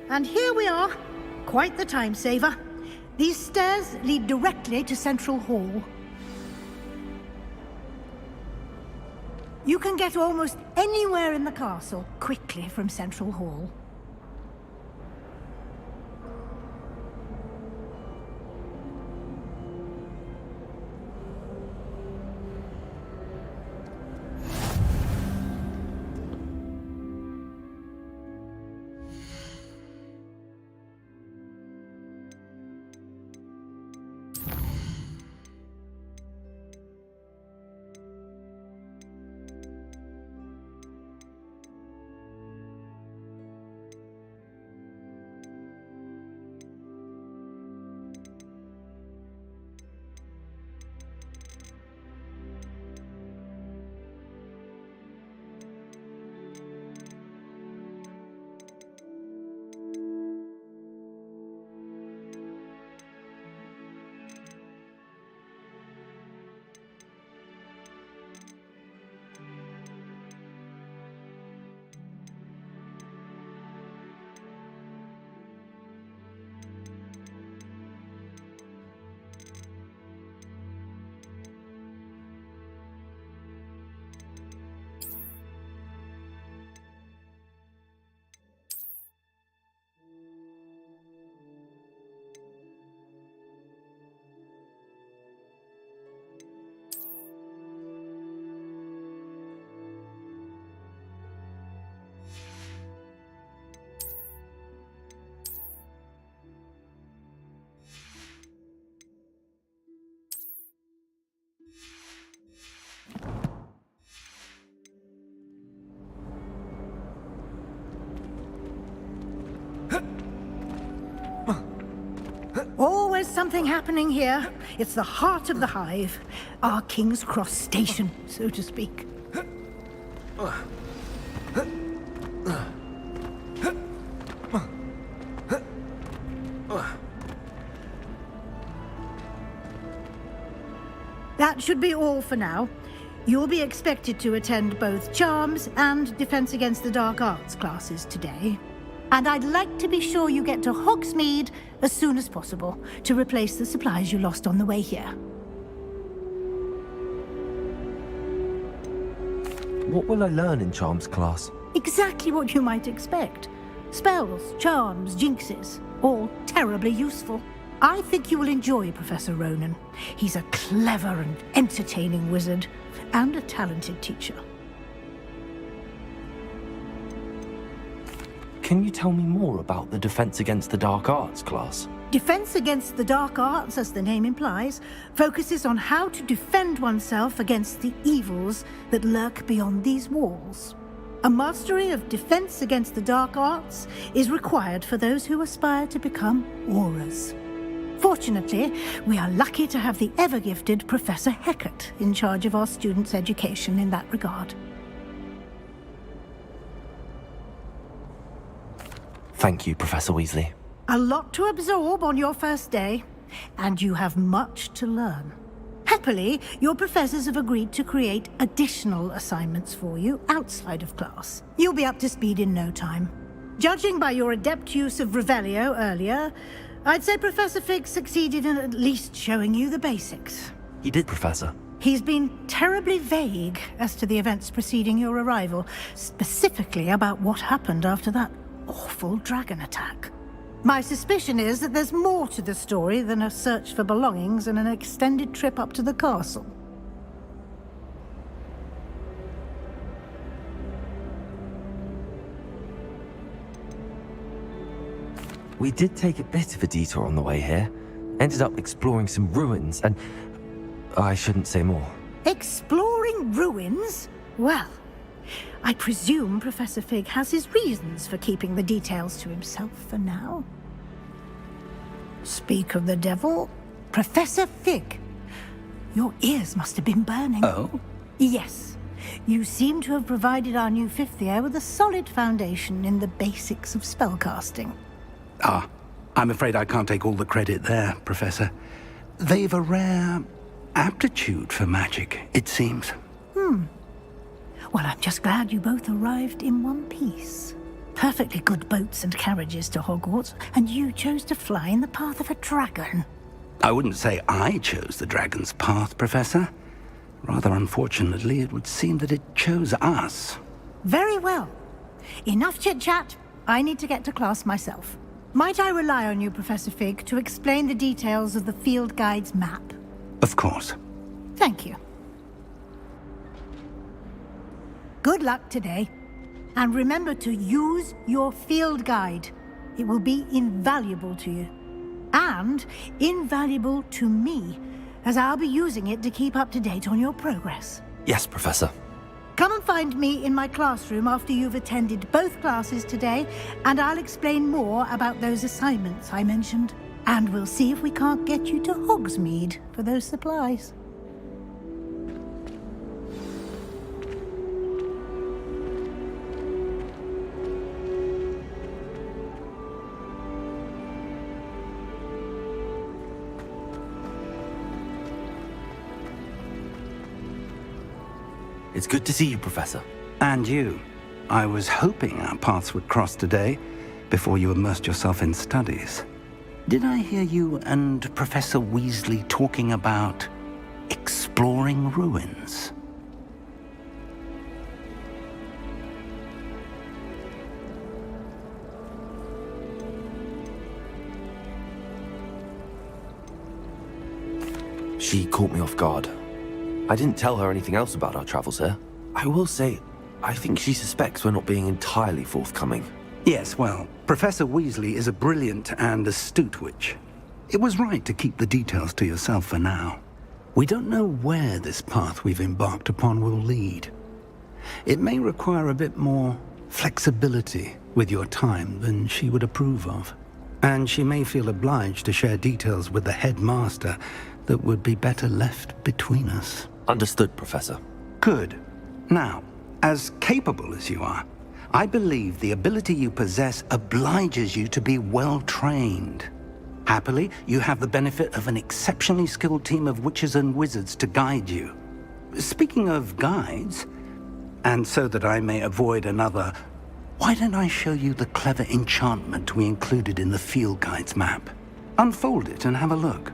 And here we are. Quite the time saver. These stairs lead directly to Central Hall. You can get almost anywhere in the castle quickly from Central Hall. Always something happening here. It's the heart of the hive. Our King's Cross station, so to speak. That should be all for now. You'll be expected to attend both Charms and Defense Against the Dark Arts classes today. And I'd like to be sure you get to Hogsmeade as soon as possible to replace the supplies you lost on the way here. What will I learn in Charms class? Exactly what you might expect. Spells, charms, jinxes, all terribly useful. I think you will enjoy Professor Ronan. He's a clever and entertaining wizard, and a talented teacher. Can you tell me more about the Defense Against the Dark Arts class? Defense Against the Dark Arts, as the name implies, focuses on how to defend oneself against the evils that lurk beyond these walls. A mastery of Defense Against the Dark Arts is required for those who aspire to become Aurors. Fortunately, we are lucky to have the ever-gifted Professor Hecat in charge of our students' education in that regard. Thank you, Professor Weasley. A lot to absorb on your first day, and you have much to learn. Happily, your professors have agreed to create additional assignments for you outside of class. You'll be up to speed in no time. Judging by your adept use of Revelio earlier, I'd say Professor Fig succeeded in at least showing you the basics. He did, Professor. He's been terribly vague as to the events preceding your arrival, specifically about what happened after that awful dragon attack. My suspicion is that there's more to the story than a search for belongings and an extended trip up to the castle. We did take a bit of a detour on the way here. Ended up exploring some ruins and... I shouldn't say more. Exploring ruins? Well, I presume Professor Fig has his reasons for keeping the details to himself for now. Speak of the devil, Professor Fig. Your ears must have been burning. Oh? Yes. You seem to have provided our new fifth year with a solid foundation in the basics of spellcasting. Ah, I'm afraid I can't take all the credit there, Professor. They've a rare aptitude for magic, it seems. Well, I'm just glad you both arrived in one piece. perfectly good boats and carriages to Hogwarts, and you chose to fly in the path of a dragon. I wouldn't say I chose the dragon's path, Professor. Rather unfortunately, it would seem that it chose us. Very well. Enough chit-chat. I need to get to class myself. Might I rely on you, Professor Fig, to explain the details of the field guide's map? Of course. Thank you. Good luck today. And remember to use your field guide. It will be invaluable to you. And invaluable to me, as I'll be using it to keep up to date on your progress. Yes, Professor. Come and find me in my classroom after you've attended both classes today, and I'll explain more about those assignments I mentioned. And we'll see if we can't get you to Hogsmeade for those supplies. It's good to see you, Professor. And you. I was hoping our paths would cross today, before you immersed yourself in studies. Did I hear you and Professor Weasley talking about exploring ruins? She caught me off guard. I didn't tell her anything else about our travels here. I will say, I think she suspects we're not being entirely forthcoming. Yes, well, Professor Weasley is a brilliant and astute witch. It was right to keep the details to yourself for now. We don't know where this path we've embarked upon will lead. It may require a bit more flexibility with your time than she would approve of. And she may feel obliged to share details with the headmaster that would be better left between us. Understood, Professor. Good. Now, as capable as you are, I believe the ability you possess obliges you to be well trained. Happily, you have the benefit of an exceptionally skilled team of witches and wizards to guide you. Speaking of guides, and so that I may avoid another, why don't I show you the clever enchantment we included in the field guide's map? Unfold it and have a look.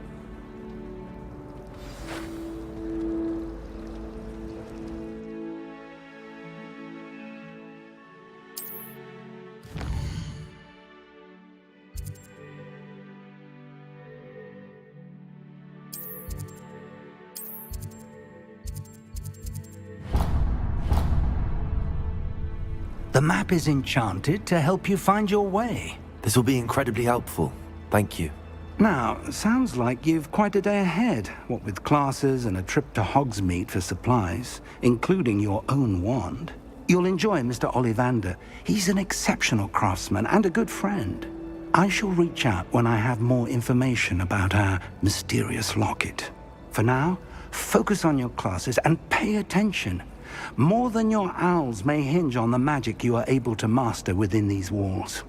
The map is enchanted to help you find your way. This will be incredibly helpful. Thank you. Now, sounds like you've quite a day ahead, what with classes and a trip to Hogsmeade for supplies, including your own wand. You'll enjoy Mr. Ollivander. He's an exceptional craftsman and a good friend. I shall reach out when I have more information about our mysterious locket. For now, focus on your classes and pay attention. More than your owls may hinge on the magic you are able to master within these walls.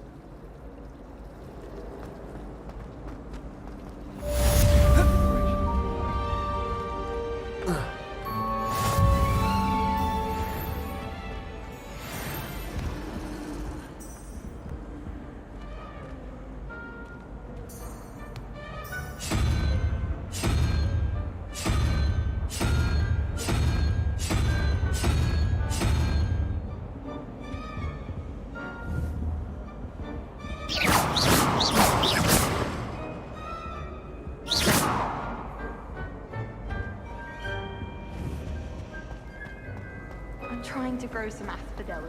I'm trying to grow some asphodel.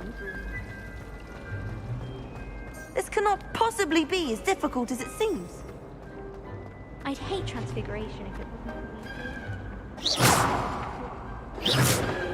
This cannot possibly be as difficult as it seems. I'd hate transfiguration if it wasn't for me.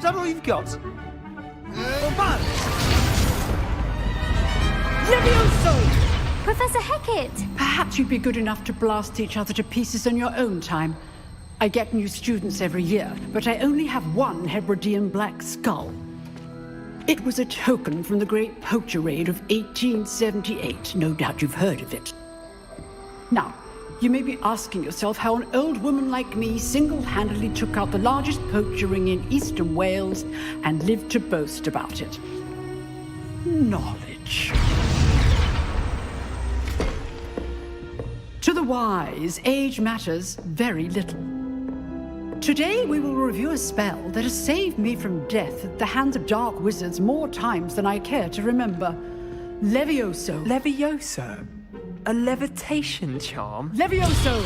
Is that all you've got? Levioso! Professor Hecat! Perhaps you'd be good enough to blast each other to pieces in your own time. I get new students every year, but I only have one Hebridean black skull. It was a token from the Great Poacher Raid of 1878. No doubt you've heard of it. Now, you may be asking yourself how an old woman like me single-handedly took out the largest poacher ring in eastern Wales and lived to boast about it. Knowledge. To the wise, age matters very little. Today we will review a spell that has saved me from death at the hands of dark wizards more times than I care to remember. Levioso. Levioso? A levitation charm? Levioso!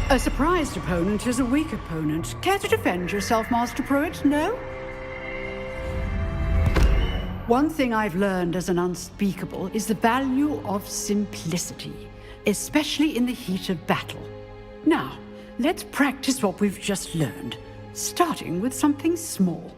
A surprised opponent is a weak opponent. Care to defend yourself, Master Pruitt? No? One thing I've learned as an unspeakable is the value of simplicity, especially in the heat of battle. Now, let's practice what we've just learned, starting with something small.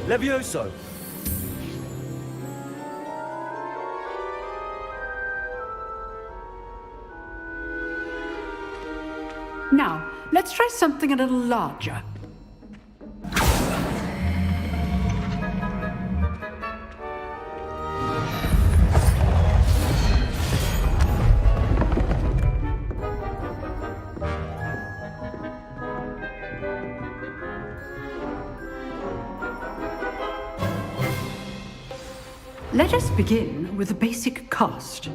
Levioso! Now, let's try something a little larger. Let us begin with the basic cast.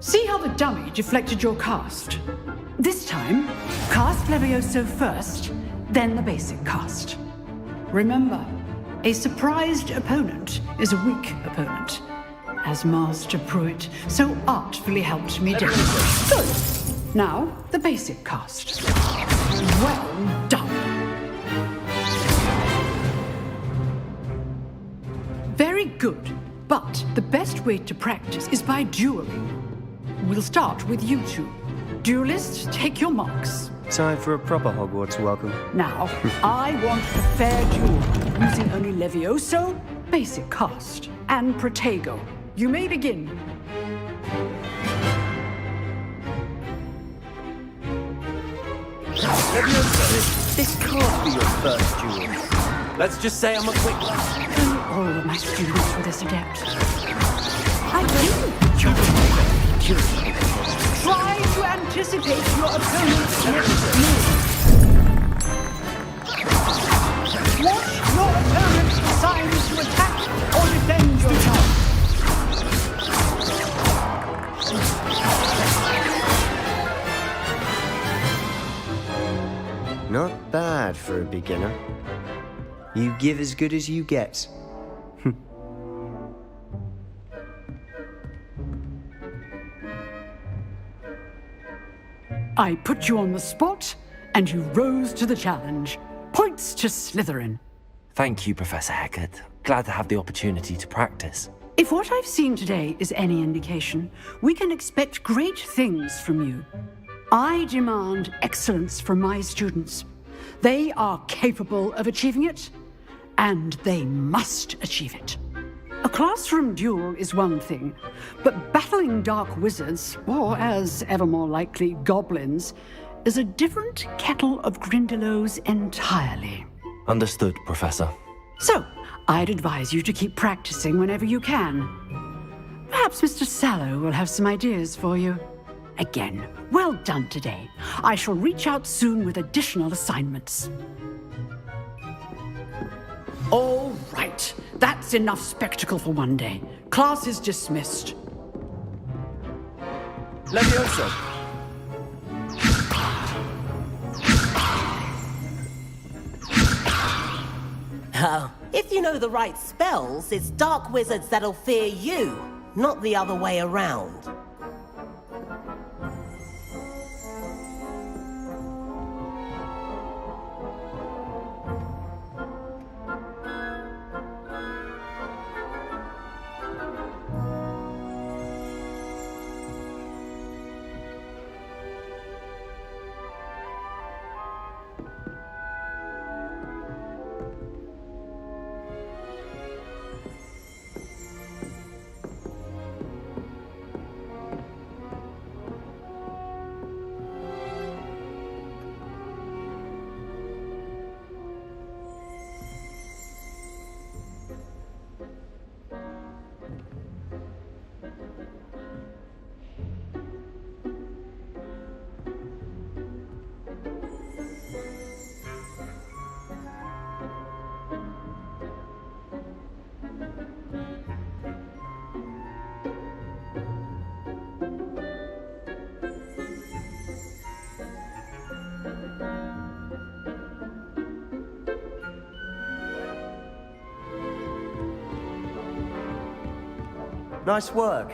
See how the dummy deflected your cast? This time, cast Levioso first, then the basic cast. Remember, a surprised opponent is a weak opponent, as Master Pruitt so artfully helped me demonstrate. Good. Now, the basic cast. Well done. Very good, but the best way to practice is by dueling. We'll start with you two. Duelists, take your marks. Time for a proper Hogwarts welcome. Now, I want a fair duel, using only Levioso, basic cast, and Protego. You may begin. Levioso, this can't be your first duel. Let's just say I'm a quick one. All of my students were this adept. I do. Try to anticipate your opponent's next move. Watch your opponent decide to attack or defend yourself. Not bad for a beginner. You give as good as you get. I put you on the spot, and you rose to the challenge. Points to Slytherin. Thank you, Professor Hecat. Glad to have the opportunity to practice. If what I've seen today is any indication, we can expect great things from you. I demand excellence from my students. They are capable of achieving it, and they must achieve it. A classroom duel is one thing, but battling dark wizards, or as ever more likely, goblins, is a different kettle of Grindylows entirely. Understood, Professor. So, I'd advise you to keep practicing whenever you can. Perhaps Mr. Sallow will have some ideas for you. Again, well done today. I shall reach out soon with additional assignments. All right, that's enough spectacle for one day. Class is dismissed. Levioso! Oh, if you know the right spells, it's dark wizards that'll fear you, not the other way around. Nice work.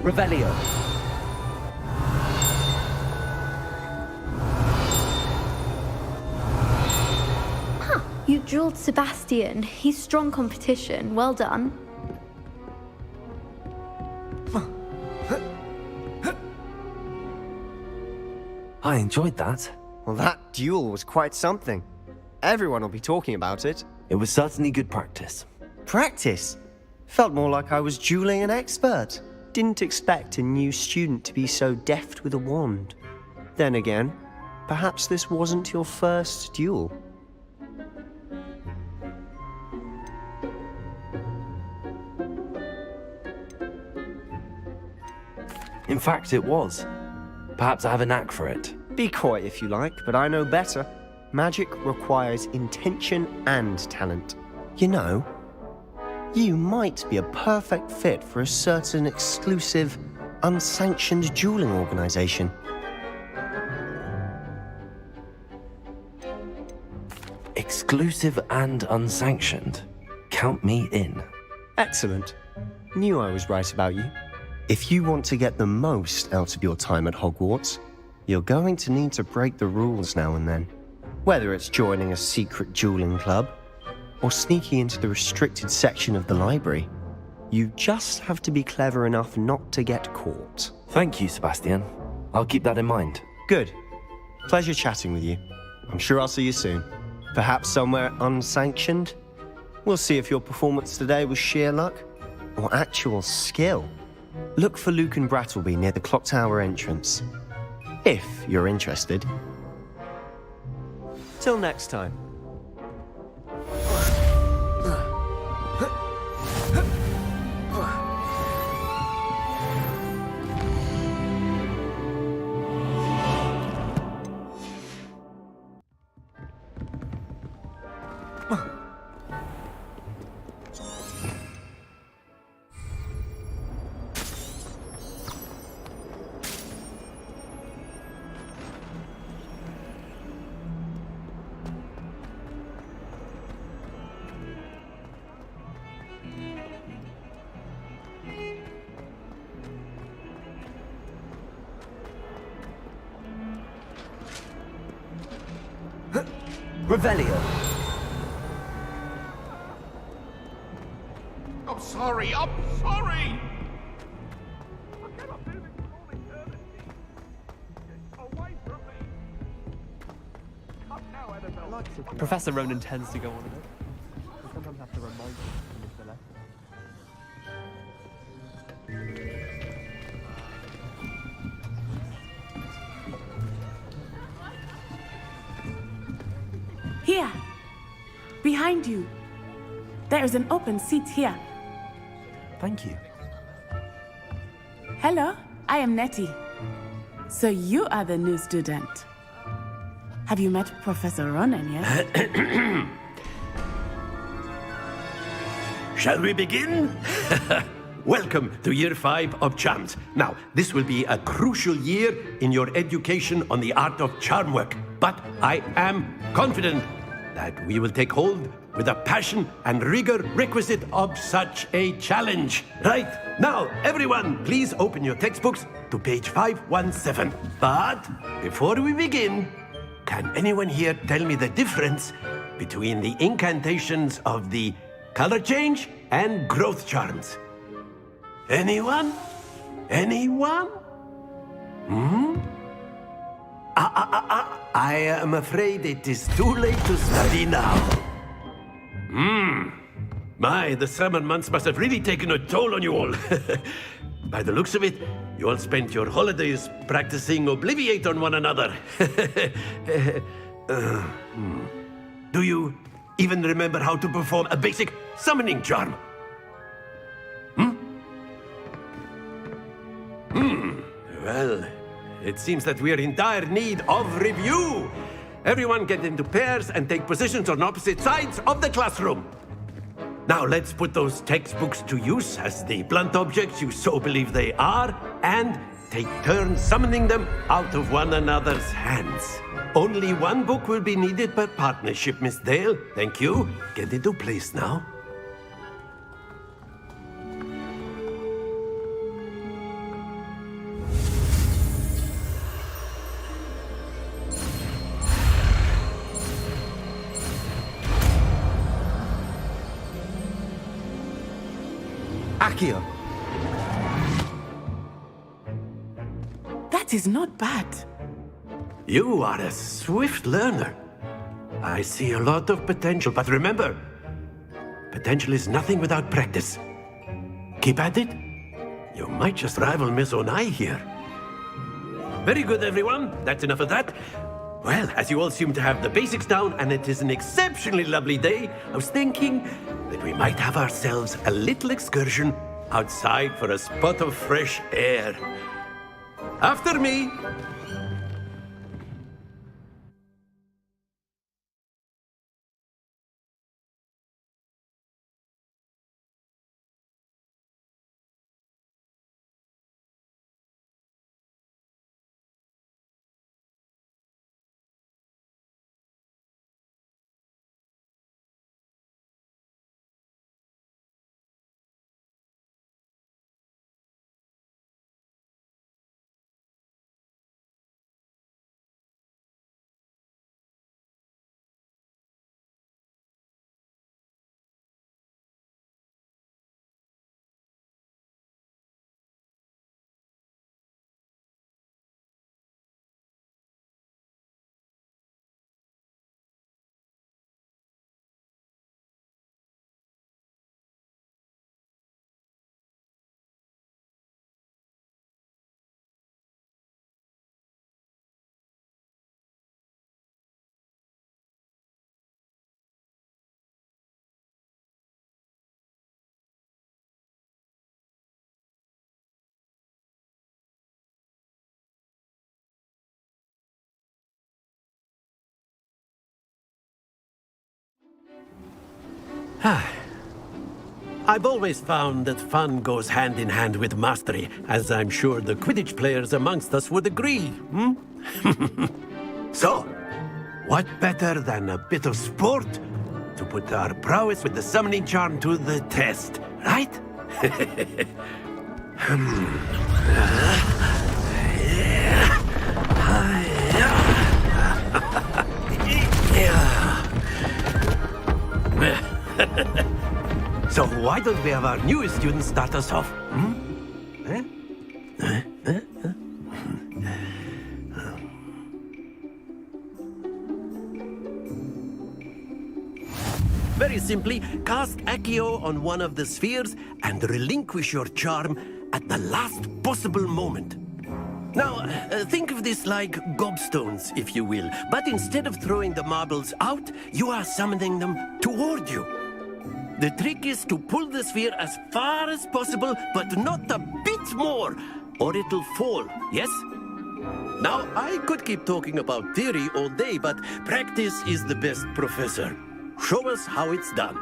Revelio. You drilled Sebastian. He's strong competition. Well done. I enjoyed that. Well, that duel was quite something. Everyone will be talking about it. It was certainly good practice. Practice? Felt more like I was dueling an expert. Didn't expect a new student to be so deft with a wand. Then again, perhaps this wasn't your first duel. In fact, it was. Perhaps I have a knack for it. Be coy if you like, but I know better. Magic requires intention and talent. You know, you might be a perfect fit for a certain exclusive, unsanctioned dueling organization. Exclusive and unsanctioned. Count me in. Excellent. Knew I was right about you. If you want to get the most out of your time at Hogwarts, you're going to need to break the rules now and then. Whether it's joining a secret dueling club, or sneaking into the restricted section of the library, you just have to be clever enough not to get caught. Thank you, Sebastian. I'll keep that in mind. Good. Pleasure chatting with you. I'm sure I'll see you soon. Perhaps somewhere unsanctioned? We'll see if your performance today was sheer luck or actual skill. Look for Luke and Brattleby near the clock tower entrance, if you're interested. Till next time. Revelio. I'm sorry, I'm sorry! Professor Ronan tends to go on a bit. I sometimes have to remind him to finish the lesson. Here, behind you. There is an open seat here. Thank you. Hello, I am Nettie. So you are the new student. Have you met Professor Ronan yet? Shall we begin? Welcome to Year 5 of Charms. Now, this will be a crucial year in your education on the art of charm work. But I am confident that we will take hold with the passion and rigor requisite of such a challenge. Right, now, everyone, please open your textbooks to page 517. But before we begin, can anyone here tell me the difference between the incantations of the color change and growth charms? Anyone? Anyone? I am afraid it is too late to study now. My, the summer months must have really taken a toll on you all. By the looks of it, you all spent your holidays practicing Obliviate on one another. Do you even remember how to perform a basic summoning charm? Well, it seems that we are in dire need of review. Everyone get into pairs and take positions on opposite sides of the classroom. Now let's put those textbooks to use as the blunt objects you so believe they are, and take turns summoning them out of one another's hands. Only one book will be needed per partnership, Miss Dale. Thank you. Get into place now. Accio. That is not bad. You are a swift learner. I see a lot of potential, but remember, potential is nothing without practice. Keep at it. You might just rival Miss Onai here. Very good, everyone. That's enough of that. Well, as you all seem to have the basics down, and it is an exceptionally lovely day, I was thinking that we might have ourselves a little excursion outside for a spot of fresh air. After me. I've always found that fun goes hand in hand with mastery, as I'm sure the Quidditch players amongst us would agree. So, what better than a bit of sport to put our prowess with the summoning charm to the test, right? So why don't we have our newest student start us off? Very simply, cast Accio on one of the spheres and relinquish your charm at the last possible moment. Now, think of this like gobstones, if you will, but instead of throwing the marbles out, you are summoning them toward you. The trick is to pull the sphere as far as possible, but not a bit more, or it'll fall, yes? Now, I could keep talking about theory all day, but practice is the best professor. Show us how it's done.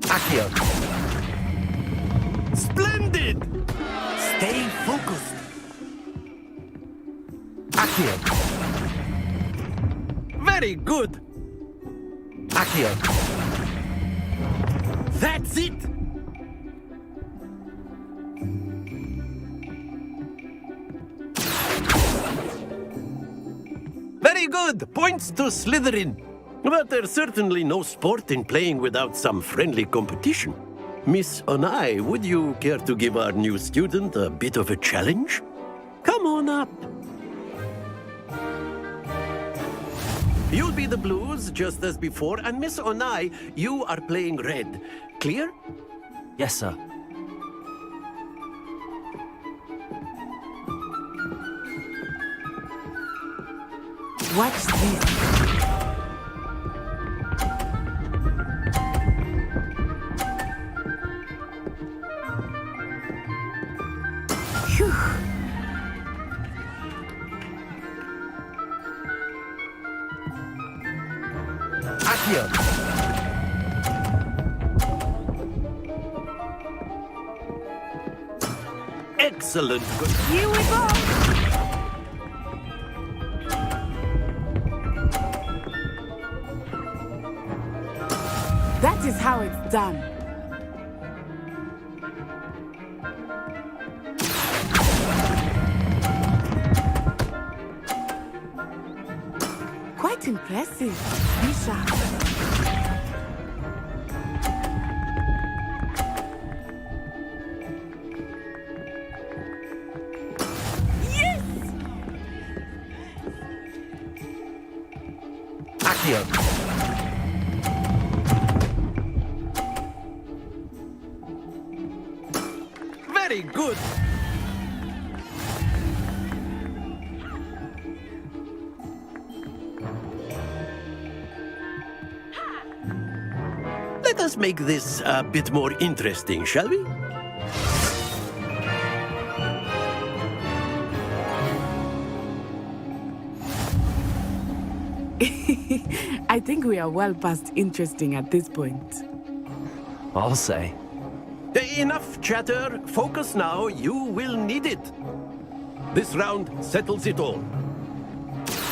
Accio. Splendid! Stay focused. Accio. Very good. Accio. That's it! Very good! Points to Slytherin. But there's certainly no sport in playing without some friendly competition. Miss Onai, would you care to give our new student a bit of a challenge? Come on up. You'll be the blues, just as before, and Miss Onai, you are playing red. Clear? Yes, sir. Watch this. Phew. Accio. Excellent. Here we go! That is how it's done. Quite impressive, Bishop. Yes! Accio. Very good. Let us make this a bit more interesting, shall we? I think we are well past interesting at this point. I'll say. Enough chatter. Focus now. You will need it. This round settles it all.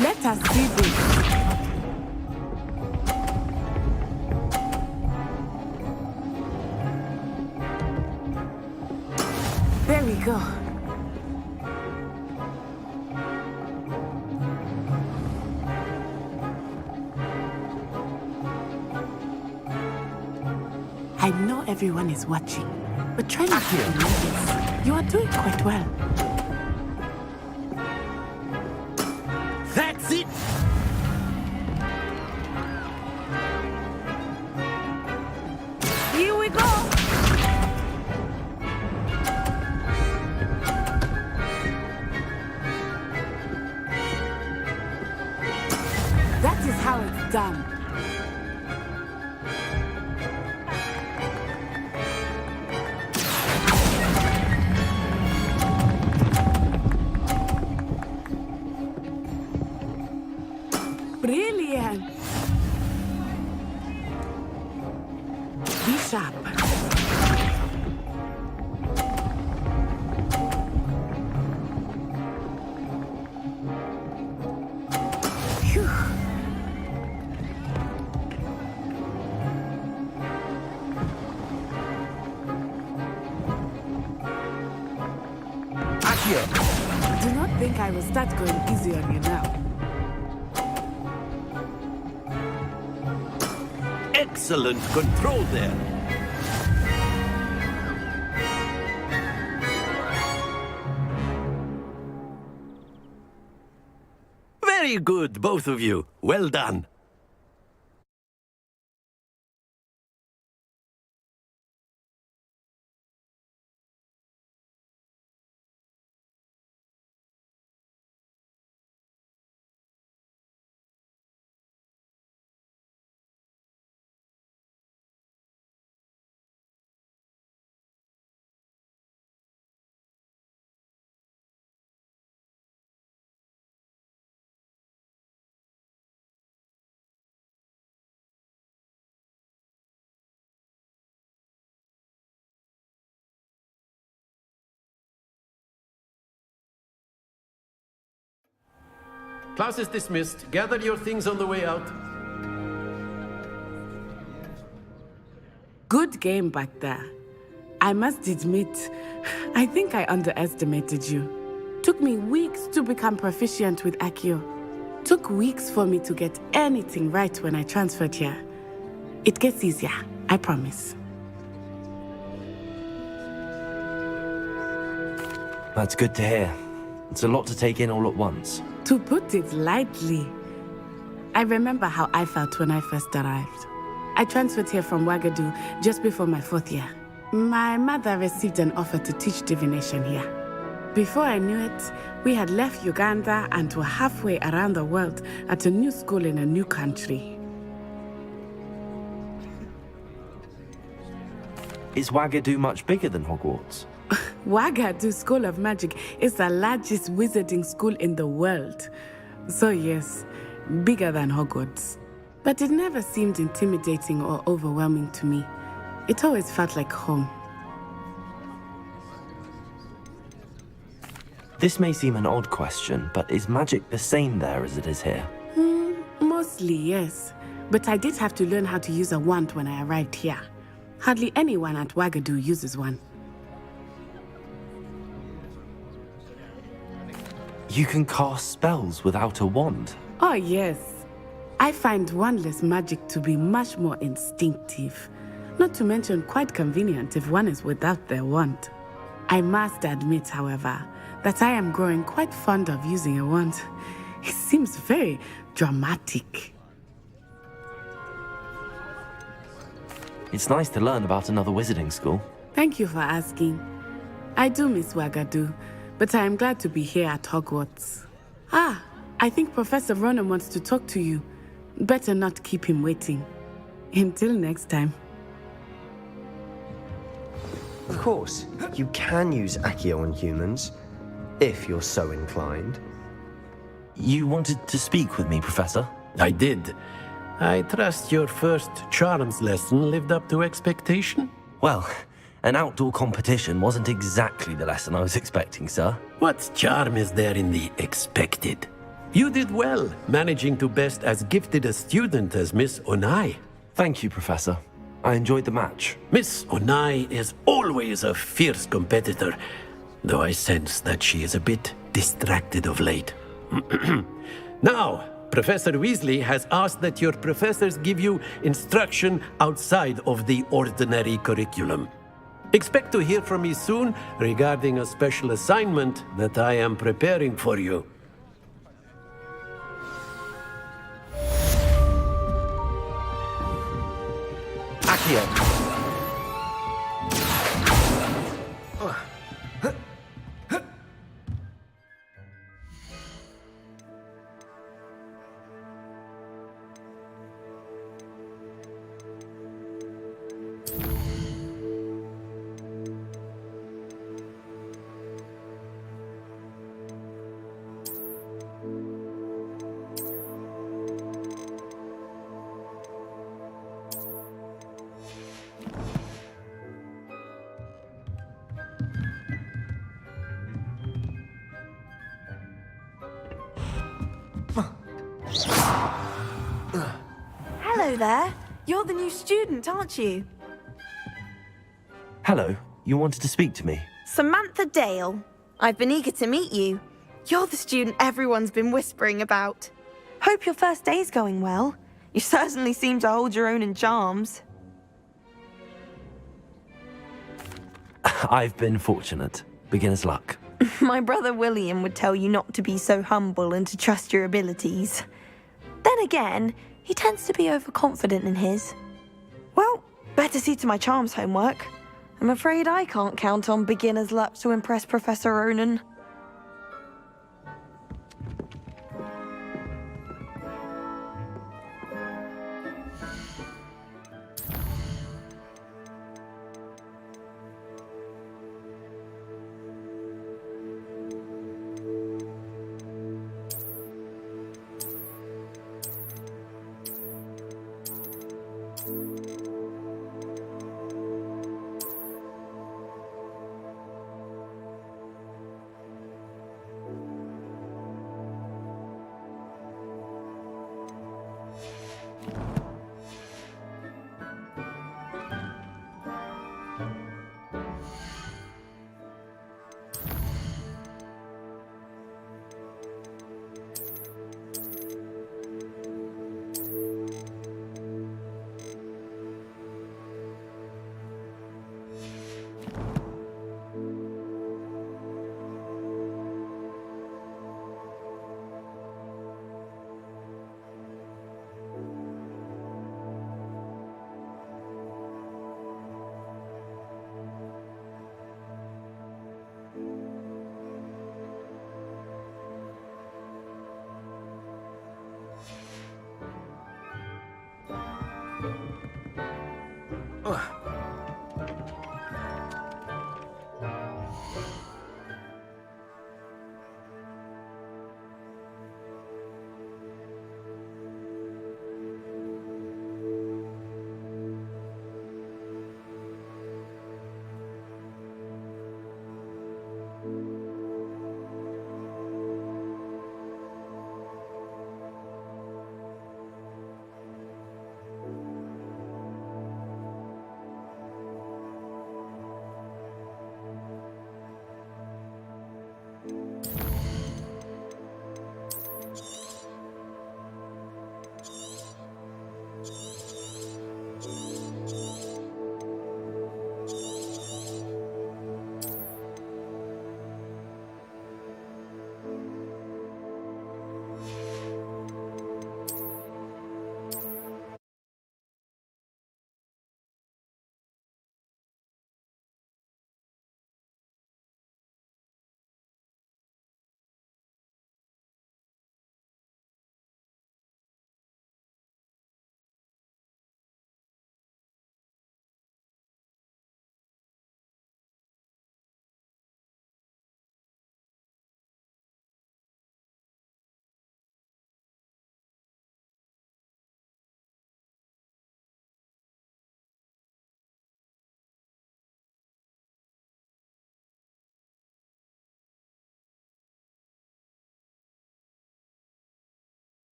Let us see this. There we go. I know everyone is watching, but try not to believe this. You are doing quite well. That's it. Here we go! That is how it's done. Brilliant. Be sharp. Phew. Accio. Do not think I will start going easy on you now. Excellent control there. Very good, both of you. Well done. Class is dismissed. Gather your things on the way out. Good game back there. I must admit, I think I underestimated you. Took me weeks to become proficient with Accio. Took weeks for me to get anything right when I transferred here. It gets easier, I promise. That's good to hear. It's a lot to take in all at once. To put it lightly, I remember how I felt when I first arrived. I transferred here from Ouagadougou just before my 4th year. My mother received an offer to teach divination here. Before I knew it, we had left Uganda and were halfway around the world at a new school in a new country. Is Ouagadougou much bigger than Hogwarts? Ouagadougou School of Magic is the largest wizarding school in the world. So yes, bigger than Hogwarts. But it never seemed intimidating or overwhelming to me. It always felt like home. This may seem an odd question, but is magic the same there as it is here? Mostly, yes. But I did have to learn how to use a wand when I arrived here. Hardly anyone at Ouagadougou uses one. You can cast spells without a wand? Oh, yes. I find wandless magic to be much more instinctive. Not to mention quite convenient if one is without their wand. I must admit, however, that I am growing quite fond of using a wand. It seems very dramatic. It's nice to learn about another wizarding school. Thank you for asking. I do miss Ouagadougou, but I am glad to be here at Hogwarts. Ah, I think Professor Ronan wants to talk to you. Better not keep him waiting. Until next time. Of course, you can use Accio on humans, if you're so inclined. You wanted to speak with me, Professor? I did. I trust your first charms lesson lived up to expectation? Well, an outdoor competition wasn't exactly the lesson I was expecting, sir. What charm is there in the expected? You did well, managing to best as gifted a student as Miss Onai. Thank you, Professor. I enjoyed the match. Miss Onai is always a fierce competitor, though I sense that she is a bit distracted of late. Now, Professor Weasley has asked that your professors give you instruction outside of the ordinary curriculum. Expect to hear from me soon regarding a special assignment that I am preparing for you. Accio! Hello there. You're the new student, aren't you? Hello, you wanted to speak to me? Samantha Dale. I've been eager to meet you. You're the student everyone's been whispering about. Hope your first day's going well. You certainly seem to hold your own in charms. I've been fortunate. Beginner's luck. My brother William would tell you not to be so humble and to trust your abilities. Then again, he tends to be overconfident in his. Well, better see to my charms homework. I'm afraid I can't count on beginner's luck to impress Professor Ronan.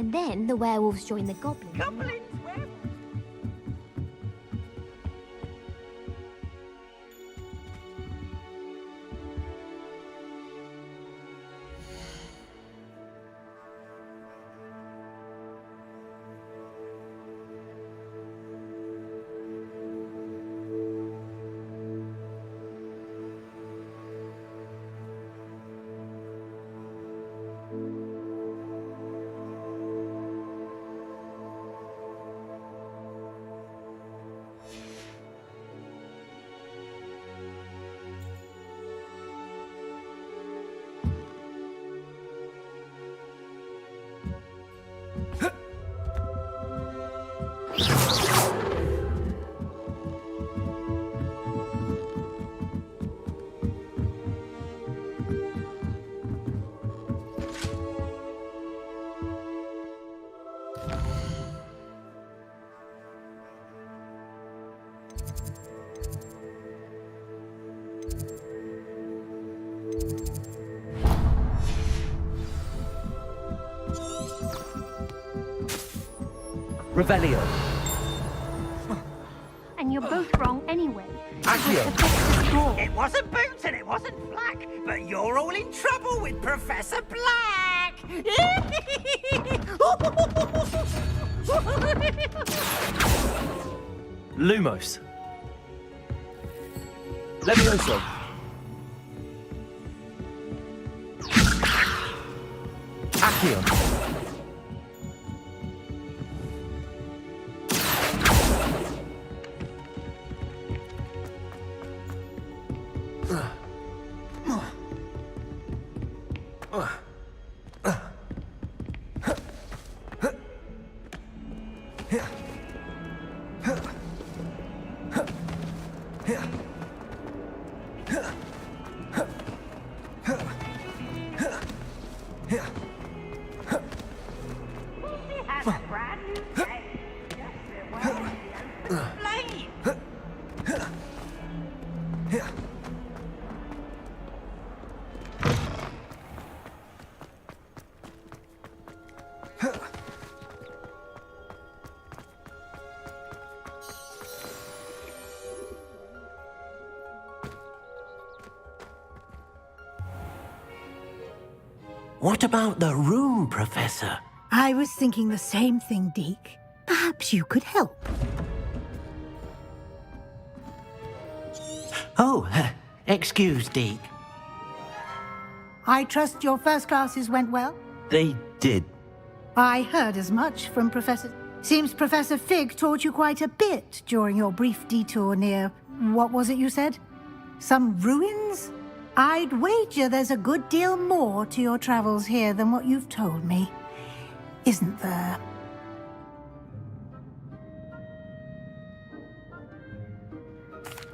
And then the werewolves join the goblins. Revelio. And you're both wrong anyway. Accio. It wasn't Boots and it wasn't Flack, but you're all in trouble with Professor Black! Lumos. Levioso. Accio. What about the room, Professor? I was thinking the same thing, Deke. Perhaps you could help. Oh, excuse, Deke. I trust your first classes went well? They did. I heard as much from Professor... Seems Professor Fig taught you quite a bit during your brief detour near... What was it you said? Some ruins? I'd wager there's a good deal more to your travels here than what you've told me. Isn't there?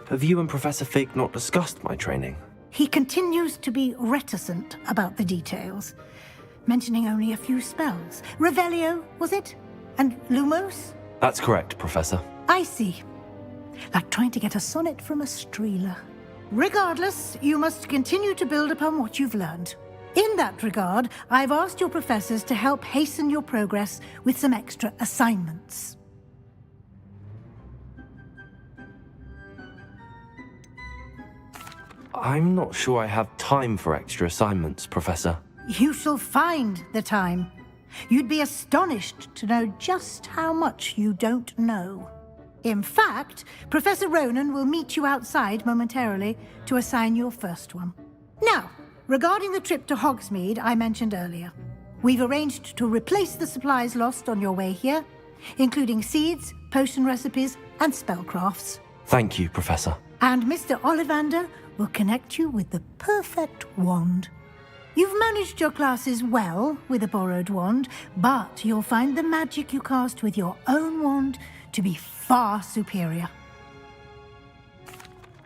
Have you and Professor Fig not discussed my training? He continues to be reticent about the details, mentioning only a few spells. Revelio, was it? And Lumos? That's correct, Professor. I see. Like trying to get a sonnet from a streeler. Regardless, you must continue to build upon what you've learned. In that regard, I've asked your professors to help hasten your progress with some extra assignments. I'm not sure I have time for extra assignments, Professor. You shall find the time. You'd be astonished to know just how much you don't know. In fact, Professor Ronan will meet you outside momentarily to assign your first one. Now, regarding the trip to Hogsmeade I mentioned earlier, we've arranged to replace the supplies lost on your way here, including seeds, potion recipes, and spellcrafts. Thank you, Professor. And Mr. Ollivander will connect you with the perfect wand. You've managed your classes well with a borrowed wand, but you'll find the magic you cast with your own wand to be far superior.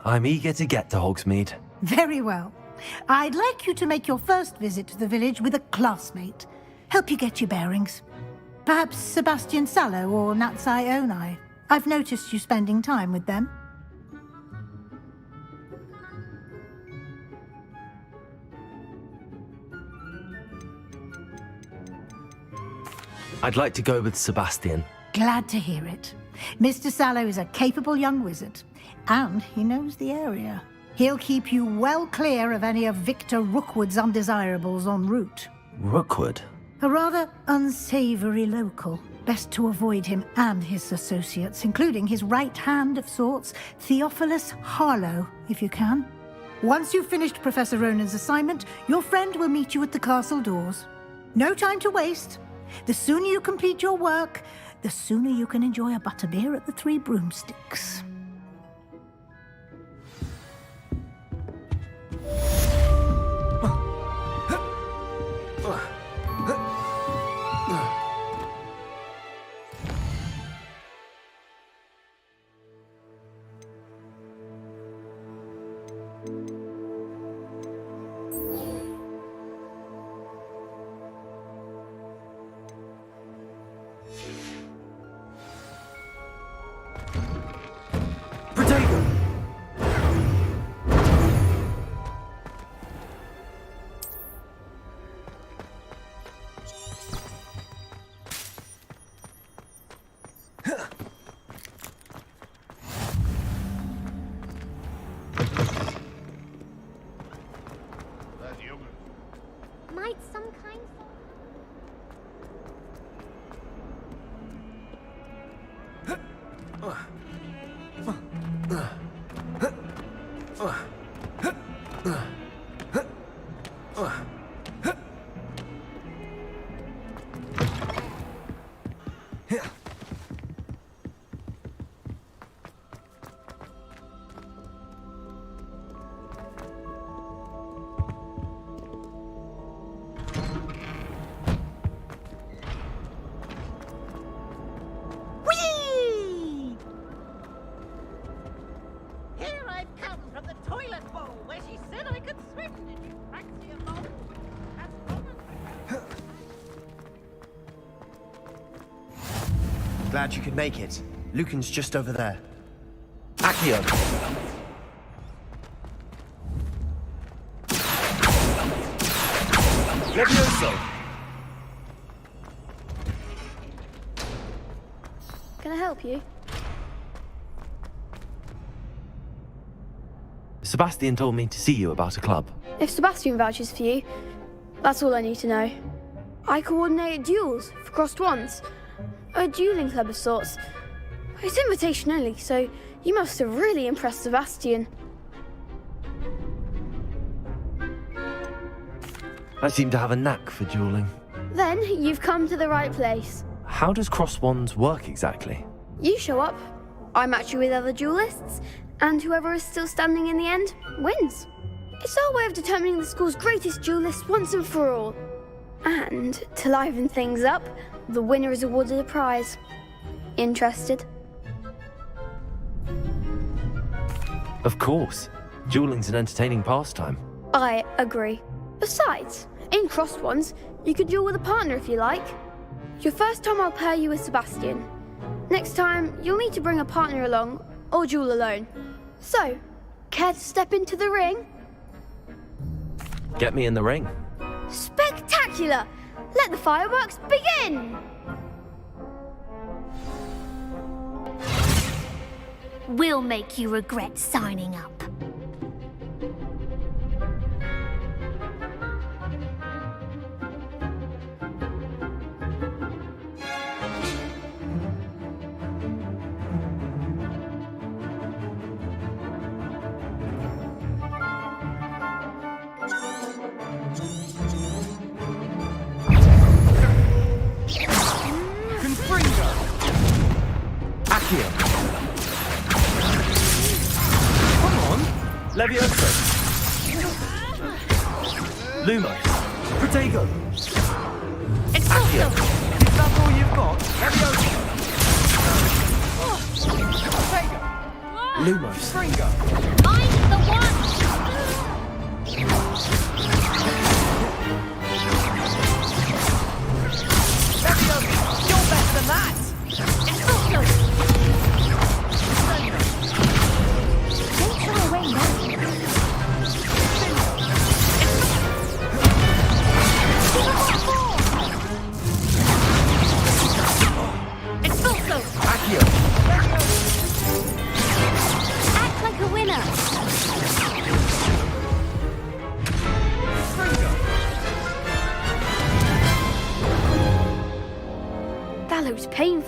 I'm eager to get to Hogsmeade. Very well. I'd like you to make your first visit to the village with a classmate. Help you get your bearings. Perhaps Sebastian Sallow or Natsai Onai. I've noticed you spending time with them. I'd like to go with Sebastian. Glad to hear it. Mr. Sallow is a capable young wizard, and he knows the area. He'll keep you well clear of any of Victor Rookwood's undesirables en route. Rookwood? A rather unsavory local. Best to avoid him and his associates, including his right hand of sorts, Theophilus Harlow, if you can. Once you've finished Professor Ronan's assignment, your friend will meet you at the castle doors. No time to waste. The sooner you complete your work, the sooner you can enjoy a butterbeer at the Three Broomsticks. Might some kind Glad you could make it. Lucan's just over there. Accio! Levioso! Can I help you? Sebastian told me to see you about a club. If Sebastian vouches for you, that's all I need to know. I coordinate duels for crossed wands. A dueling club of sorts. It's invitation only, so you must have really impressed Sebastian. I seem to have a knack for dueling. Then you've come to the right place. How does cross wands work exactly? You show up, I match you with other duelists, and whoever is still standing in the end wins. It's our way of determining the school's greatest duelist once and for all. And to liven things up, the winner is awarded a prize. Interested? Of course. Dueling's an entertaining pastime. I agree. Besides, in crossed ones, you could duel with a partner if you like. Your first time I'll pair you with Sebastian. Next time, you'll need to bring a partner along, or duel alone. So, care to step into the ring? Get me in the ring. Spectacular! Let the fireworks begin! We'll make you regret signing up. Levioso! Lumos! Protego! Accio! Is that all you've got? Levioso! Protego! Lumos! Fringo! I'm the one! Levioso! You're better than that! Don't shy away now.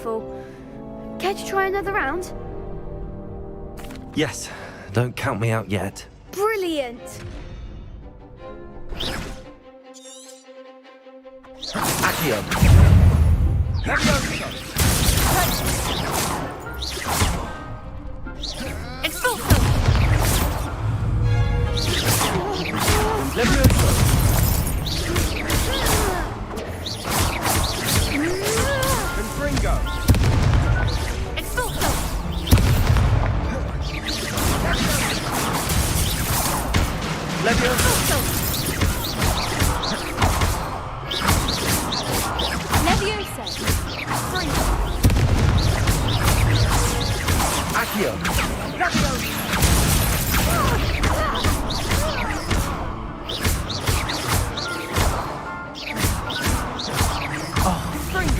wonderful. Care to try another round? Yes, don't count me out yet. Brilliant! Accio! Expulso! Confringo! Expulso! Leviosa! Leviosa! Free! Accio!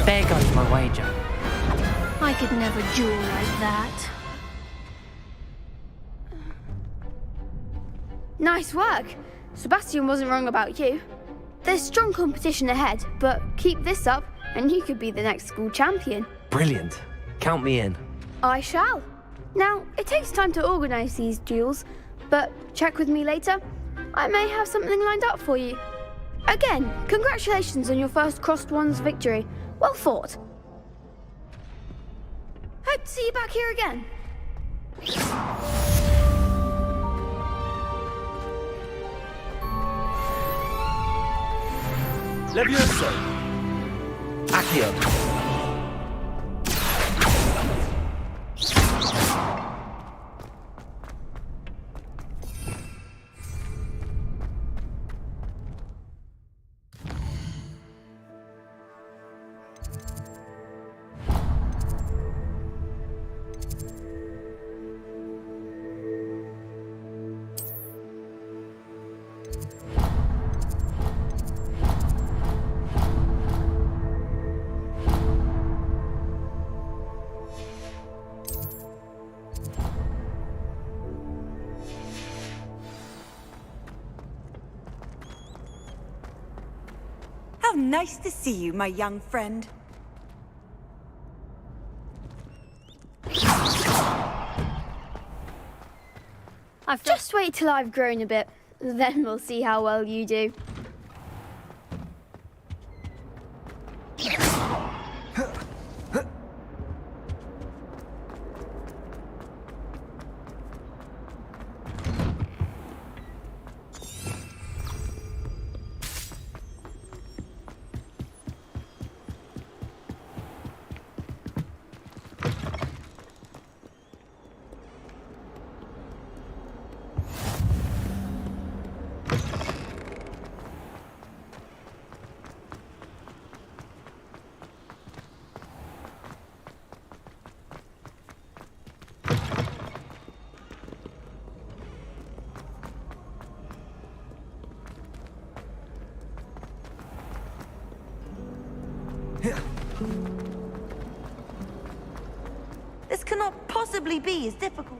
There goes my wager. I could never duel like that. Nice work! Sebastian wasn't wrong about you. There's strong competition ahead, but keep this up and you could be the next school champion. Brilliant. Count me in. I shall. Now, it takes time to organise these duels, but check with me later. I may have something lined up for you. Again, congratulations on your first Crossed Ones victory. Well fought. Hope to see you back here again. Leviosa! Accio! How nice to see you, my young friend. Just wait till I've grown a bit, then we'll see how well you do. This cannot possibly be as difficult.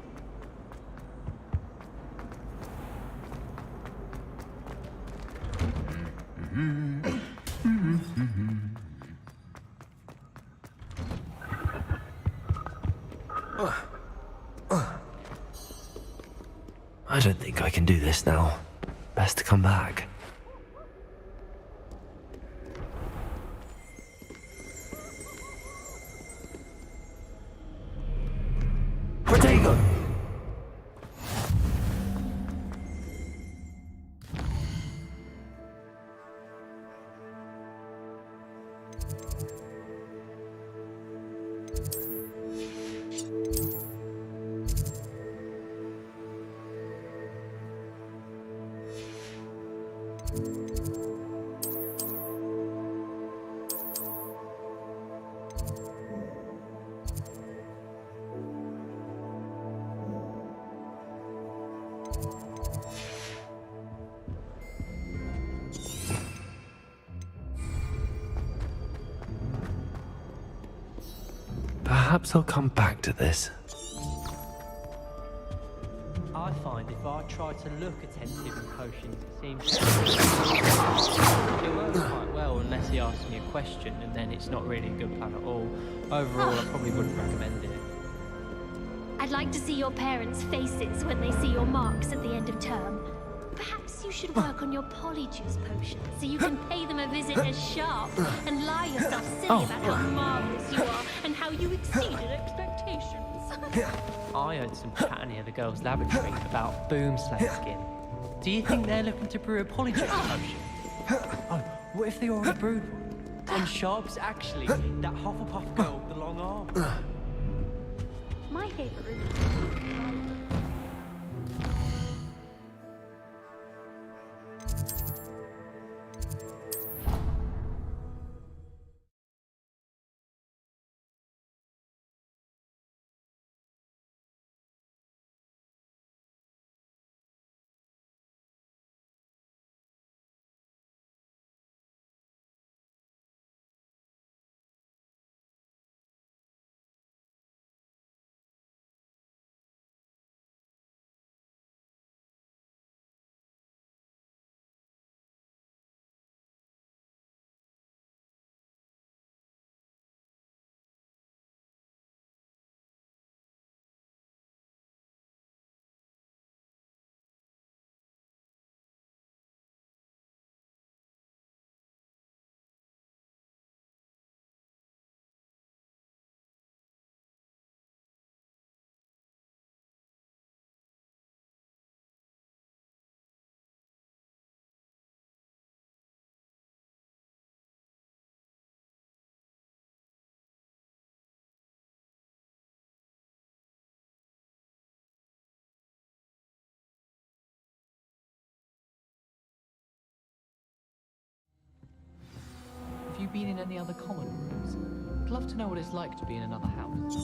I don't think I can do this now. Best to come back. Protego! Perhaps I'll come back to this. I find if I try to look attentive in potions, it seems it works quite well unless he asks me a question, and then it's not really a good plan at all. Overall, I probably wouldn't recommend it. I'd like to see your parents' faces when they see your marks at the end of term. Perhaps you should work on your polyjuice potion so you can pay them a visit as sharp and lie yourself silly about how marvelous you are and how you exceeded expectations. I heard some chat near the girls' lavatory about boomslang skin. Do you think they're looking to brew a polyjuice potion? Oh, what if they already brewed one? And Sharp's actually that Hufflepuff girl with the long arms. My favorite room. Have you been in any other common rooms? I'd love to know what it's like to be in another house.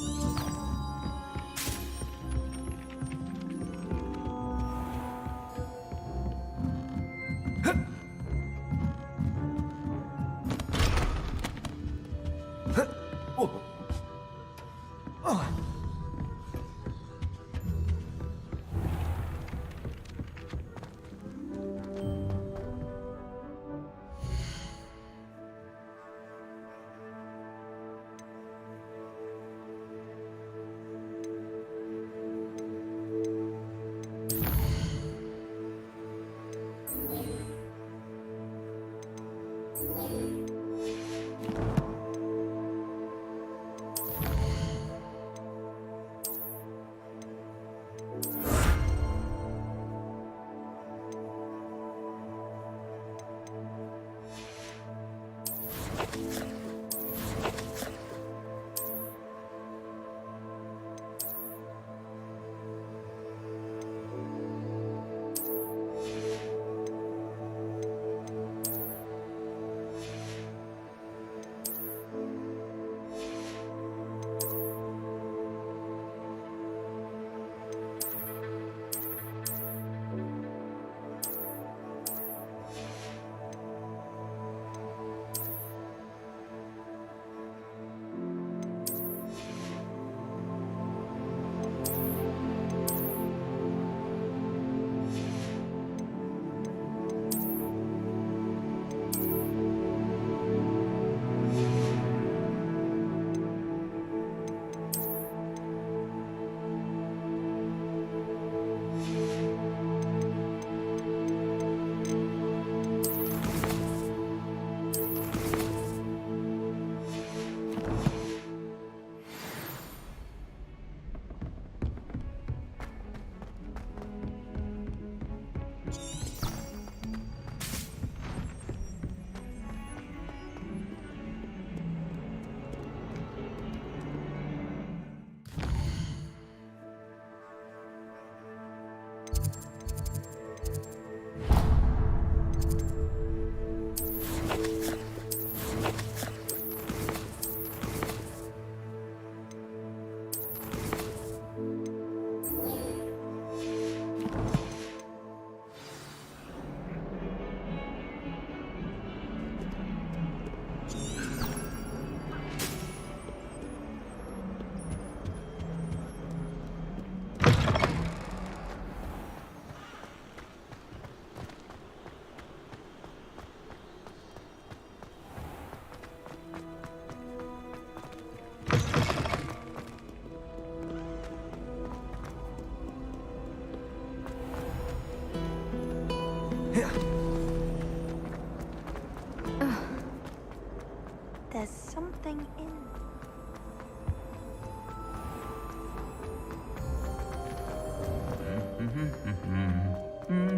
There's something in...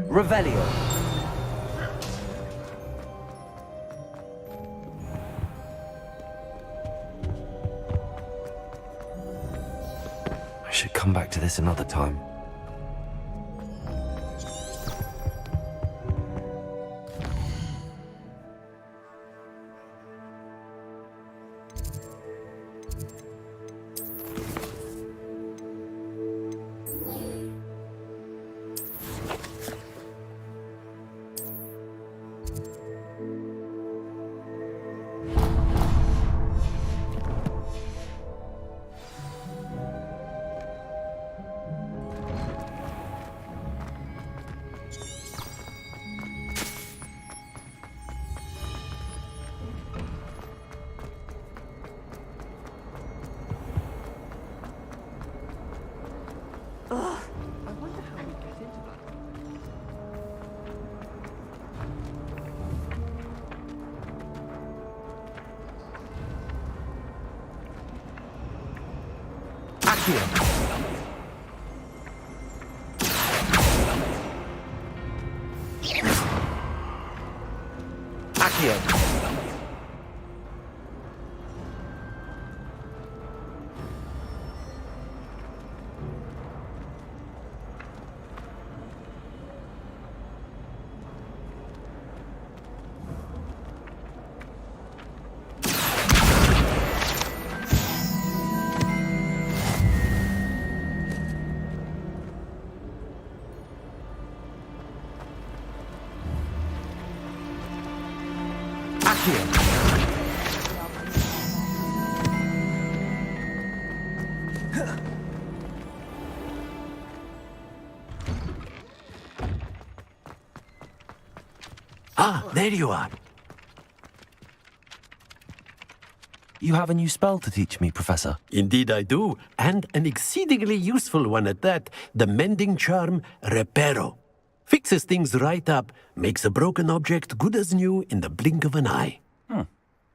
Revelio. I should come back to this another time. Ah, there you are. You have a new spell to teach me, Professor. Indeed I do, and an exceedingly useful one at that. The mending charm, Reparo. Fixes things right up, makes a broken object good as new in the blink of an eye.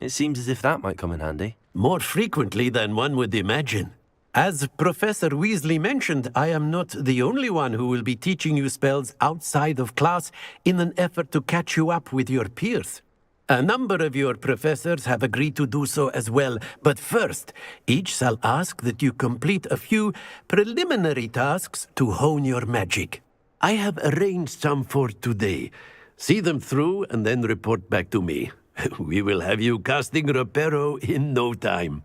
It seems as if that might come in handy. More frequently than one would imagine. As Professor Weasley mentioned, I am not the only one who will be teaching you spells outside of class in an effort to catch you up with your peers. A number of your professors have agreed to do so as well, but first, each shall ask that you complete a few preliminary tasks to hone your magic. I have arranged some for today. See them through and then report back to me. We will have you casting Reparo in no time.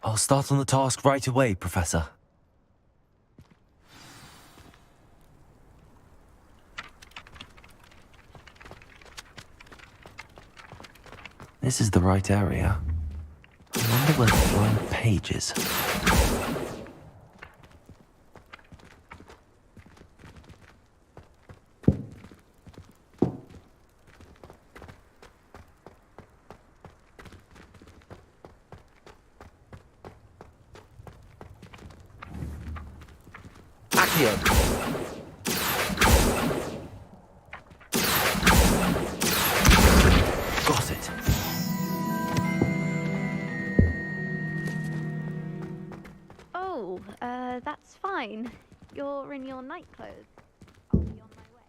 I'll start on the task right away, Professor. This is the right area. I wonder where the flying page is. Got it. Oh, that's fine. You're in your night clothes. I'll be on my way.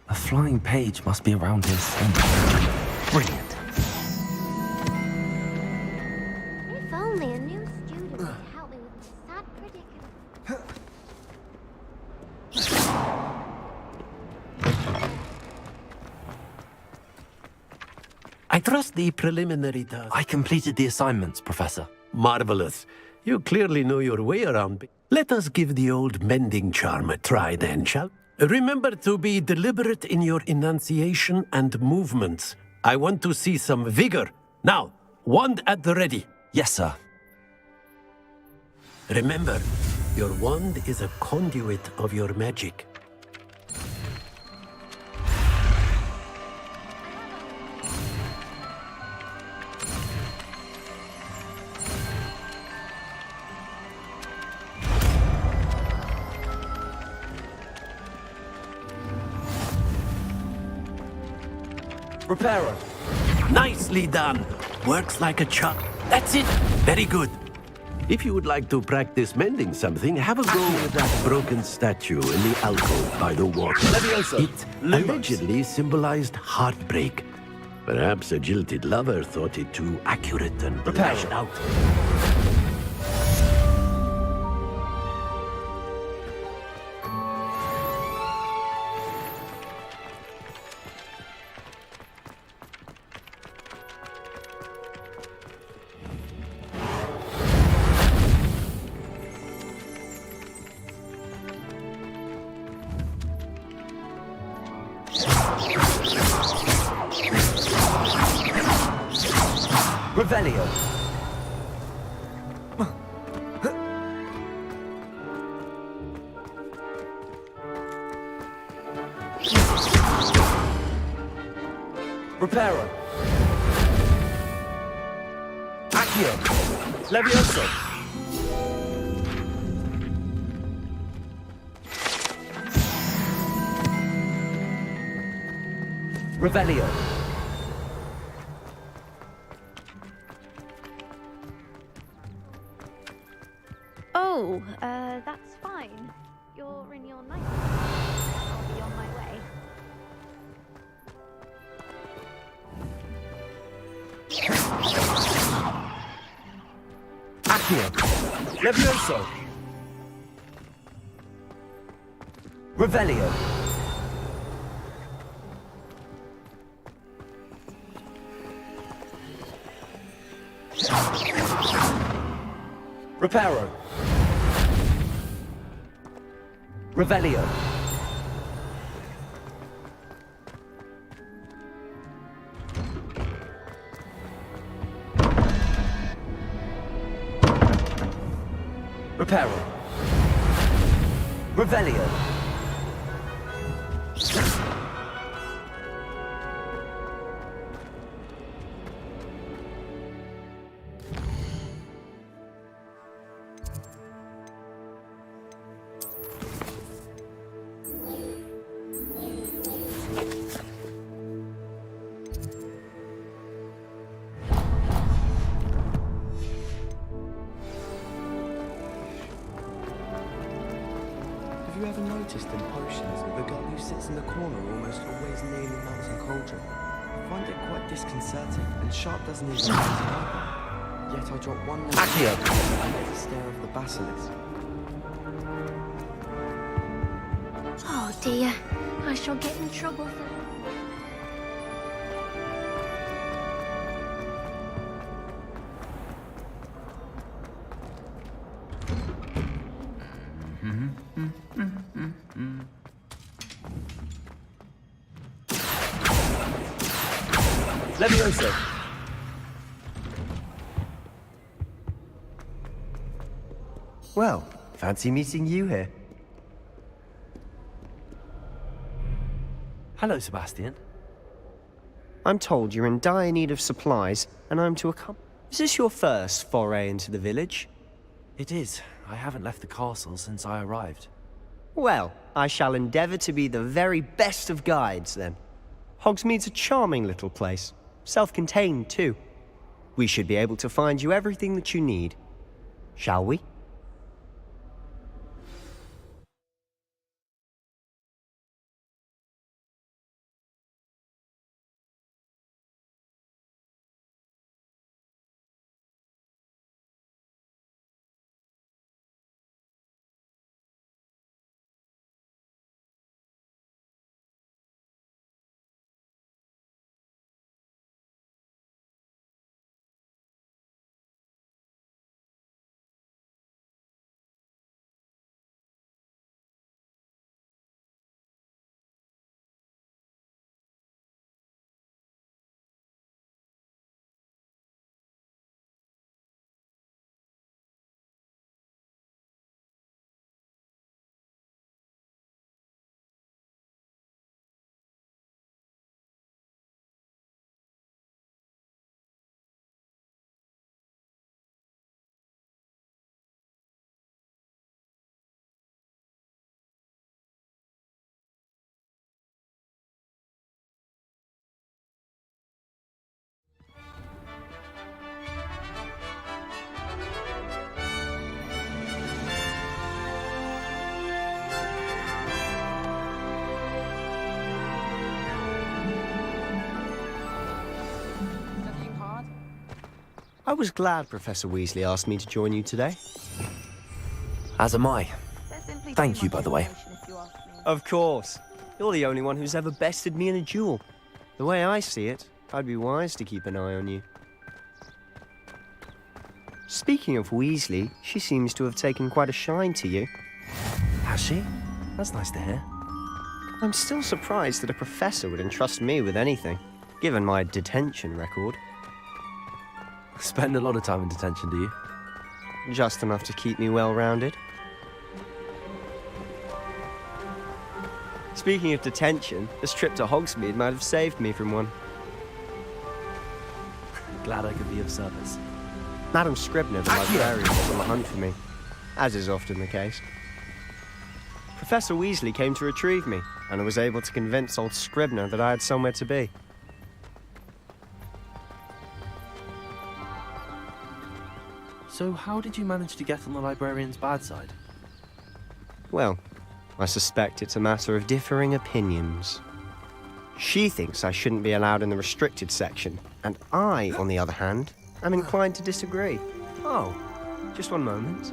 A flying page must be around here somewhere. Brilliant. If only a new student would help me with this sad predicament. I trust the preliminary task. I completed the assignments, Professor. Marvelous. You clearly know your way around. Let us give the old mending charm a try then, shall we? Remember to be deliberate in your enunciation and movements. I want to see some vigor. Now, wand at the ready. Yes, sir. Remember, your wand is a conduit of your magic. Repairer. Nicely done. Works like a charm. That's it. Very good. If you would like to practice mending something, have a go with that broken statue in the alcove by the water. Levioso. It allegedly symbolized heartbreak. Perhaps a jilted lover thought it too accurate and lashed out. Revelio. Repairer. Accio. Levioso. Revelio. Oh, that's fine. You're in your night. I'll be on my way. Accio. Levioso. Revelio. Reparo. Revelio. Reparo. Revelio. Have you ever noticed in potions that the girl who sits in the corner almost always nearly melts in cauldron? I find it quite disconcerting, and Sharp doesn't even know it. Yet I drop one note Accio. and get the stare of the basilisk. Oh dear, I shall get in trouble for... Levioso. Well, fancy meeting you here. Hello, Sebastian. I'm told you're in dire need of supplies, and I'm to accompany. Is this your first foray into the village? It is. I haven't left the castle since I arrived. Well, I shall endeavour to be the very best of guides, then. Hogsmeade's a charming little place. Self-contained, too. We should be able to find you everything that you need. Shall we? I was glad Professor Weasley asked me to join you today. As am I. Thank you, by the way. Of course. You're the only one who's ever bested me in a duel. The way I see it, I'd be wise to keep an eye on you. Speaking of Weasley, she seems to have taken quite a shine to you. Has she? That's nice to hear. I'm still surprised that a professor would entrust me with anything, given my detention record. Spend a lot of time in detention, do you? Just enough to keep me well-rounded. Speaking of detention, this trip to Hogsmeade might have saved me from one. Glad I could be of service. Madam Scribner, the librarian, was on the hunt for me, as is often the case. Professor Weasley came to retrieve me, and I was able to convince old Scribner that I had somewhere to be. So how did you manage to get on the librarian's bad side? Well, I suspect it's a matter of differing opinions. She thinks I shouldn't be allowed in the restricted section, and I, on the other hand, am inclined to disagree. Oh, just one moment.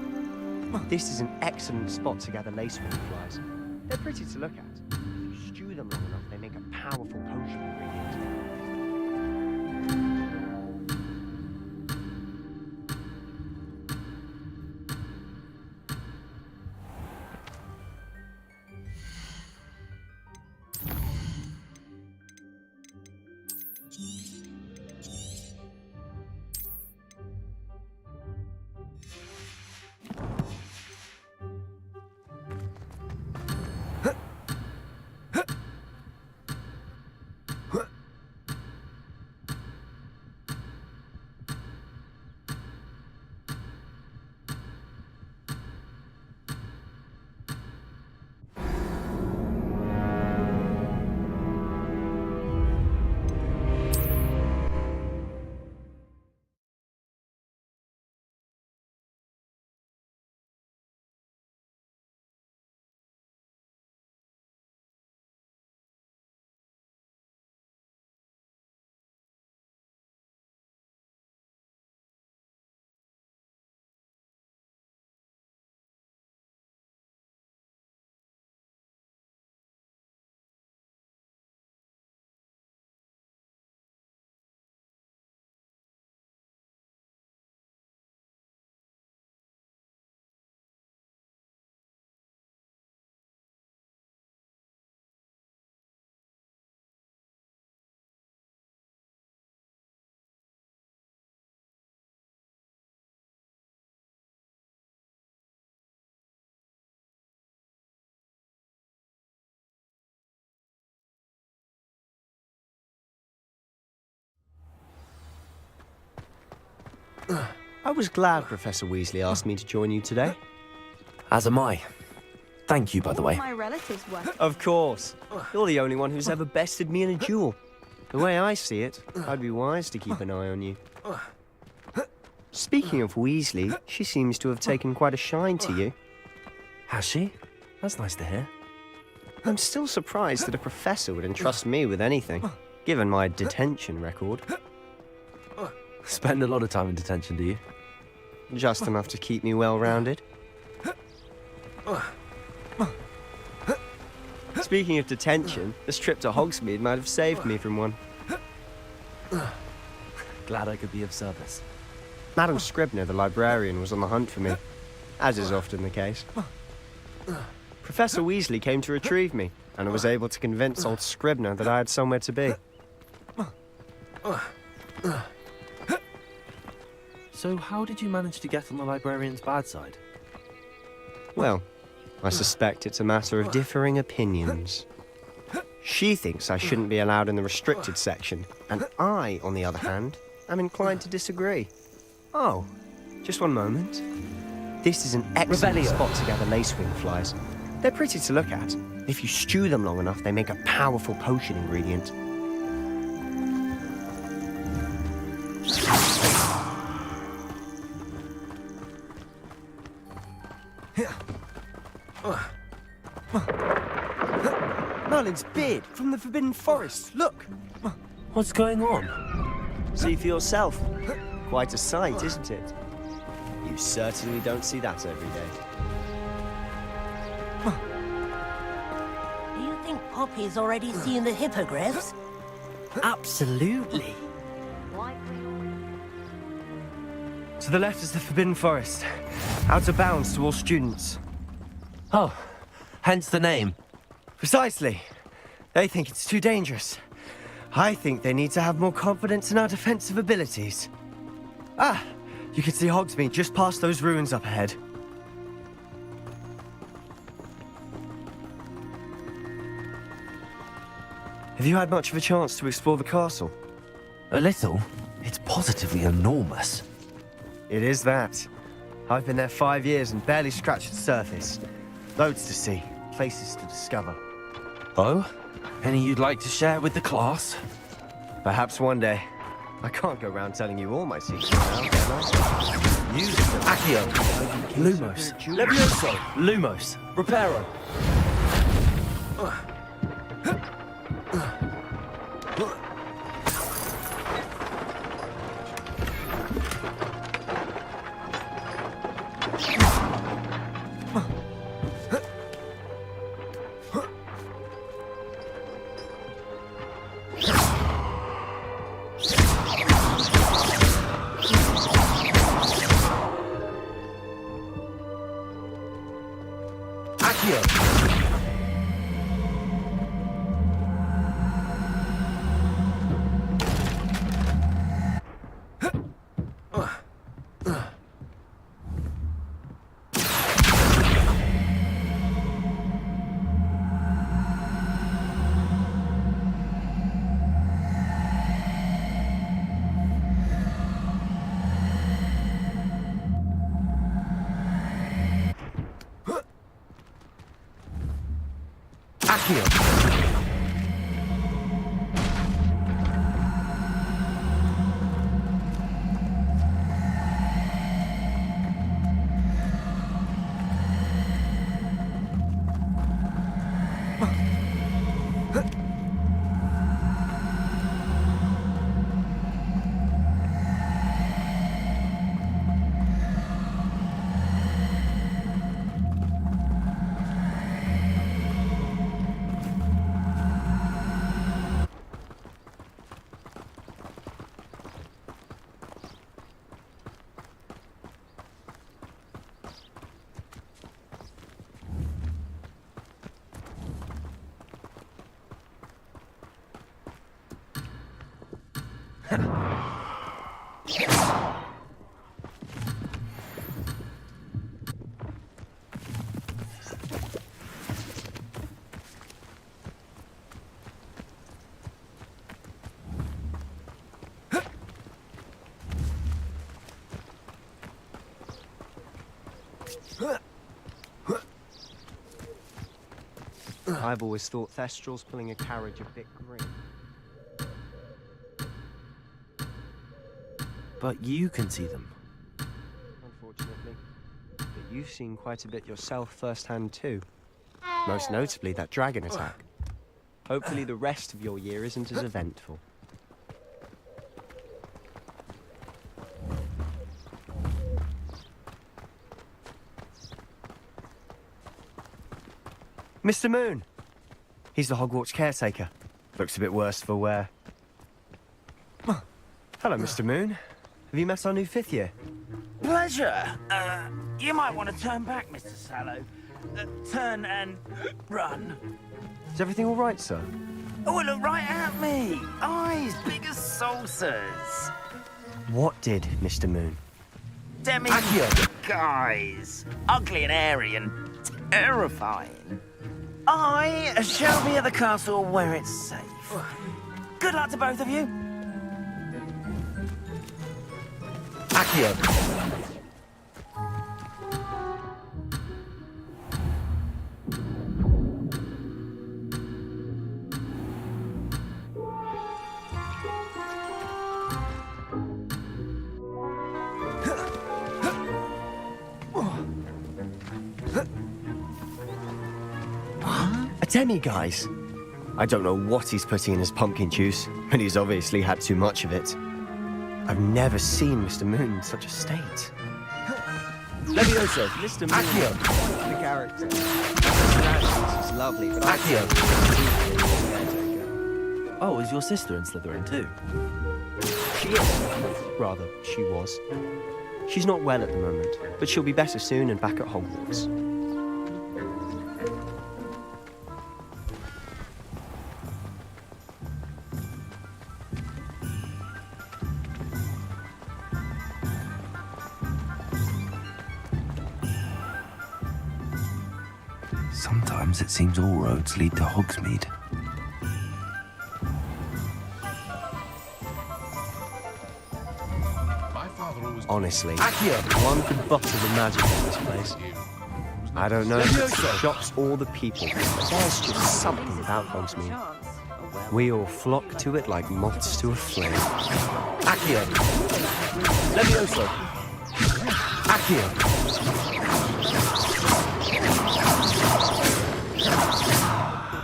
This is an excellent spot to gather lacewing flies. They're pretty to look at. If you stew them long enough, they make a powerful potion ingredient. I was glad Professor Weasley asked me to join you today. As am I. Thank you, by the way. My relatives were. Of course. You're the only one who's ever bested me in a duel. The way I see it, I'd be wise to keep an eye on you. Speaking of Weasley, she seems to have taken quite a shine to you. Has she? That's nice to hear. I'm still surprised that a professor would entrust me with anything, given my detention record. Spend a lot of time in detention, do you? Just enough to keep me well-rounded. Speaking of detention, this trip to Hogsmeade might have saved me from one. Glad I could be of service. Madam Scribner, the librarian, was on the hunt for me, as is often the case. Professor Weasley came to retrieve me, and I was able to convince old Scribner that I had somewhere to be. So how did you manage to get on the librarian's bad side? Well, I suspect it's a matter of differing opinions. She thinks I shouldn't be allowed in the restricted section, and I, on the other hand, am inclined to disagree. Oh, just one moment. This is an excellent spot to gather lacewing flies. They're pretty to look at. If you stew them long enough, they make a powerful potion ingredient. Merlin's beard from the Forbidden Forest. Look! What's going on? See for yourself. Quite a sight, isn't it? You certainly don't see that every day. Do you think Poppy's already seen the hippogriffs? Absolutely. To the left is the Forbidden Forest. Out of bounds to all students. Oh, hence the name. Precisely. They think it's too dangerous. I think they need to have more confidence in our defensive abilities. Ah, you can see Hogsmeade just past those ruins up ahead. Have you had much of a chance to explore the castle? A little. It's positively enormous. It is that. I've been there 5 years and barely scratched the surface. Loads to see, places to discover. Oh? Any you'd like to share with the class? Perhaps one day. I can't go around telling you all my secrets now, can I? Use Accio. Lumos. Levioso. Lumos. Reparo. I've always thought Thestral's pulling a carriage a bit grim. But you can see them. Unfortunately. But you've seen quite a bit yourself firsthand too. Most notably that dragon attack. Hopefully the rest of your year isn't as eventful. Mr. Moon! He's the Hogwarts caretaker. Looks a bit worse for wear. Hello, Mr. Moon. Have you met our new 5th year? Pleasure. You might want to turn back, Mr. Sallow. Turn and run. Is everything all right, sir? Oh, look right at me. Eyes big as saucers. What did, Mr. Moon? Demi guys. Ugly and airy and terrifying. I shall be at the castle where it's safe. Good luck to both of you. Accio. A demi-guise? I don't know what he's putting in his pumpkin juice, but he's obviously had too much of it. I've never seen Mr. Moon in such a state. Levioso, Mr. Moon. Accio. The character. It's lovely, but Accio. Accio. Oh, is your sister in Slytherin too? She is. Rather, she was. She's not well at the moment, but she'll be better soon and back at Hogwarts. Sometimes it seems all roads lead to Hogsmeade. Honestly, one could bottle the magic in this place. I don't know if it's the shops or the people, but there's just something about Hogsmeade. We all flock to it like moths to a flame. Accio! Levioso! Accio!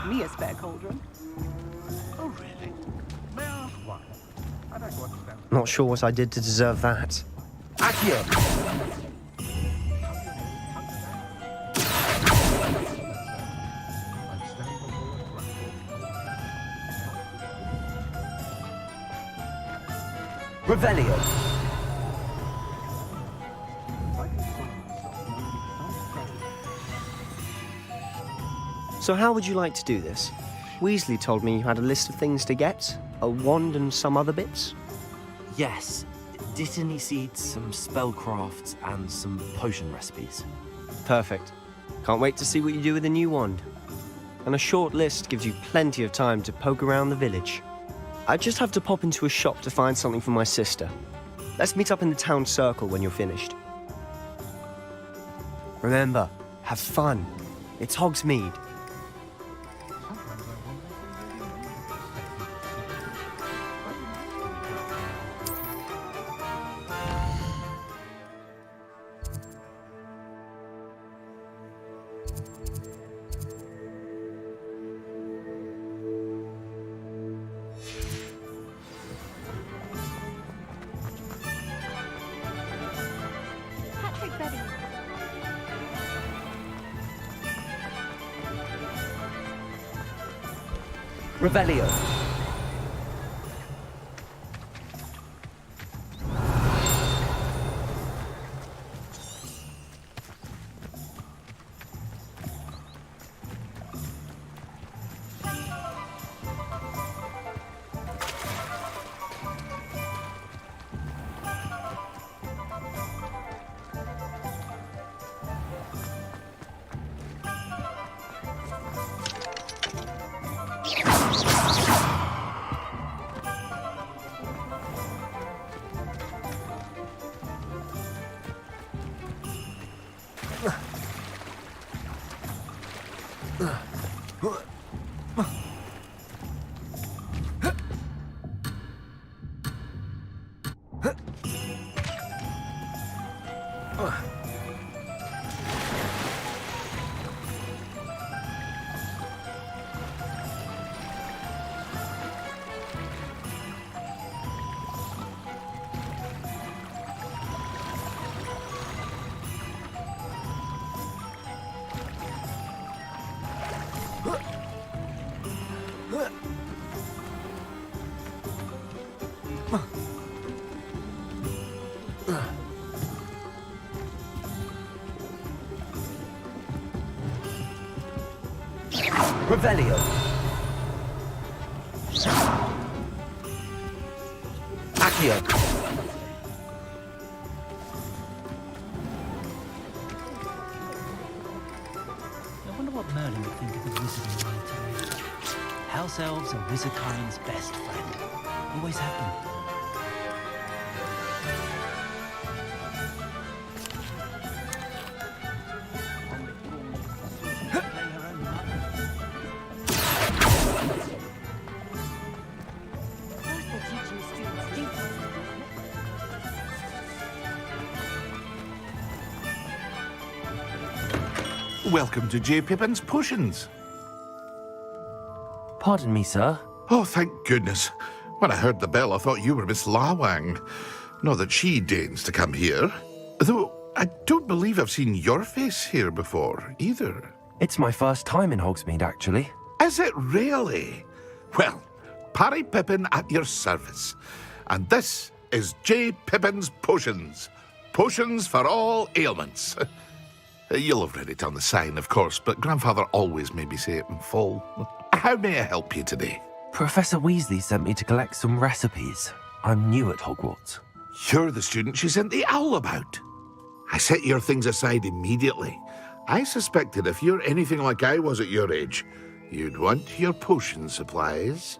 Me a spare cauldron. Oh, really? May I ask why? I don't want to know. Not sure what I did to deserve that. Accio! Revelio! So how would you like to do this? Weasley told me you had a list of things to get, a wand and some other bits. Yes. Didn't he seed some spellcrafts and some potion recipes? Perfect. Can't wait to see what you do with the new wand. And a short list gives you plenty of time to poke around the village. I just have to pop into a shop to find something for my sister. Let's meet up in the town circle when you're finished. Remember, have fun. It's Hogsmeade. Patrick ready. Revelio! Revelio! Accio! I wonder what Merlin would think of the wizarding world today. House elves are wizardkind's best friend. Always have been. Welcome to J. Pippin's Potions. Pardon me, sir. Oh, thank goodness. When I heard the bell, I thought you were Miss Lawang. Not that she deigns to come here. Though I don't believe I've seen your face here before, either. It's my first time in Hogsmeade, actually. Is it really? Well, Parry Pippin at your service. And this is J. Pippin's Potions. Potions for all ailments. You'll have read it on the sign, of course, but Grandfather always made me say it in full. How may I help you today? Professor Weasley sent me to collect some recipes. I'm new at Hogwarts. You're the student she sent the owl about. I set your things aside immediately. I suspected if you're anything like I was at your age, you'd want your potion supplies.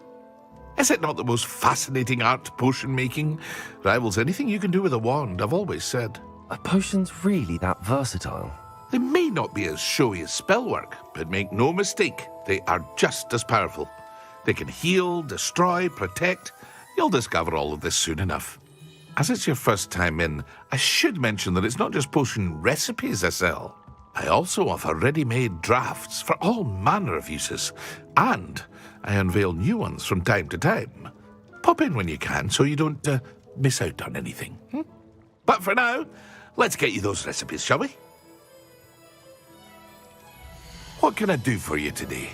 Is it not the most fascinating art, potion making? Rivals anything you can do with a wand, I've always said. Are potions really that versatile? They may not be as showy as spellwork, but make no mistake, they are just as powerful. They can heal, destroy, protect. You'll discover all of this soon enough. As it's your first time in, I should mention that it's not just potion recipes I sell. I also offer ready-made drafts for all manner of uses, and I unveil new ones from time to time. Pop in when you can so you don't miss out on anything. But for now, let's get you those recipes, shall we? What can I do for you today?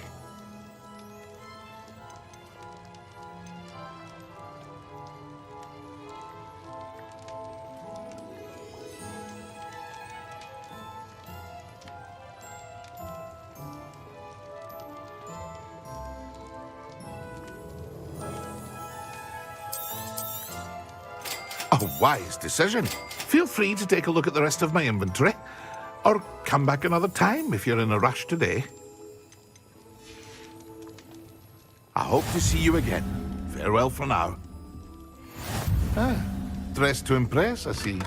A wise decision. Feel free to take a look at the rest of my inventory, or come back another time if you're in a rush today. I hope to see you again. Farewell for now. Dressed to impress, I see.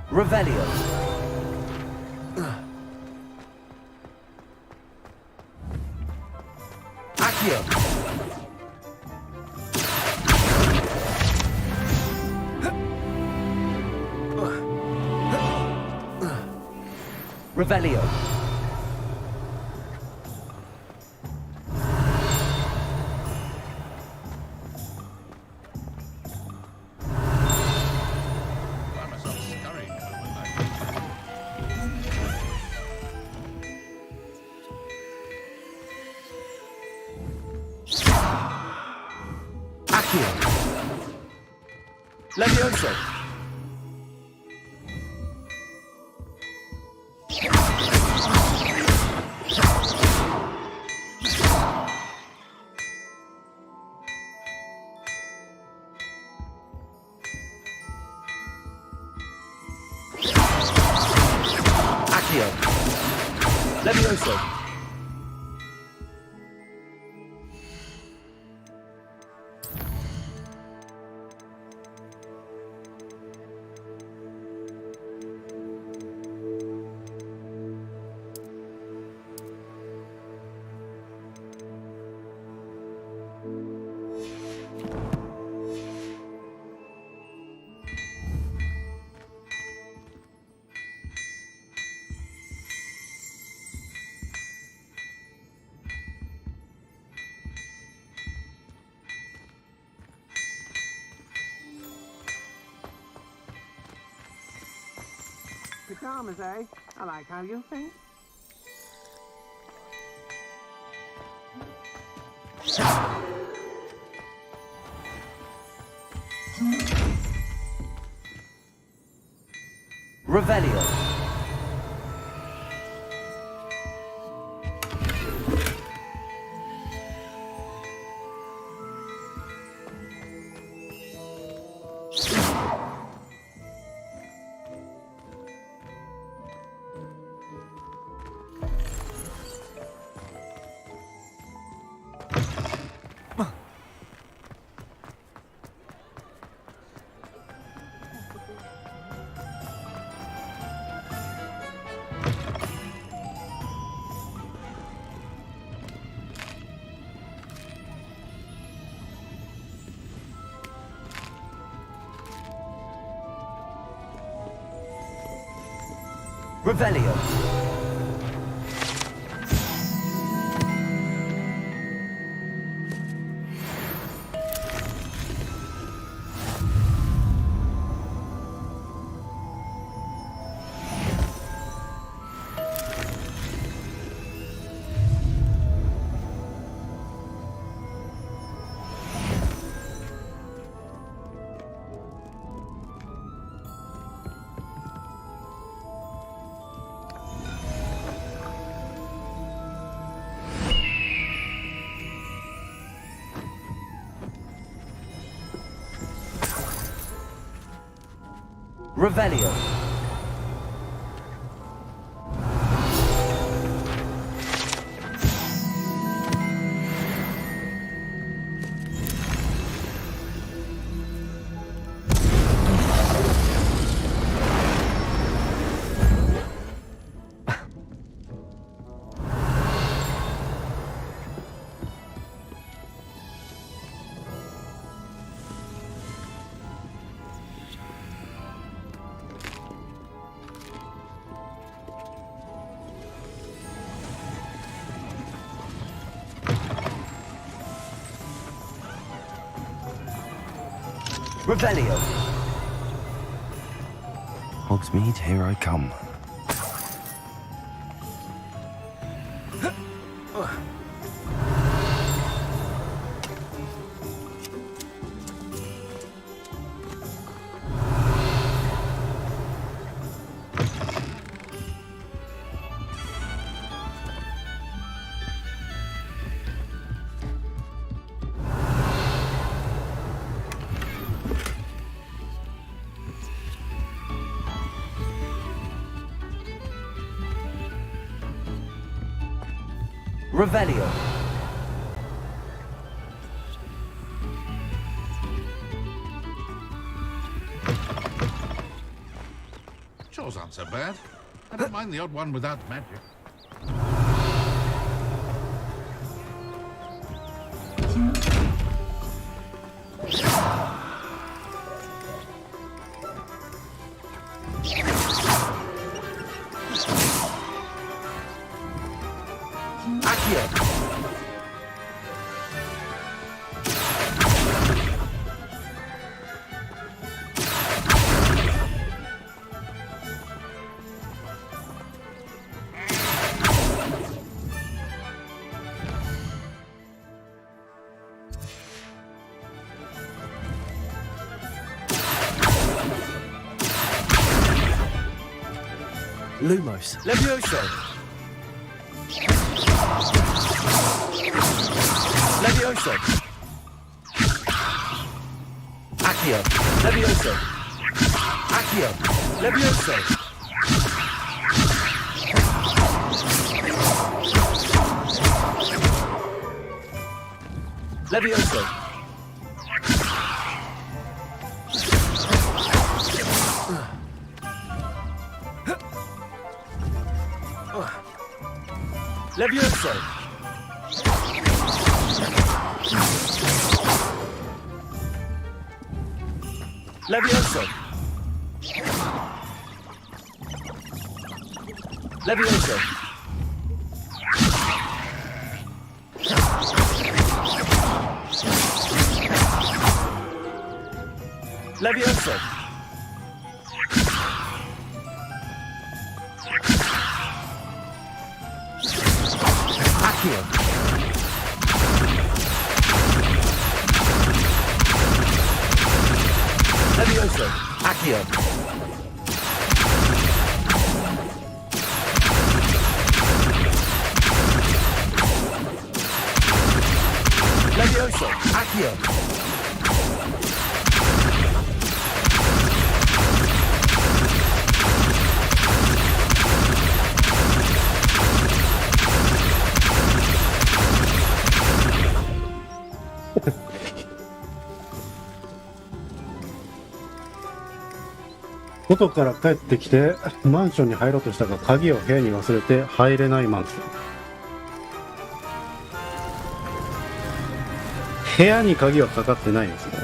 Revelio. Accio. Revelio. Levioso. Accio. Levioso. Pajamas, eh? I like how you think. Revelio. Revelio. Revelio. Revelio. Hogsmeade, here I come. Revelio. Chores aren't so bad. I don't mind the odd one without magic. Lumos. Levioso. Levioso. Accio. Levioso. Accio. Levioso. Levioso. Levioso. Levioso. Levioso. Levioso. Accio. Levioso. Accio. Levioso. Accio.外から帰ってきてマンションに入ろうとしたが鍵を部屋に忘れて入れないマンション。部屋に鍵はかかってないんですか？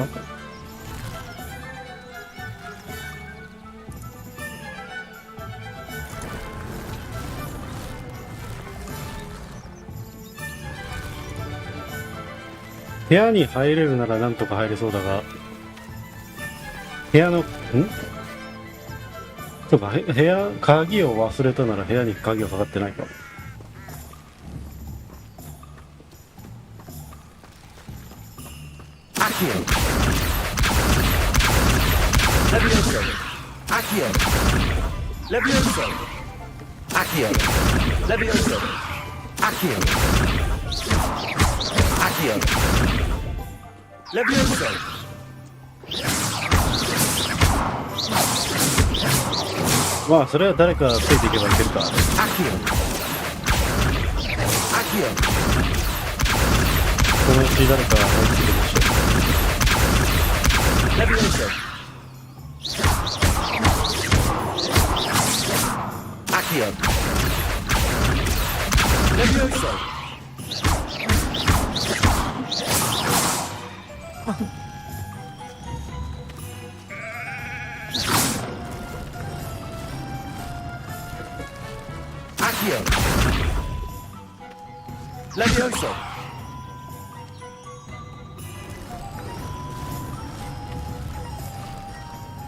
部屋に入れるならなんとか入れそうだが、部屋のそうか、部屋鍵を忘れたなら部屋に鍵がかかってないか。まあそれは誰かついていけばいけるか。このうち誰か入ってくるでしょう。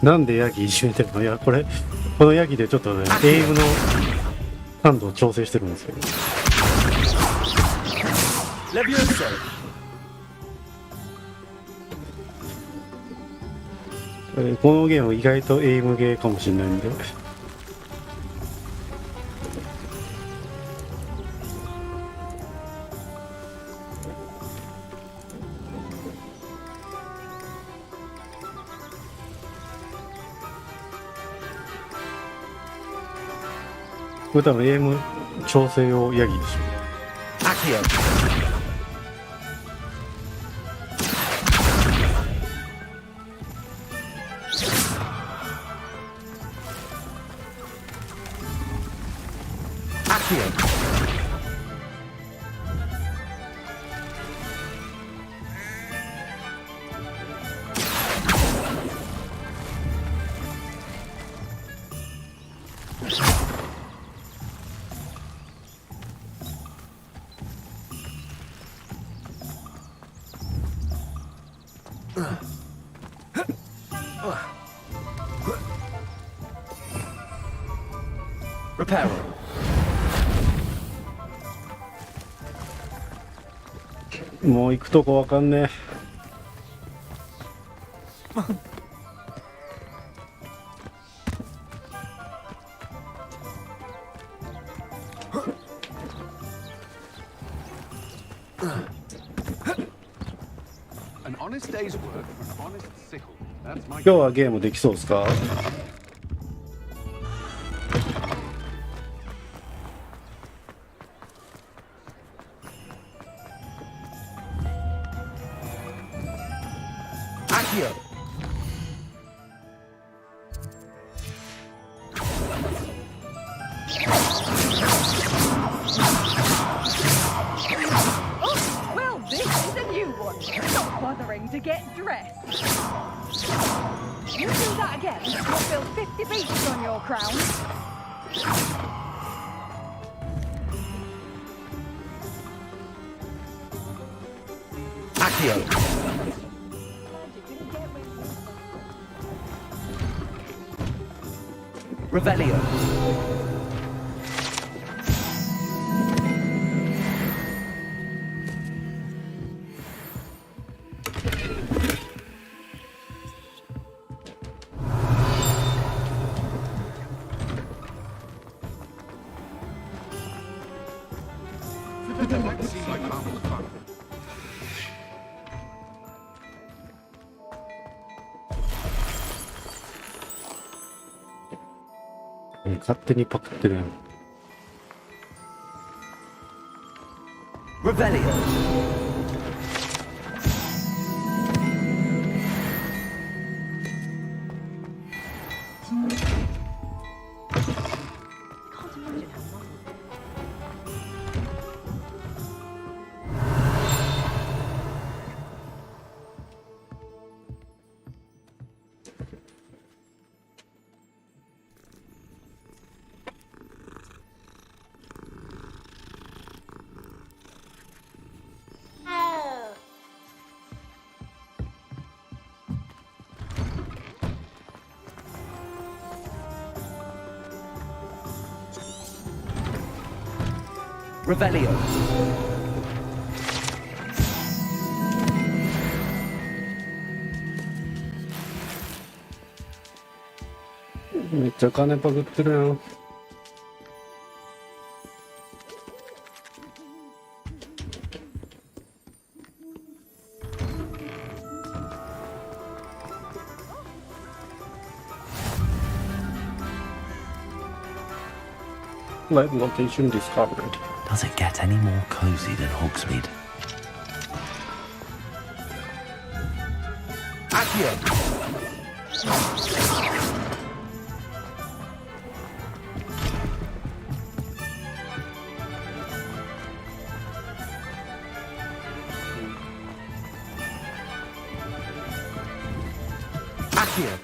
なんでヤギいじめてるの？いや、このヤギでちょっとね、エイムの感度を調整してるんですけど。このゲーム意外とエイムゲーかもしれないんで。これ多分エイム調整用ヤギでしょ。もう行くとこわかんねえ。今日はゲームできそうですか？勝手にパクってるやん。Revelio. めっちゃ金パクってるやん。Light location discovered. Does it get any more cozy than Hogsmeade? Accio. Accio.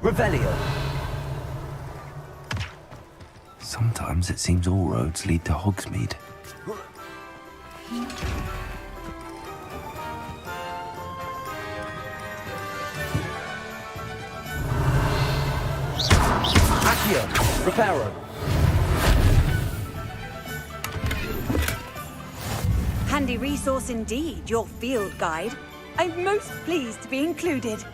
Revelio. Sometimes it seems all roads lead to Hogsmeade. Accio. Reparo. Handy resource indeed, your field guide. I'm most pleased to be included.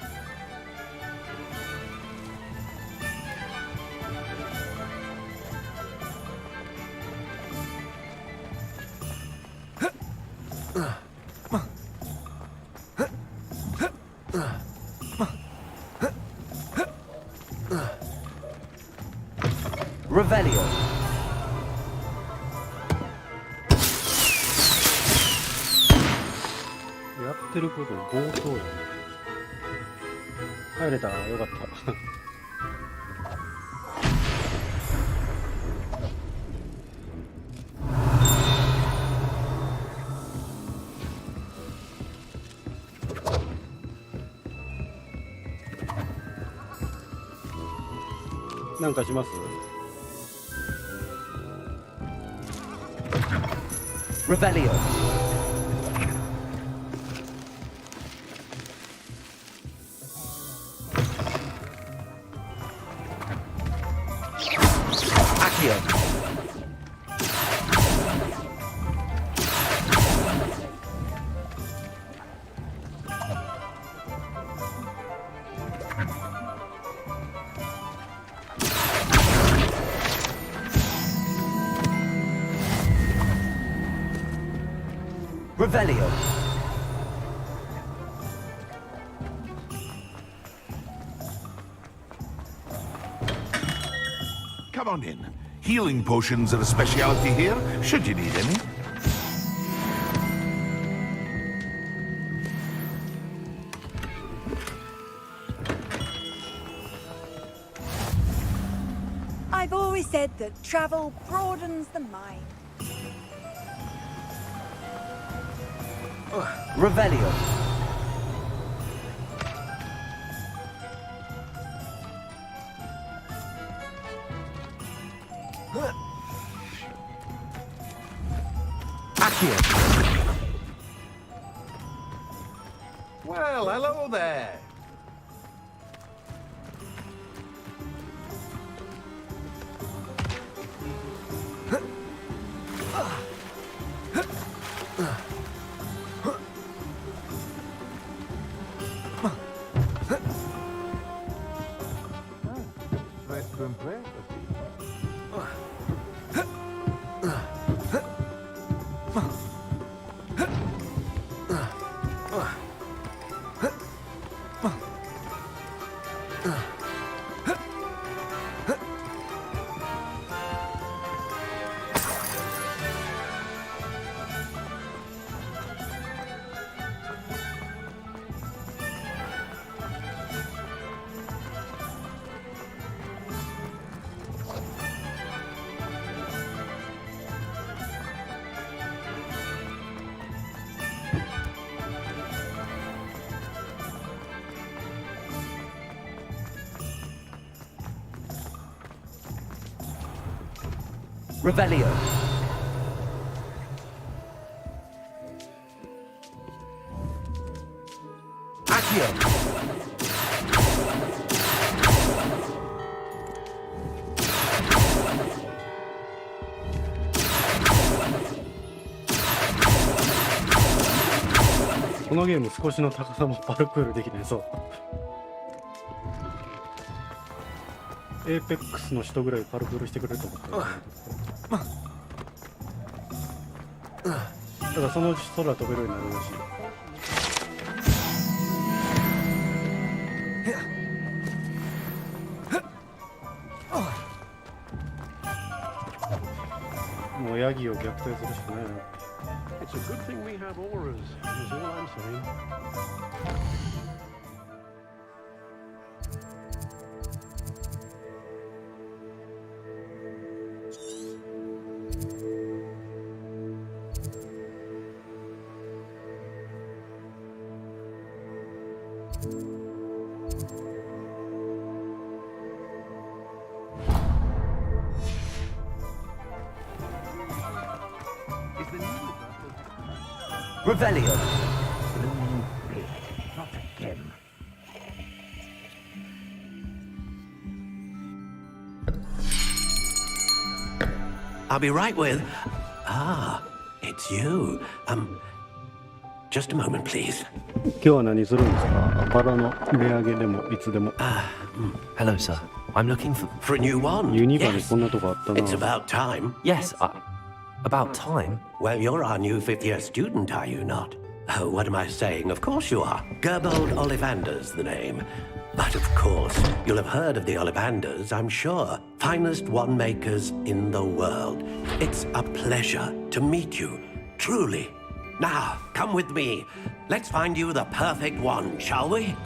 Revelio. やってること強盗やね。入れた。よかった。なんかします？ Revelio. Accio. Revelio. Come on in. Healing potions are a speciality here, should you need any. I've always said that travel broadens the mind. Revelio. Accio. Well, hello there. Revelio. Accio. このゲーム少しの高さもパルクールできないそう。エーペックスの人ぐらいパルクールしてくれると思ったんだけど。ただそのうち空飛べるようになるらしい。もうヤギを虐待するしかないな。It's a good thing we have auras, is all I'm saying. Revelio. Not again. I'll be right with... Ah, it's you. Just a moment, please. 今日は何するんですか？バラの値上げでもいつでも。Hello, sir. I'm looking for a new one. ユニバにこんなとこあったな。It's about time. Yes, about time? Well, you're our new fifth-year student, are you not? Oh, what am I saying? Of course you are. Gerbold Ollivander's the name. But of course, you'll have heard of the Ollivanders, I'm sure. Finest wand-makers in the world. It's a pleasure to meet you, truly. Now, come with me. Let's find you the perfect wand, shall we?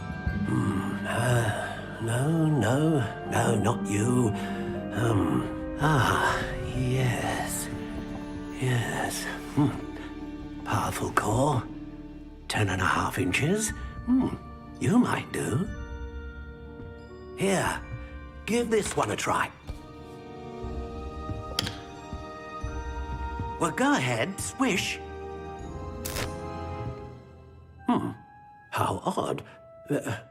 No, not you. Yes. Powerful core. 10.5 inches. You might do. Here, give this one a try. Well, go ahead, swish. How odd.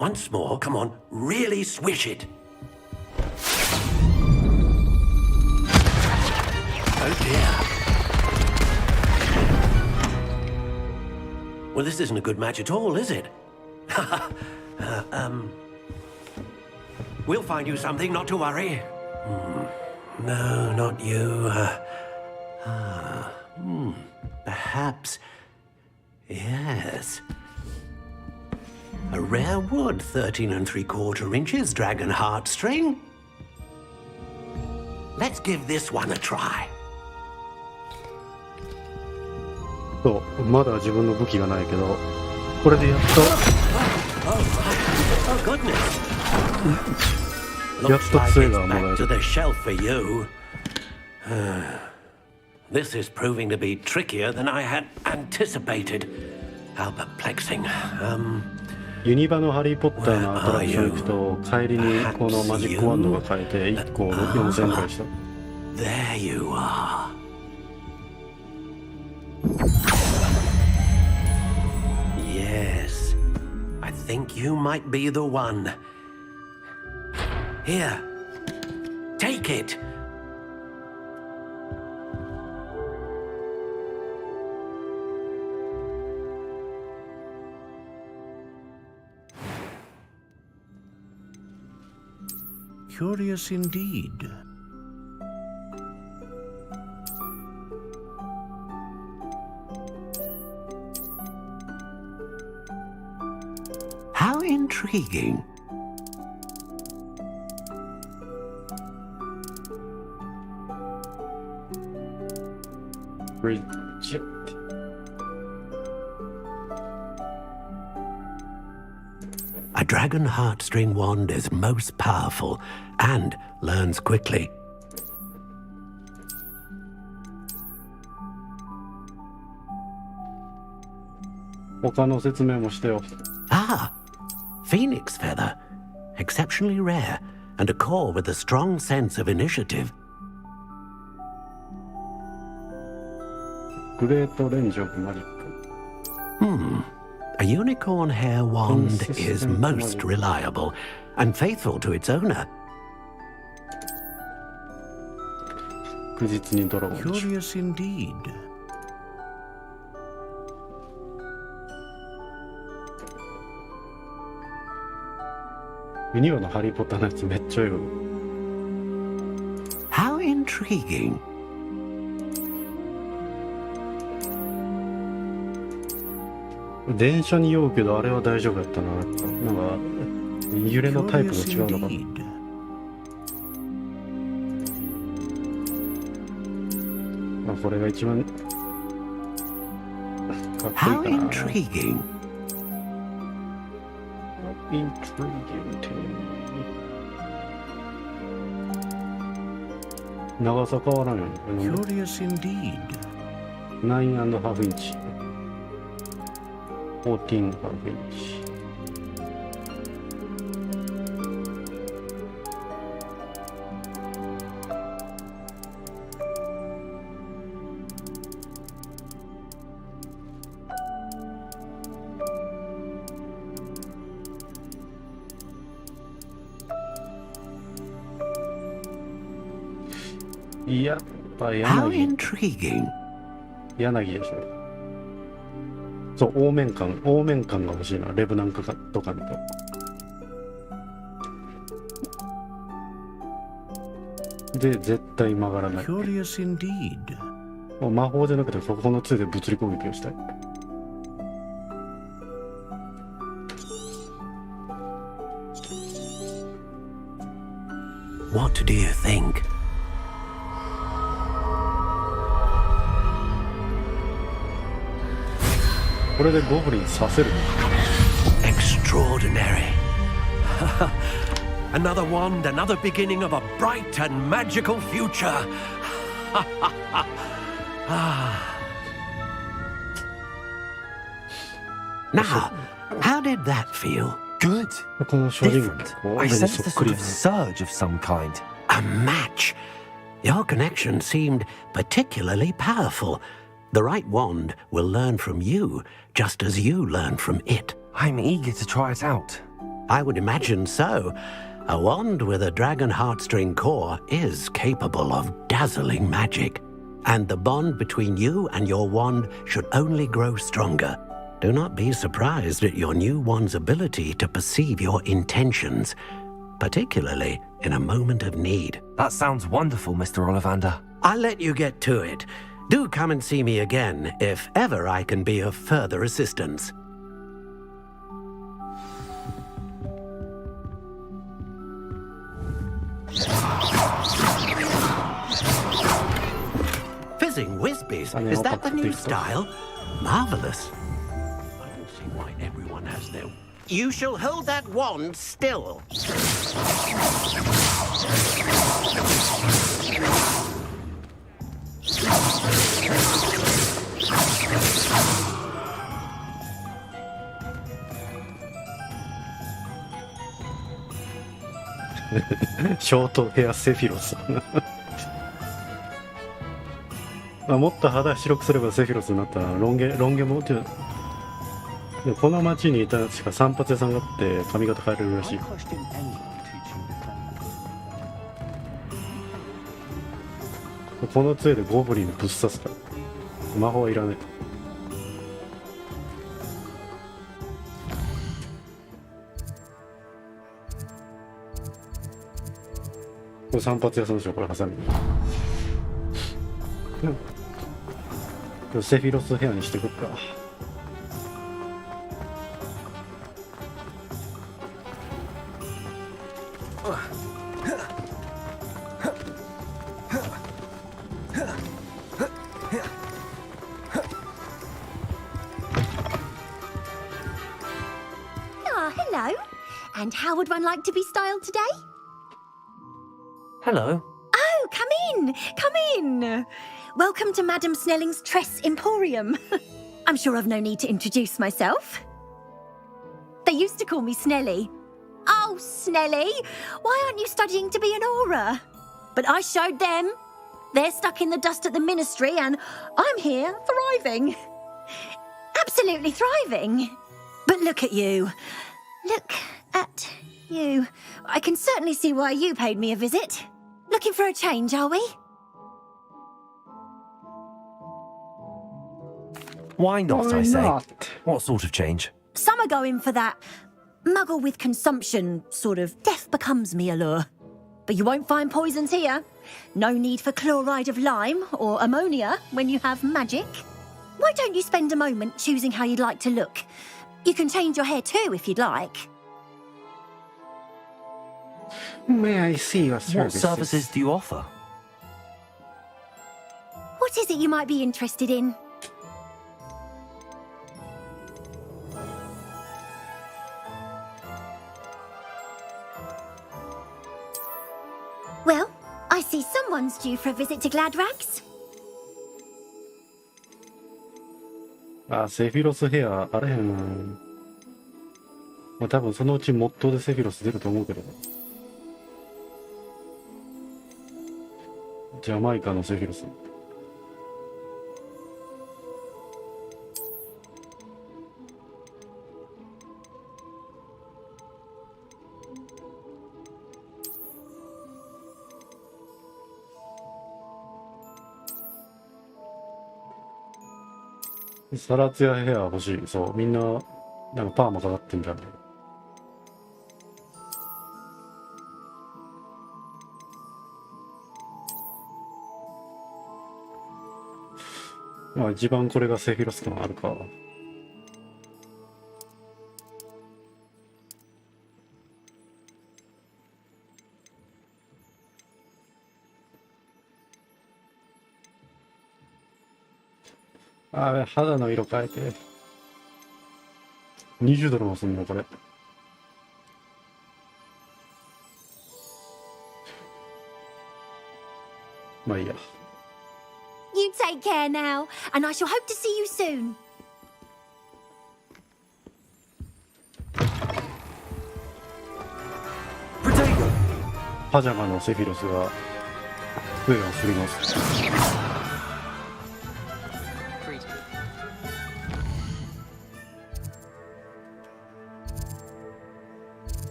Once more, come on, really swish it. Oh dear. Well, this isn't a good match at all, is it? We'll find you something, not to worry. No, not you. Perhaps. Yes. A rare wood, 13 3/4 inches, dragon heartstring. Let's give this one a try. そう、まだ自分の武器がないけど、これでやっと。Oh goodness. Looks like it's back to the shelf for you. This is proving to be trickier than I had anticipated. How perplexing. ユニバのハリー・ポッターのアトラクション行くと帰りにこのマジックワンドが買えて1個4000円くらいした。There you are. Yes, I think you might be the one. Here, take it. Curious indeed. How intriguing. Reject. A dragon heartstring wand is most powerful and learns quickly. Ah, phoenix feather. Exceptionally rare, and a core with a strong sense of initiative. Great range of magic. A unicorn hair wand is most reliable and faithful to its owner. Curious indeed. ユニバのハリー・ポッターのやつめっちゃいいよ。 How intriguing. 電車に酔うけどあれは大丈夫やったな。なんか揺れのタイプが違うのかな。まあこれが一番かっこいいかな。 How intriguing. Intriguing. 長さ変わらんよね。 Curious indeed. 9.5 インチ。14.5 インチ。やっぱ How intriguing. 柳でしょ。そう、応面感が欲しいな。レブなんかとか見た。で、絶対曲がらない。 Curious indeed. もう魔法じゃなくて、そこの杖で物理攻撃をしたい。What do you think? これでゴブリン刺せる。 Extraordinary. Another wand, another beginning of a bright and magical future. Now, how did that feel? Good. Different. I sensed a sort of surge of some kind. A match. Your connection seemed particularly powerful. The right wand will learn from you, just as you learn from it. I'm eager to try it out. I would imagine so. A wand with a dragon heartstring core is capable of dazzling magic. And the bond between you and your wand should only grow stronger. Do not be surprised at your new wand's ability to perceive your intentions, particularly in a moment of need. That sounds wonderful, Mr. Ollivander. I'll let you get to it. Do come and see me again if ever I can be of further assistance. Fizzing Whizbies, is that the new style? Marvelous. I don't see why everyone has their... You shall hold that wand still. ショートヘアセフィロスまあもっと肌白くすればセフィロスになったらロン毛もってこの町にいたしか散髪屋さんがあって髪型変えれるらしい。この杖でゴブリンぶっ刺すから魔法はいらない。これ散髪屋さんでしょ、これハサミ。セフィロスヘアにしてくっか。Hello. And how would one like to be styled today? Hello. Oh, come in. Come in. Welcome to Madame Snelling's Tress Emporium. I'm sure I've no need to introduce myself. They used to call me Snelly. Oh, Snelly, why aren't you studying to be an aura? But I showed them. They're stuck in the dust at the ministry and I'm here thriving. Absolutely thriving. But look at you. Look at you. I can certainly see why you paid me a visit. Looking for a change, are we? Why not, Why I say? not? What sort of change? Some are going for that muggle with consumption, sort of death becomes me allure. But you won't find poisons here. No need for chloride of lime or ammonia when you have magic. Why don't you spend a moment choosing how you'd like to look? You can change your hair too if you'd like. May I see your What services? services do you offer? What is it you might be interested in? Well, I see someone's due for a visit to Gladrags. あ、セフィロスヘアあれへんな。まあ多分そのうちモッドでセフィロス出ると思うけど。ジャマイカのセフィロス。サラツヤヘア欲しい。そう、みんな、なんかパーマかかってんじゃん。まあ一番これがセフィロス感あるか。あ、肌の色変えて。20ドルもすんのこれ。まあいいや。You take care now, and I shall hope to see you soon. パジャマのセフィロスが笛を振ります。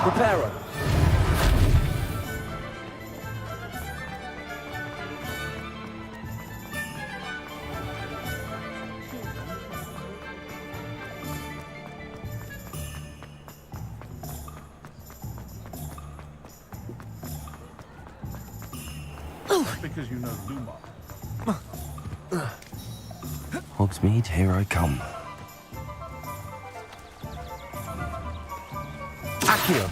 Repairer. Because you know Luma. Hogsmeade, here I come. Accio.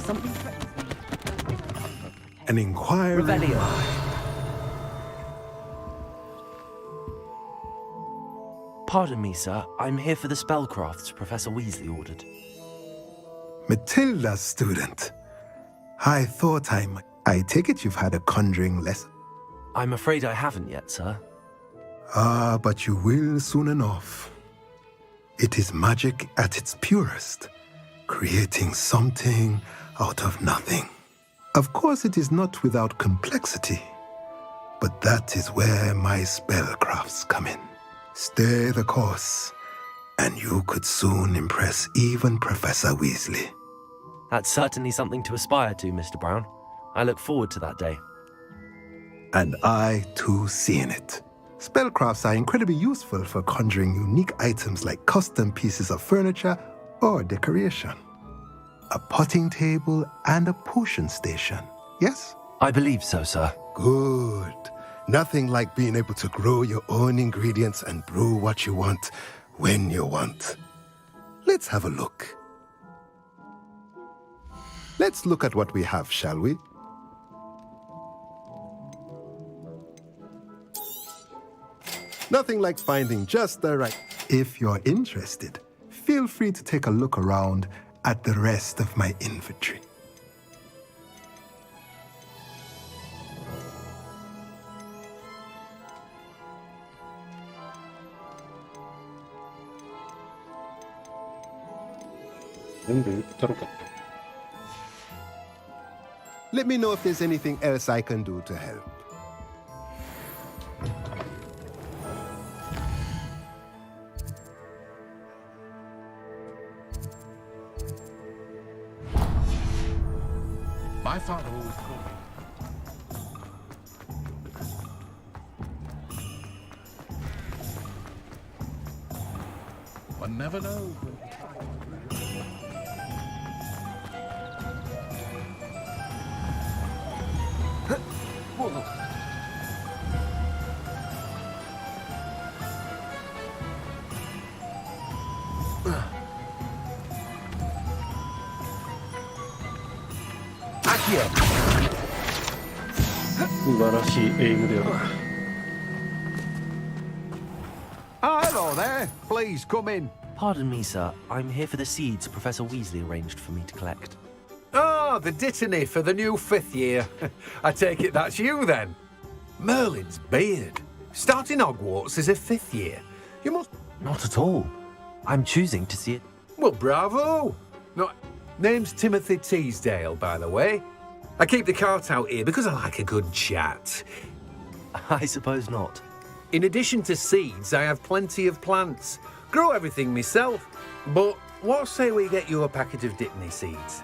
Something threatens me. An inquiry. Revelio. Pardon me, sir. I'm here for the spellcrafts Professor Weasley ordered. Matilda's student. I thought I take it you've had a conjuring lesson? I'm afraid I haven't yet, sir. Ah, but you will soon enough. It is magic at its purest, creating something out of nothing. Of course, it is not without complexity, but that is where my spellcrafts come in. Stay the course, and you could soon impress even Professor Weasley. That's certainly something to aspire to, Mr. Brown. I look forward to that day. And I, too, see in it. Spellcrafts are incredibly useful for conjuring unique items like custom pieces of furniture or decoration. A potting table and a potion station, yes? I believe so, sir. Good. Nothing like being able to grow your own ingredients and brew what you want when you want. Let's have a look. Let's look at what we have, shall we? Nothing like finding just the right. If you're interested, feel free to take a look around at the rest of my inventory. Let me know if there's anything else I can do to help. My father always called me. One never knows. Akio! 素晴らしいエイムである。 Oh, hello there. Please come in. Pardon me, sir. I'm here for the seeds Professor Weasley arranged for me to collect. Oh, the dittany for the new 5th year. I take it that's you then. Merlin's beard. Starting Hogwarts as a 5th year. You must... Not at all. I'm choosing to see it. Well, bravo. No, name's Timothy Teasdale, by the way. I keep the cart out here because I like a good chat. I suppose not. In addition to seeds, I have plenty of plants. Grow everything myself. But what say we get you a packet of dittany seeds?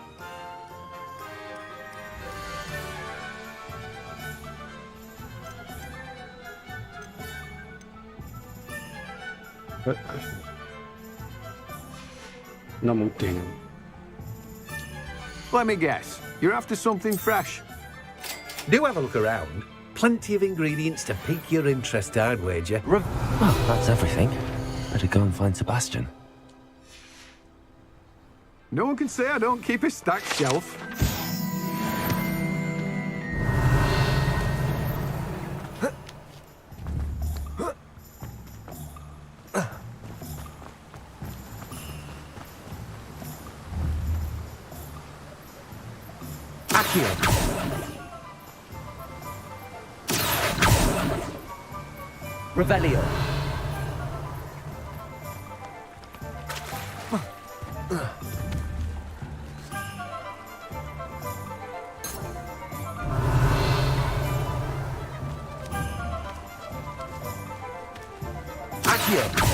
Let me guess. You're after something fresh. Do have a look around. Plenty of ingredients to pique your interest, I'd wager. Well, that's everything. Better go and find Sebastian. No one can say I don't keep a stacked shelf. Akio! Revelio. Akio.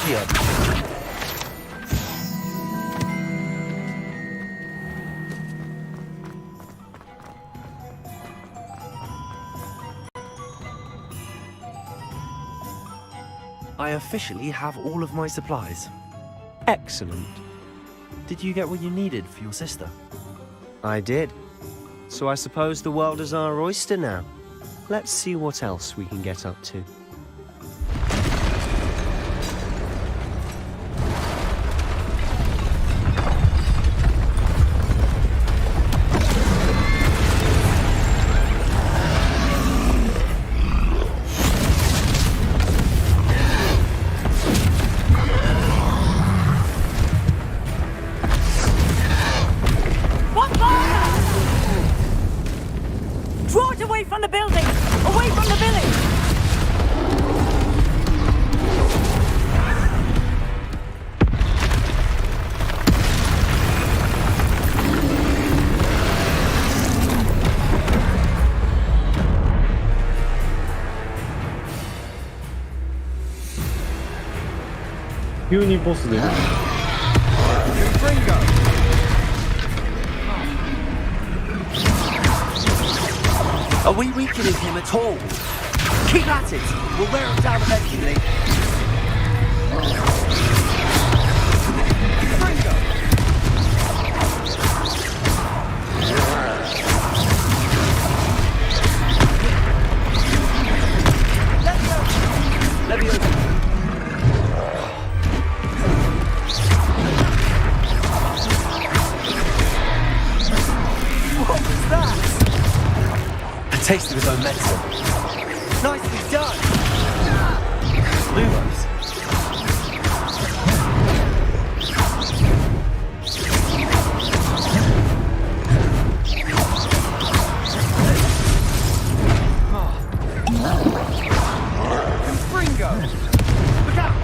Accio! I officially have all of my supplies. Excellent. Did you get what you needed for your sister? I did. So I suppose the world is our oyster now. Let's see what else we can get up to. Draw it away from the building! Away from the village!急にボスで。Are we weakening him at all? Keep at it! We'll wear him down eventually. What was that? A taste of his own medicine. Nicely done! Lumos. Fringo! Look out!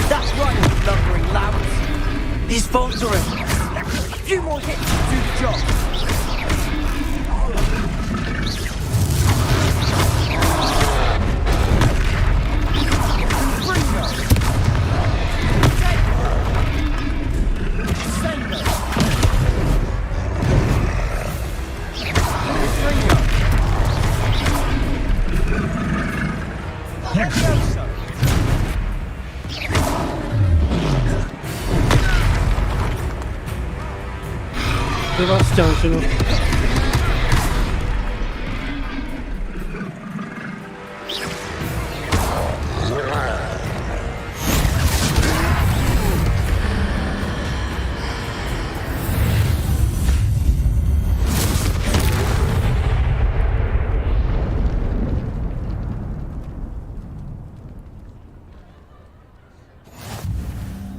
That's right, you lumbering louts. He's faltering. A few more hits to do the job. Sebastian 氏の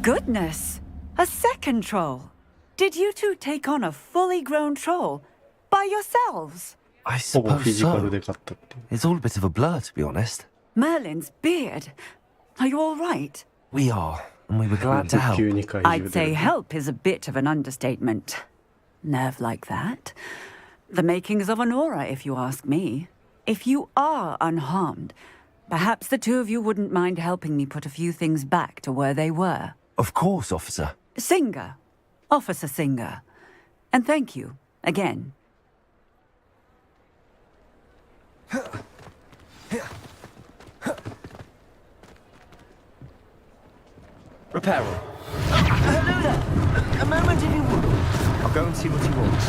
Goodness! A second troll! Did you two take on a fully grown troll? By yourselves? I suppose so. It's all a bit of a blur, to be honest. Merlin's beard. Are you all right? We are, and we were glad to help. I'd say help is a bit of an understatement. Nerve like that. The makings of an aura, if you ask me. If you are unharmed, perhaps the two of you wouldn't mind helping me put a few things back to where they were. Of course, officer. Singer. Officer Singer. And thank you, again. Reparo. Hello there! A moment if you would. I'll go and see what he wants.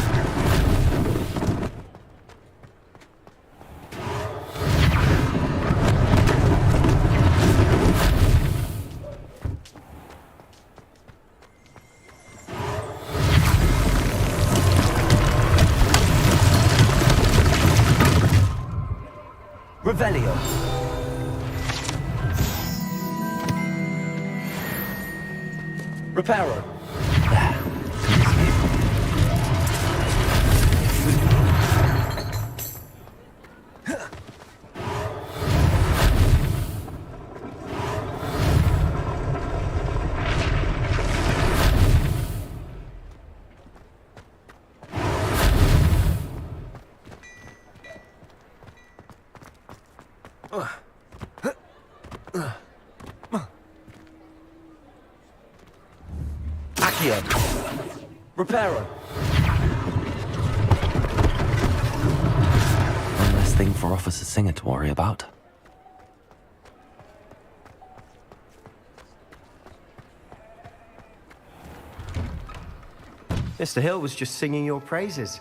Revelio. Reparo. Accio. Reparo. One less thing for Officer Singer to worry about. Mr. Hill was just singing your praises.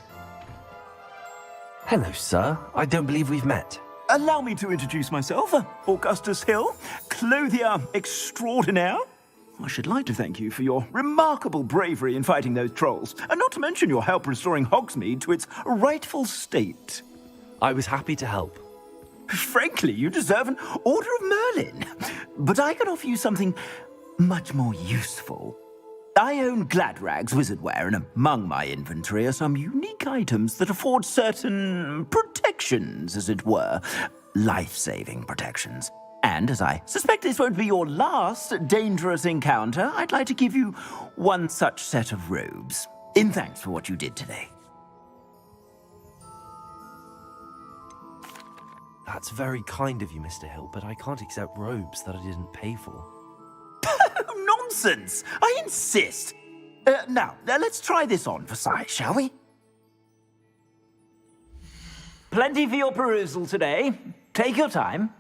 Hello, sir. I don't believe we've met. Allow me to introduce myself, Augustus Hill, clothier extraordinaire. I should like to thank you for your remarkable bravery in fighting those trolls, and not to mention your help restoring Hogsmeade to its rightful state. I was happy to help. Frankly, you deserve an Order of Merlin. But I can offer you something much more useful. I own Gladrag's wizardware, and among my inventory are some unique items that afford certain protections, as it were. Life-saving protections. And as I suspect this won't be your last dangerous encounter, I'd like to give you one such set of robes, in thanks for what you did today. That's very kind of you, Mr. Hill, but I can't accept robes that I didn't pay for. Nonsense! I insist! Now, let's try this on for size, shall we? Plenty for your perusal today. Take your time.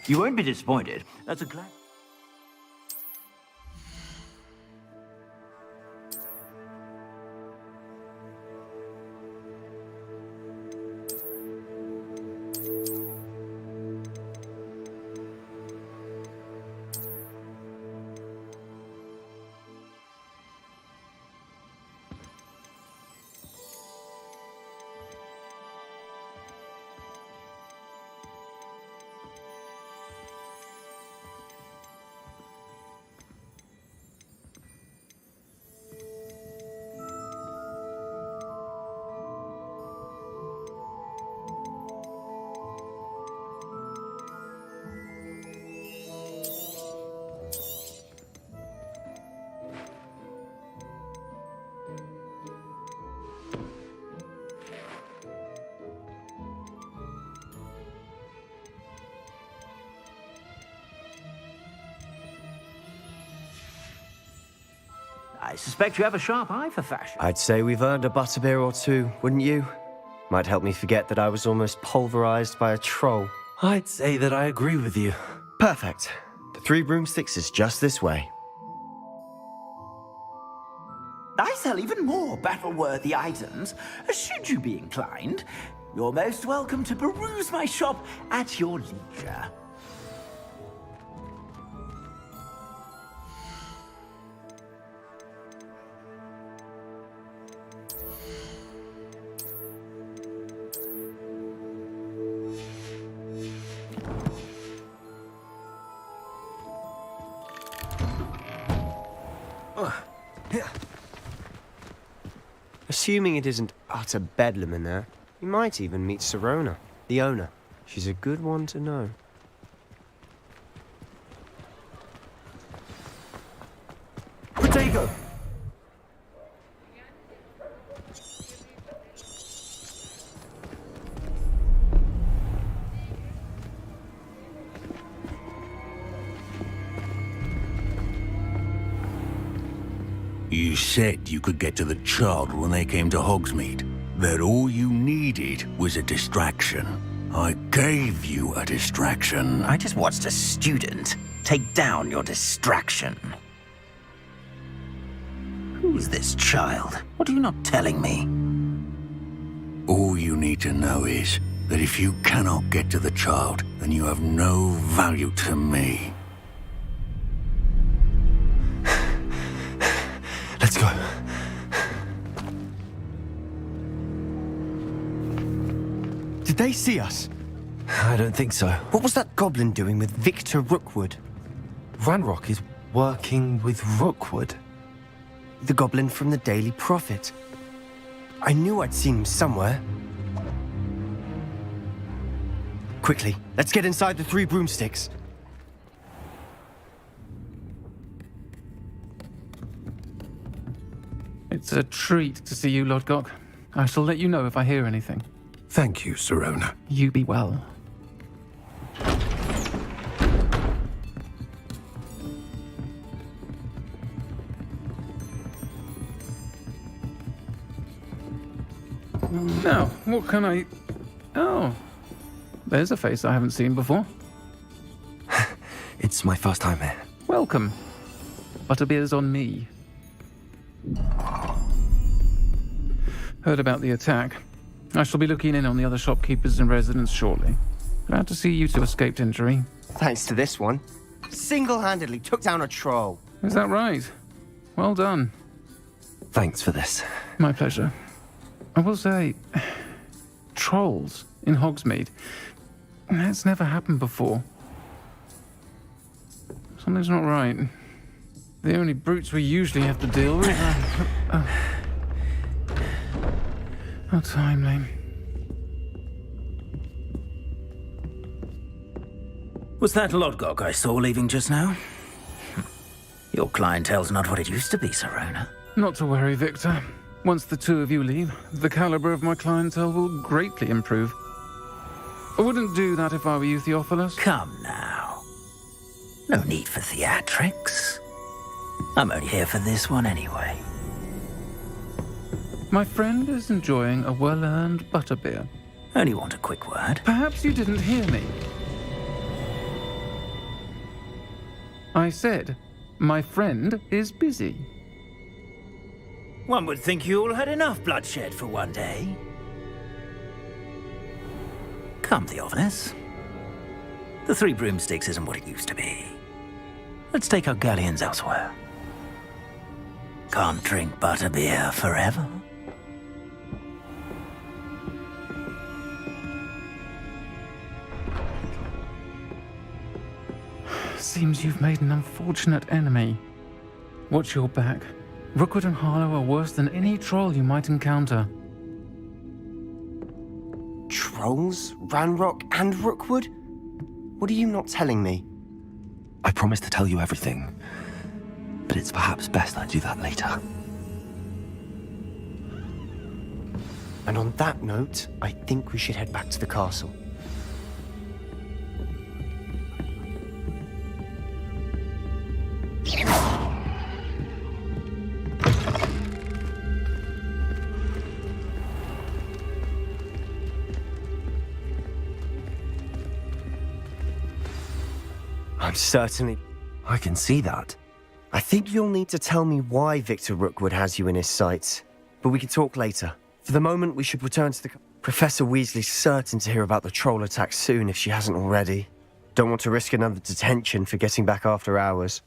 You won't be disappointed. That's a glad... I suspect you have a sharp eye for fashion. I'd say we've earned a butterbeer or two, wouldn't you? Might help me forget that I was almost pulverized by a troll. I'd say that I agree with you. Perfect. The 3 broomsticks is just this way. I sell even more battle-worthy items. Should you be inclined, you're most welcome to peruse my shop at your leisure. Assuming it isn't utter bedlam in there, you might even meet Serona, the owner. She's a good one to know. Potato! You said you could get to the child when they came to Hogsmeade. That all you needed was a distraction. I gave you a distraction. I just watched a student take down your distraction. Who's this child? What are you not telling me? All you need to know is that if you cannot get to the child, then you have no value to me. Let's go. Did they see us? I don't think so. What was that goblin doing with Victor Rookwood? Ranrock is working with Rookwood. The goblin from the Daily Prophet. I knew I'd seen him somewhere. Quickly, let's get inside the Three Broomsticks. It's a treat to see you, Lodgok. I shall let you know if I hear anything. Thank you, Sirona. You be well. Now, what can I... Oh, there's a face I haven't seen before. It's my first time here. Welcome. Butterbeer's on me. Heard about the attack. I shall be looking in on the other shopkeepers and residents shortly. Glad to see you two escaped injury. Thanks to this one. Single-handedly took down a troll. Is that right? Well done. Thanks for this. My pleasure. I will say, trolls in Hogsmeade. That's never happened before. Something's not right. The only brutes we usually have to deal with are... How timely. Was that Lodgok I saw leaving just now? Your clientele's not what it used to be, Sirona. Not to worry, Victor. Once the two of you leave, the caliber of my clientele will greatly improve. I wouldn't do that if I were you, Theophilus. Come now. No need for theatrics. I'm only here for this one anyway. My friend is enjoying a well-earned butterbeer. Only want a quick word. Perhaps you didn't hear me. I said, my friend is busy. One would think you all had enough bloodshed for one day. Come, Theophilus. The Three Broomsticks isn't what it used to be. Let's take our galleons elsewhere. Can't drink butterbeer forever. Seems you've made an unfortunate enemy. Watch your back. Rookwood and Harlow are worse than any troll you might encounter. Trolls? Ranrock and Rookwood? What are you not telling me? I promised to tell you everything, but it's perhaps best I do that later. And on that note, I think we should head back to the castle. I'm certainly... I can see that. I think you'll need to tell me why Victor Rookwood has you in his sights. But we can talk later. For the moment, we should return to the... Professor Weasley's certain to hear about the troll attack soon if she hasn't already. Don't want to risk another detention for getting back after hours.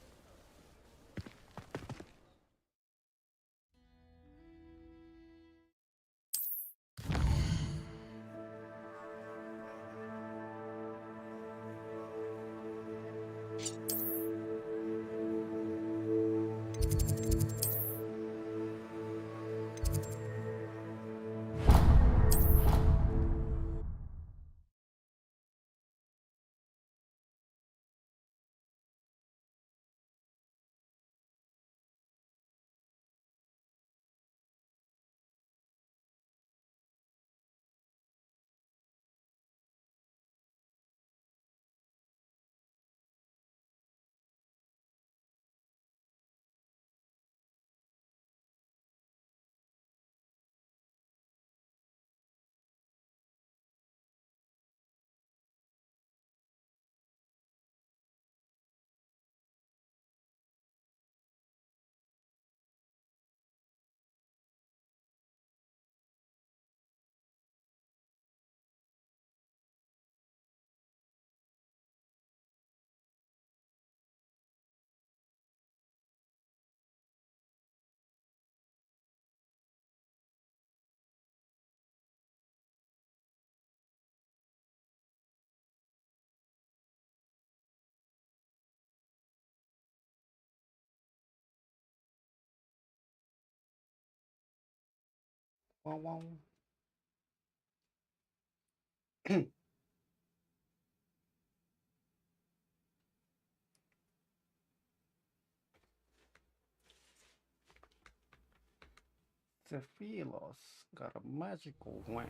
Zephylos got a magical wand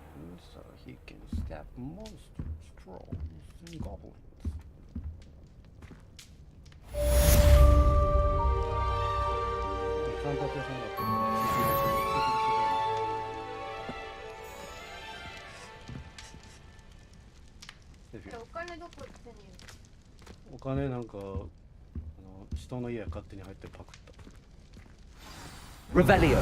so he can stab monsters, trolls, and goblins. Zephyr. お金どこ手に入れた？お金なんか人の家勝手に入ってパクった。Revelio.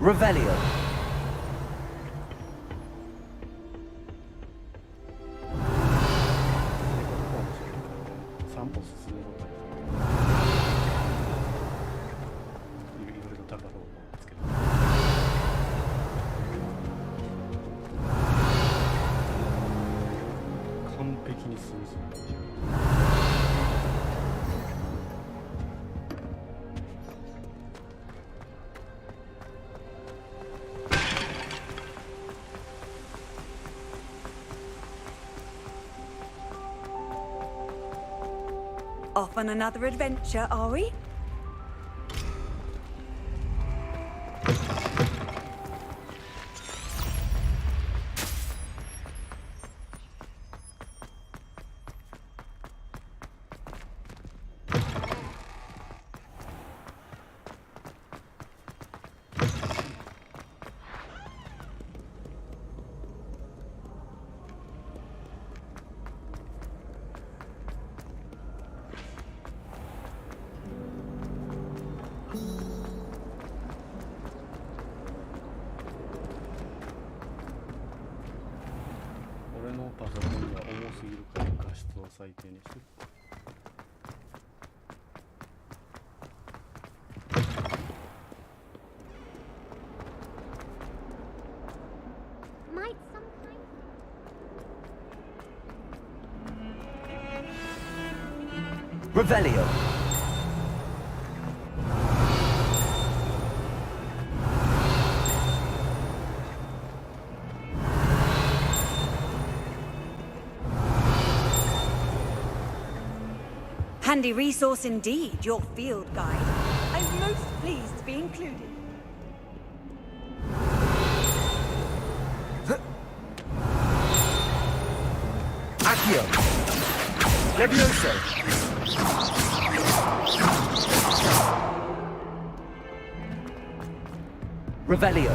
Revelio. 散歩進むこといろいろ宝物を見つけた。完璧に進む。Off on another adventure, are we? Might sometime. Revelio. Handy resource indeed, your field guide. I'm most pleased to be included. Accio. Levioso. Revelio.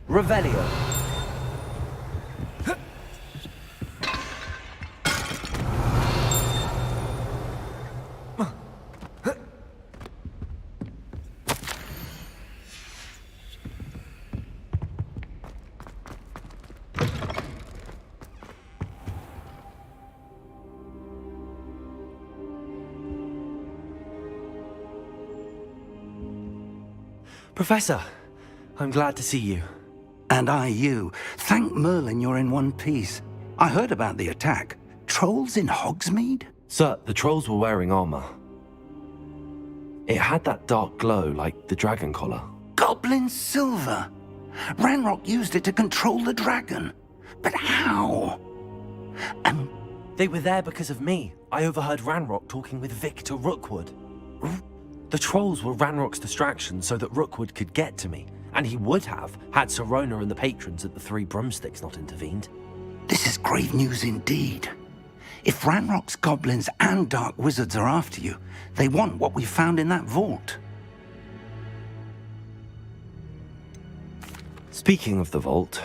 Revelio. Professor, I'm glad to see you. And I you. Thank Merlin you're in one piece. I heard about the attack. Trolls in Hogsmeade? Sir, the trolls were wearing armor. It had that dark glow like the dragon collar. Goblin silver. Ranrock used it to control the dragon. But how? And They were there because of me. I overheard Ranrock talking with Victor Rookwood. The trolls were Ranrock's distraction so that Rookwood could get to me, and he would have had Sirona and the patrons at the Three Broomsticks not intervened. This is grave news indeed. If Ranrock's goblins and dark wizards are after you, they want what we found in that vault. Speaking of the vault,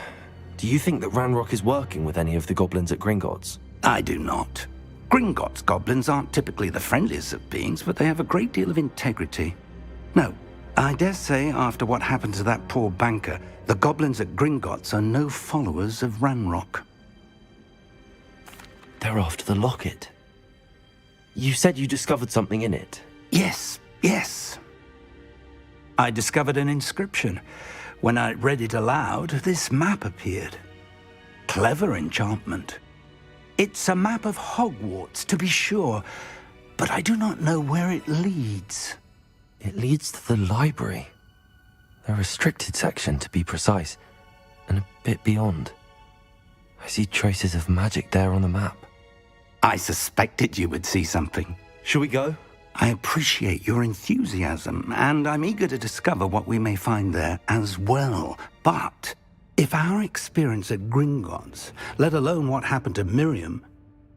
do you think that Ranrock is working with any of the goblins at Gringotts? I do not. Gringotts goblins aren't typically the friendliest of beings, but they have a great deal of integrity. No, I dare say after what happened to that poor banker, the goblins at Gringotts are no followers of Ranrock. They're after the locket. You said you discovered something in it. Yes. I discovered an inscription. When I read it aloud, this map appeared. Clever enchantment. It's a map of Hogwarts, to be sure, but I do not know where it leads. It leads to the library. The restricted section, to be precise, and a bit beyond. I see traces of magic there on the map. I suspected you would see something. Shall we go? I appreciate your enthusiasm, and I'm eager to discover what we may find there as well. But if our experience at Gringotts, let alone what happened to Miriam,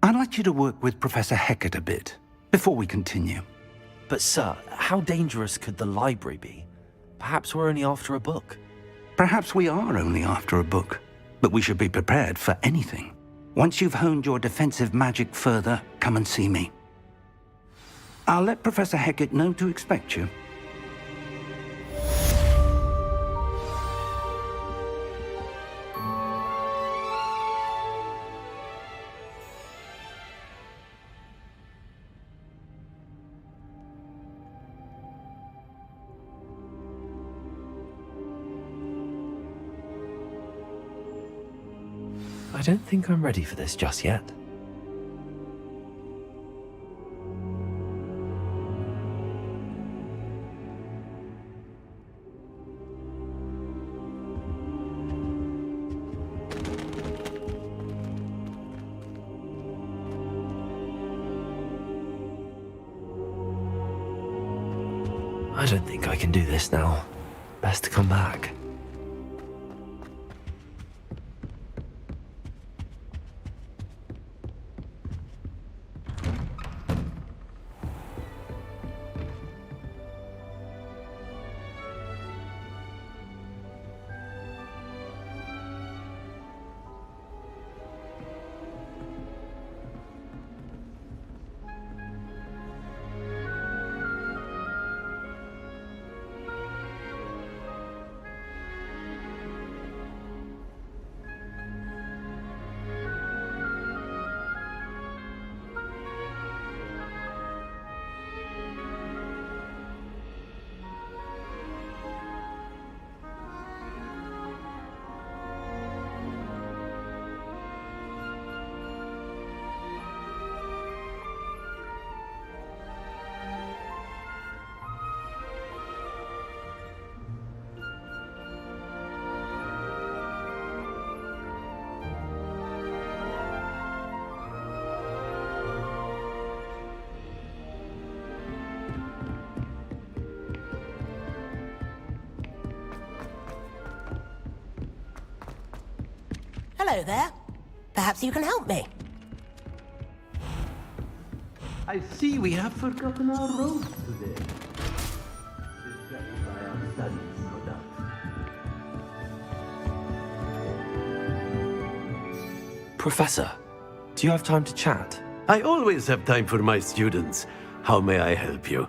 I'd like you to work with Professor Hecat a bit before we continue. But sir, how dangerous could the library be? Perhaps we're only after a book. Perhaps we are only after a book, but we should be prepared for anything. Once you've honed your defensive magic further, come and see me. I'll let Professor Hecat know to expect you. I don't think I'm ready for this just yet. I don't think I can do this now. Best to come back. Hello there. Perhaps you can help me. I see we have forgotten our roads today. Distracted by our studies, no doubt. Professor, do you have time to chat? I always have time for my students. How may I help you?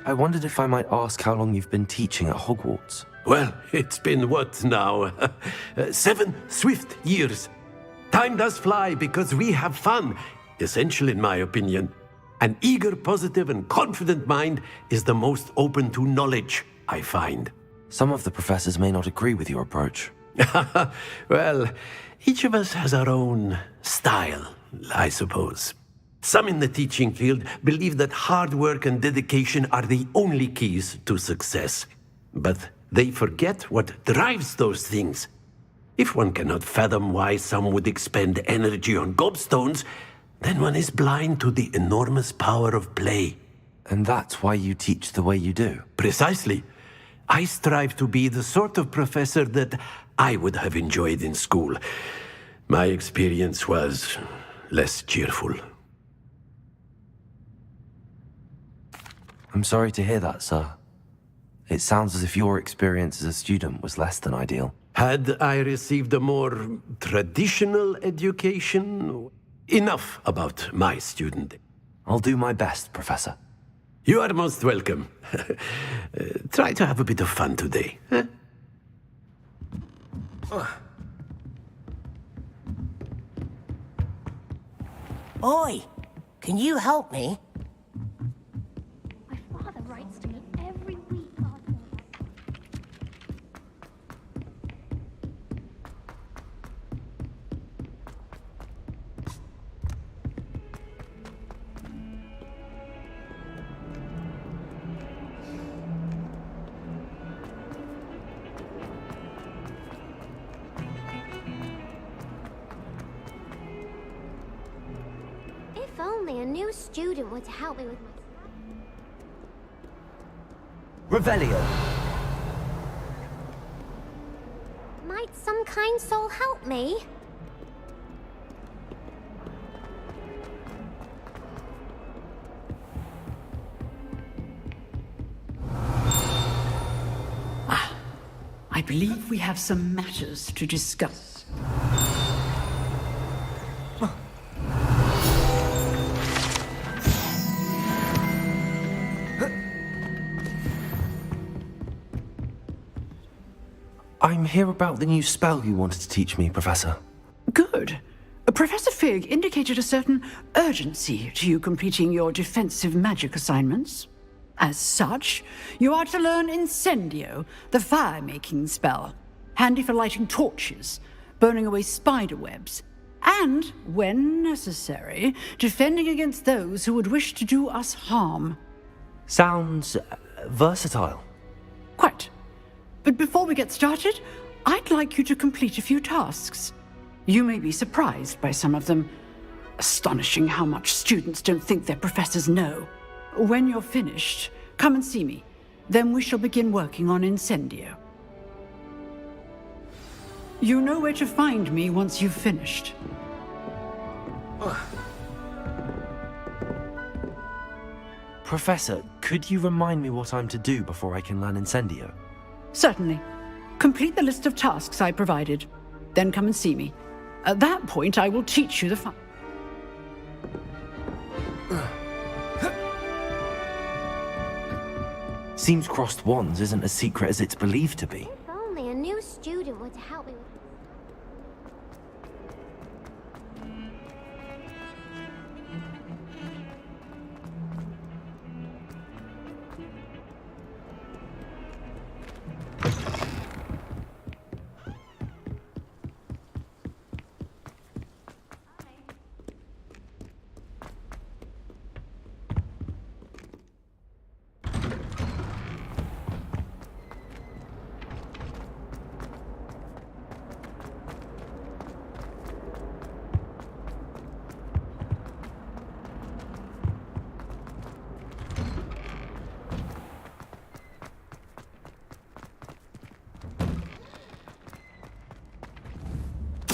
I wondered if I might ask how long you've been teaching at Hogwarts. Well, it's been what now? 7 swift years. Time does fly because we have fun. Essential in my opinion. An eager, positive, and confident mind is the most open to knowledge, I find. Some of the professors may not agree with your approach. Well, each of us has our own style, I suppose. Some in the teaching field believe that hard work and dedication are the only keys to success. But they forget what drives those things. If one cannot fathom why some would expend energy on gobstones, then one is blind to the enormous power of play. And that's why you teach the way you do? Precisely. I strive to be the sort of professor that I would have enjoyed in school. My experience was less cheerful. I'm sorry to hear that, sir. It sounds as if your experience as a student was less than ideal. Had I received a more traditional education? Enough about my student. I'll do my best, Professor. You are most welcome. Try to have a bit of fun today. Huh? Oi, can you help me? My father writes to me every week asking If only a new student were to help me with my... Revelio. Might some kind soul help me? I believe we have some matters to discuss. I'm here about the new spell you wanted to teach me, Professor. Good. Professor Fig indicated a certain urgency to you completing your defensive magic assignments. As such, you are to learn Incendio, the fire-making spell, handy for lighting torches, burning away spider webs, and, when necessary, defending against those who would wish to do us harm. Sounds versatile. Quite. But before we get started, I'd like you to complete a few tasks. You may be surprised by some of them. Astonishing how much students don't think their professors know. When you're finished, come and see me. Then we shall begin working on Incendio. You know where to find me once you've finished. Professor, could you remind me what I'm to do before I can learn Incendio? Certainly. Complete the list of tasks I provided. Then come and see me. At that point, I will teach you the Seems crossed wands isn't as secret as it's believed to be. If only a new student were to help me with...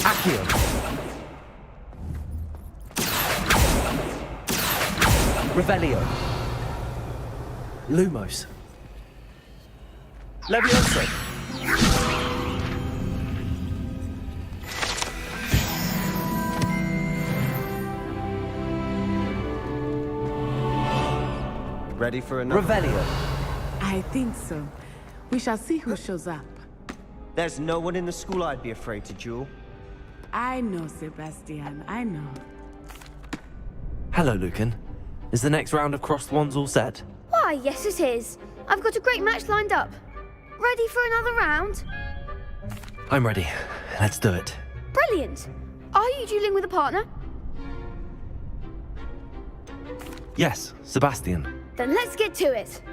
Accio! Revelio! Lumos! Levioso. Ready for another? Revelio! I think so. We shall see who shows up. There's no one in the school I'd be afraid to duel. I know, Sebastian. I know. Hello, Lucan. Is the next round of crossed wands all set? Why, yes it is. I've got a great match lined up. Ready for another round? I'm ready. Let's do it. Brilliant. Are you dueling with a partner? Yes, Sebastian. Then let's get to it.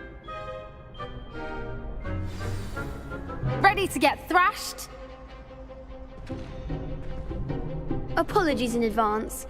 Ready to get thrashed? Apologies in advance.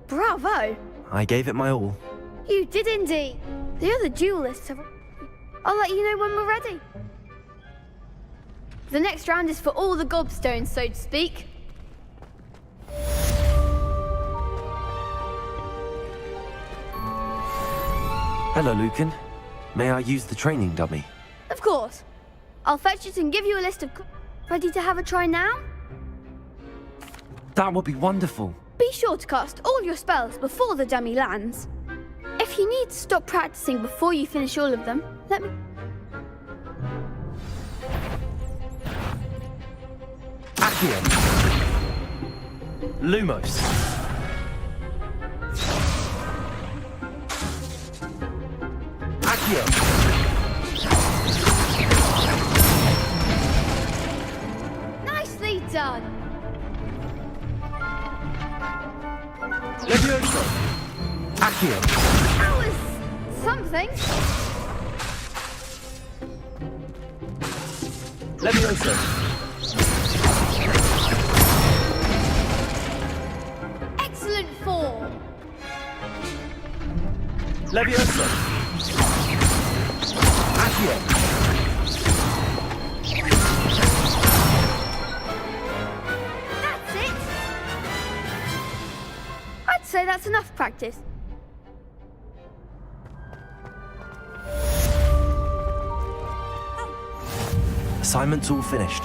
Bravo! I gave it my all. You did indeed. The other duelists have... I'll let you know when we're ready. The next round is for all the gobstones, so to speak. Hello, Lucan. May I use the training dummy? Of course. I'll fetch it and give you a list of... Ready to have a try now? That would be wonderful. Be sure to cast all your spells before the dummy lands. If you need to stop practicing before you finish all of them, let me... Accio. Lumos. Accio. Nicely done. Levioso. Accio. That was something. Levioso. Excellent form. Levioso. Accio. That's it. I'd say that's enough practice. Assignment's all finished.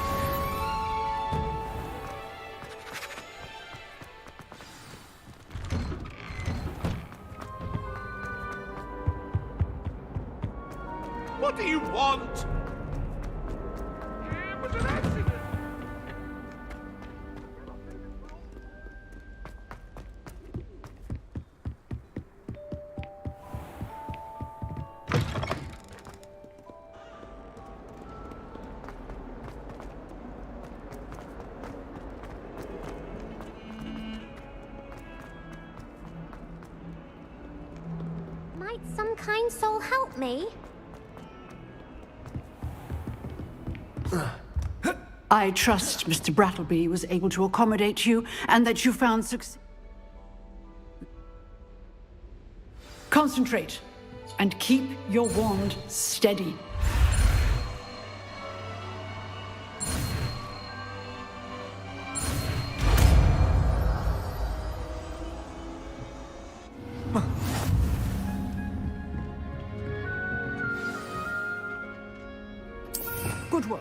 some kind soul help me? I trust Mr. Brattleby was able to accommodate you and that you found success. Concentrate and keep your wand steady. Good work.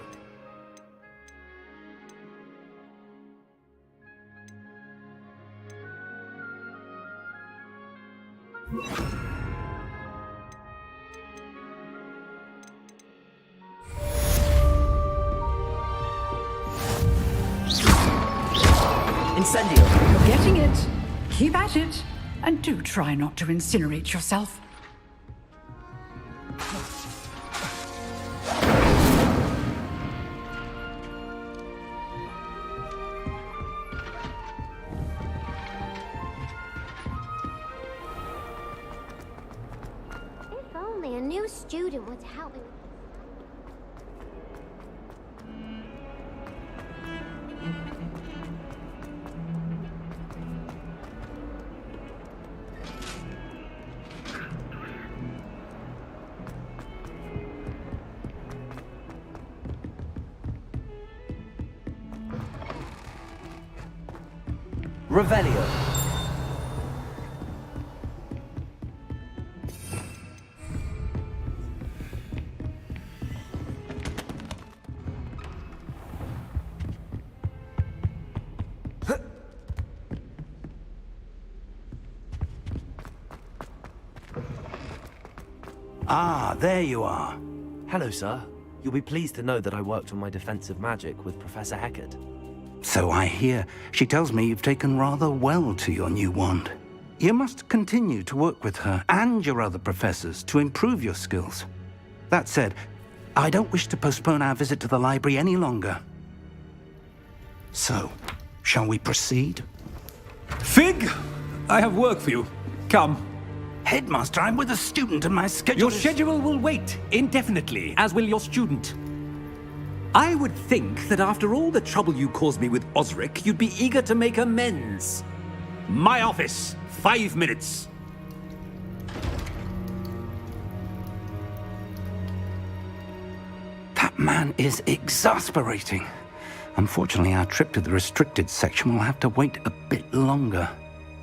Incendio. You're getting it. Keep at it. And do try not to incinerate yourself. If only a new student would help me with Revelio. Ah, there you are. Hello, sir. You'll be pleased to know that I worked on my defensive magic with Professor Heckard. So I hear. She tells me you've taken rather well to your new wand. You must continue to work with her and your other professors to improve your skills. That said, I don't wish to postpone our visit to the library any longer. So, shall we proceed? Fig! I have work for you. Come. Headmaster, I'm with a student and my schedule Your schedule will wait indefinitely, as will your student. I would think that after all the trouble you caused me with Osric, you'd be eager to make amends. My office, 5 minutes. That man is exasperating. Unfortunately, our trip to the restricted section will have to wait a bit longer.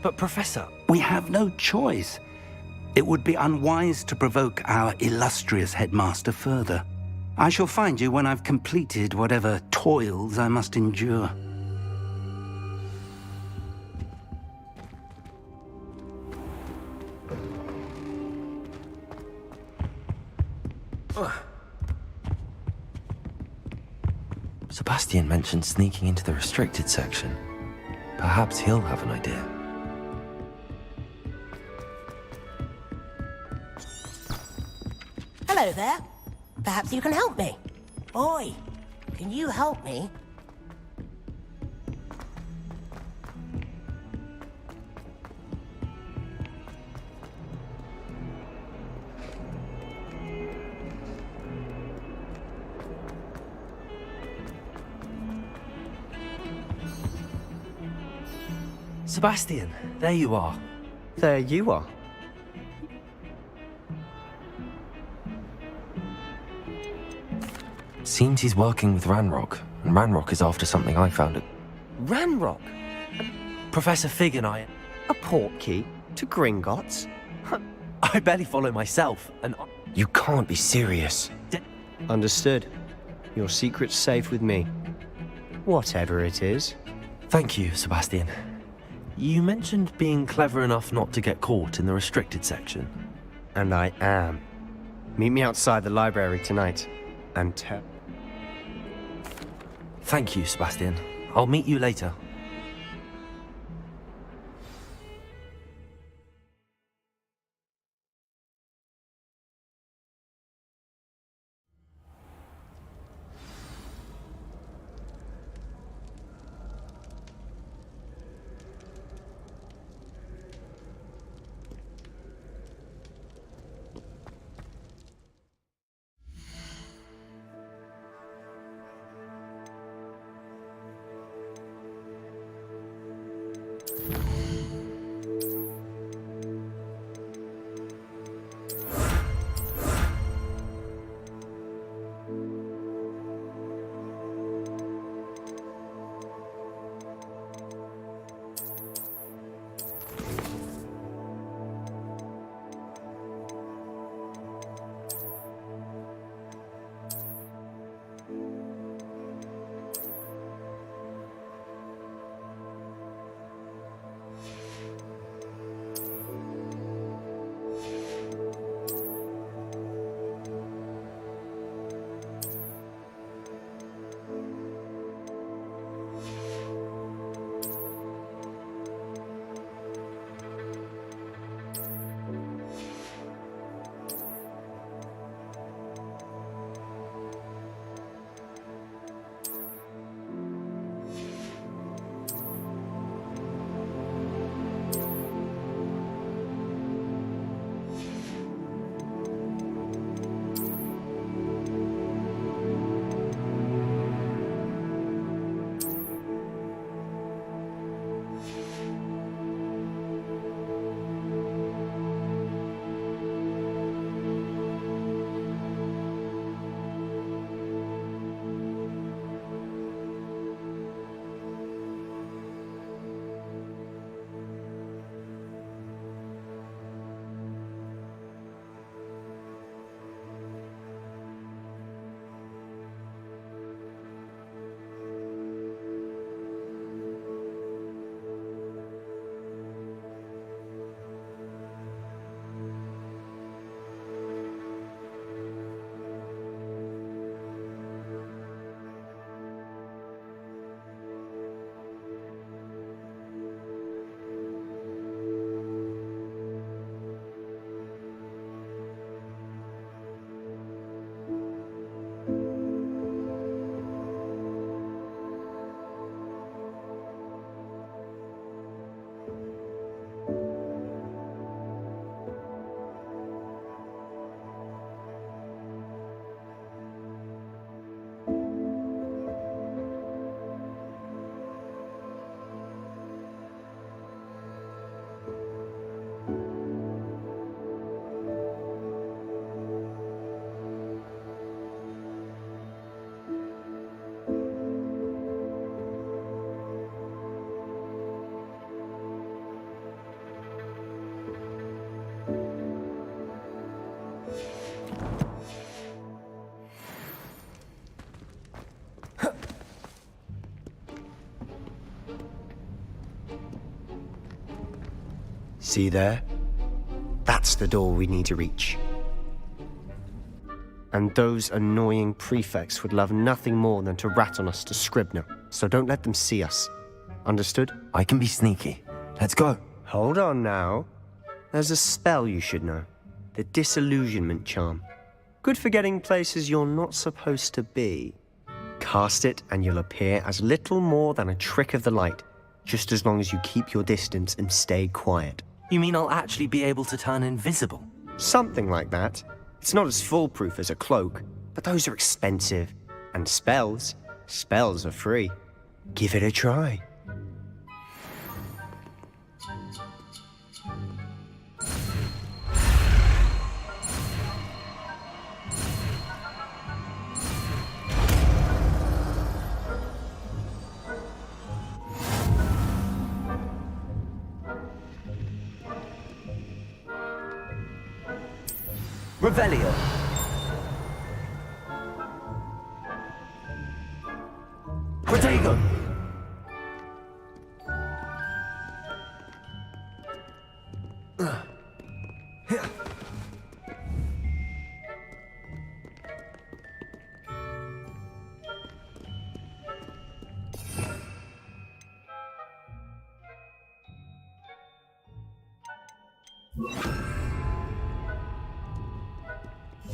But Professor... We have no choice. It would be unwise to provoke our illustrious headmaster further. I shall find you when I've completed whatever toils I must endure. Sebastian mentioned sneaking into the restricted section. Perhaps he'll have an idea. Hello there. Perhaps you can help me. Oi, can you help me? Sebastian, there you are. There you are. Seems he's working with Ranrock, and Ranrock is after something I found at... Ranrock? Professor Fig and I... A portkey to Gringotts? I barely follow myself, and... You can't be serious. Understood. Your secret's safe with me. Whatever it is. Thank you, Sebastian. You mentioned being clever enough not to get caught in the restricted section. And I am. Meet me outside the library tonight, and tell... Thank you, Sebastian. I'll meet you later. See there? That's the door we need to reach. And those annoying prefects would love nothing more than to rat on us to Scribner, so don't let them see us. Understood? I can be sneaky. Let's go. Hold on now. There's a spell you should know. The Disillusionment Charm. Good for getting places you're not supposed to be. Cast it and you'll appear as little more than a trick of the light, just as long as you keep your distance and stay quiet. You mean I'll actually be able to turn invisible? Something like that. It's not as foolproof as a cloak, but those are expensive. And spells are free. Give it a try. Revelio. Protego.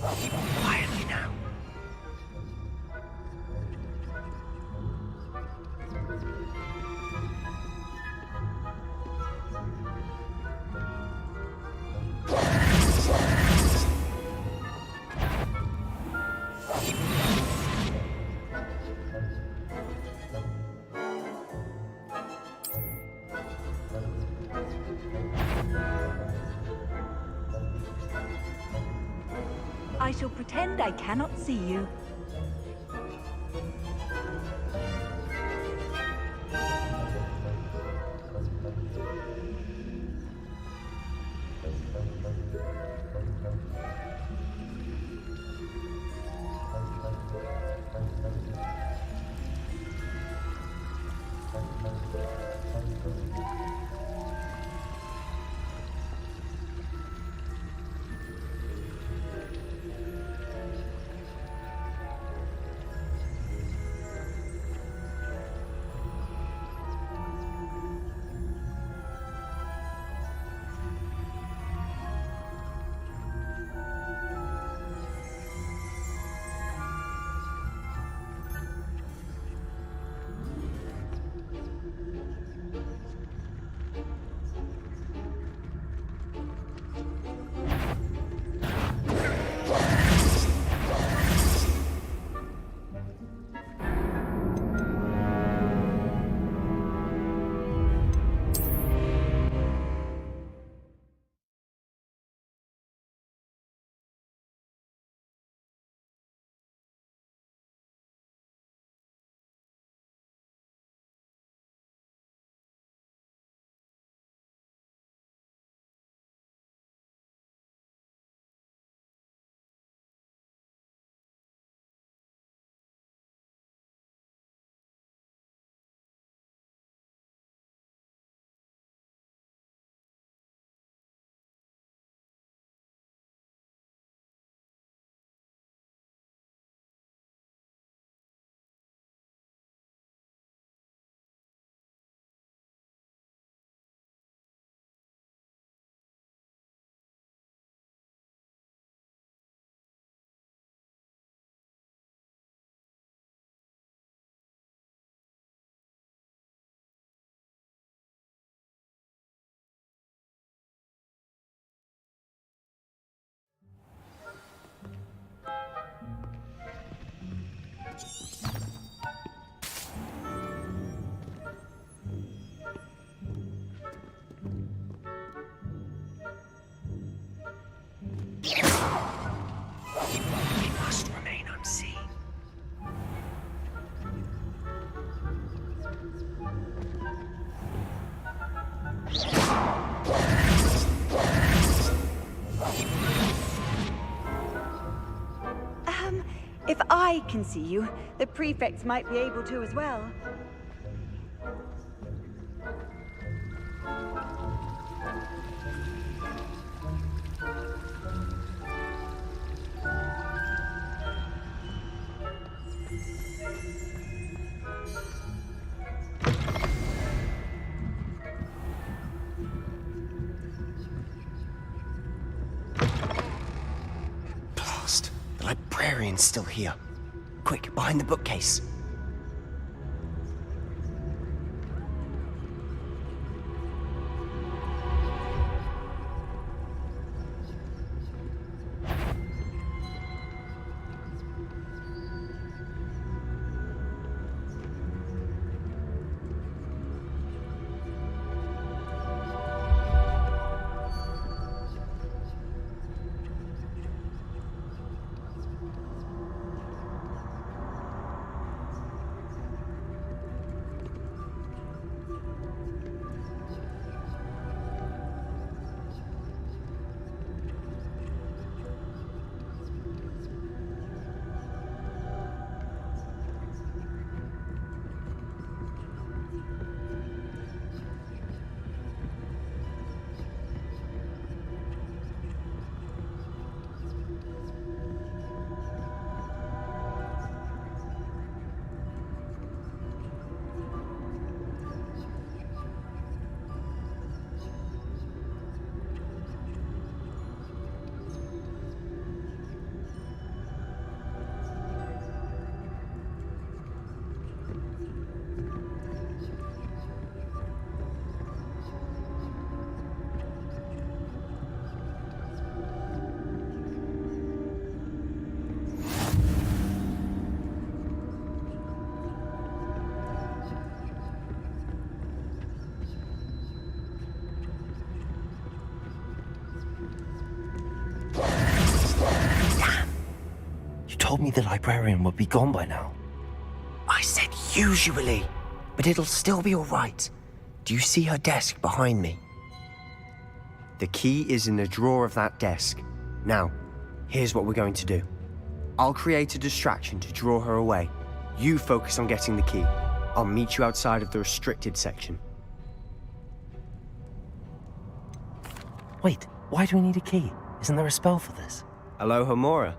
Quietly now. I shall pretend I cannot see you. If I can see you, the prefects might be able to as well. Blast. The librarian's still here. Quick, behind the bookcase. told me the librarian would be gone by now. I said usually, but it'll still be all right. Do you see her desk behind me? The key is in the drawer of that desk. Now, here's what we're going to do. I'll create a distraction to draw her away. You focus on getting the key. I'll meet you outside of the restricted section. Wait, why do we need a key? Isn't there a spell for this? Alohomora.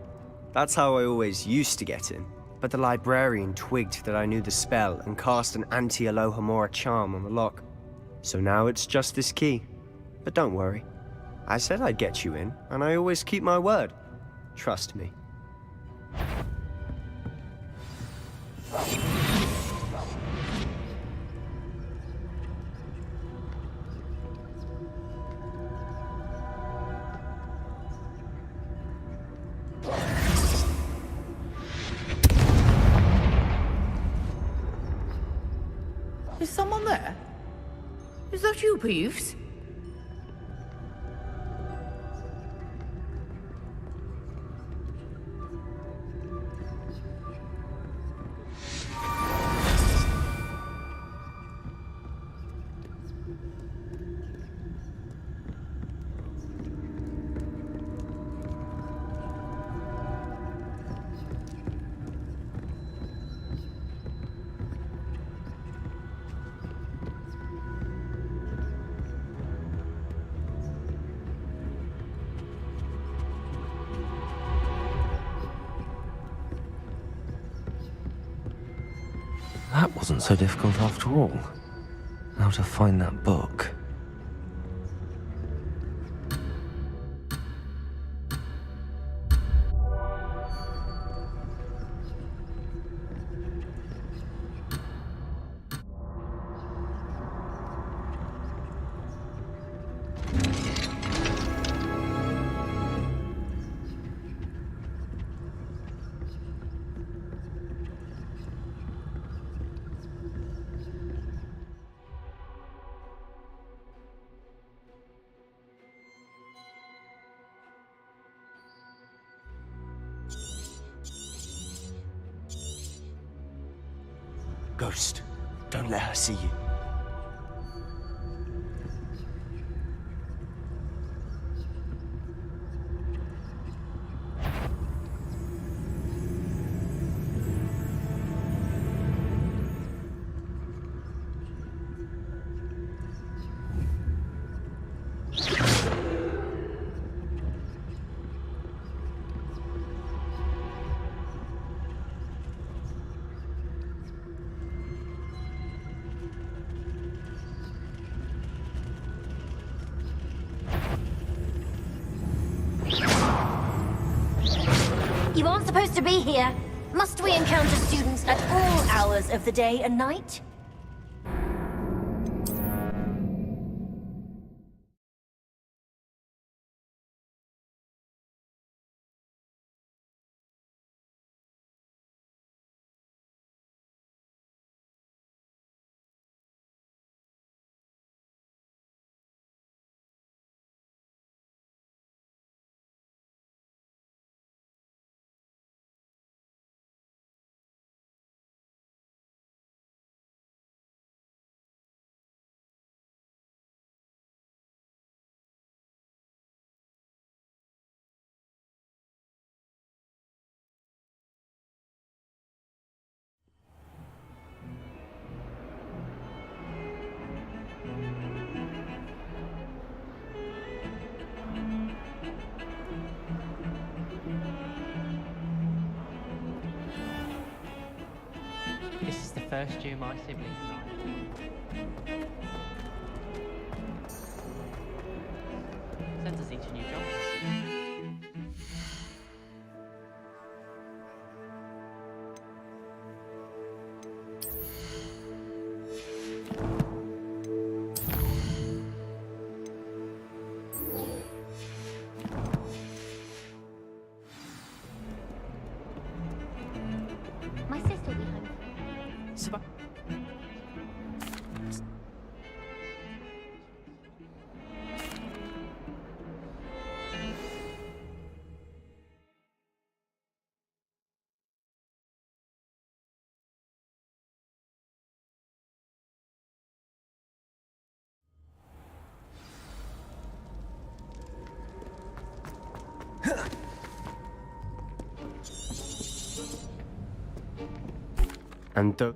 That's how I always used to get in. But the librarian twigged that I knew the spell and cast an anti-Alohomora charm on the lock. So now it's just this key. But don't worry. I said I'd get you in, and I always keep my word. Trust me. Is someone there? Is that you, Peeves? That wasn't so difficult after all. How to find that book. Ghost, don't let her see you. You aren't supposed to be here. Must we encounter students at all hours of the day and night? This is the first year my siblings died. Sends us each a new job. My sister will be home. Seba- And though...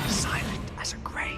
Silent as a grave.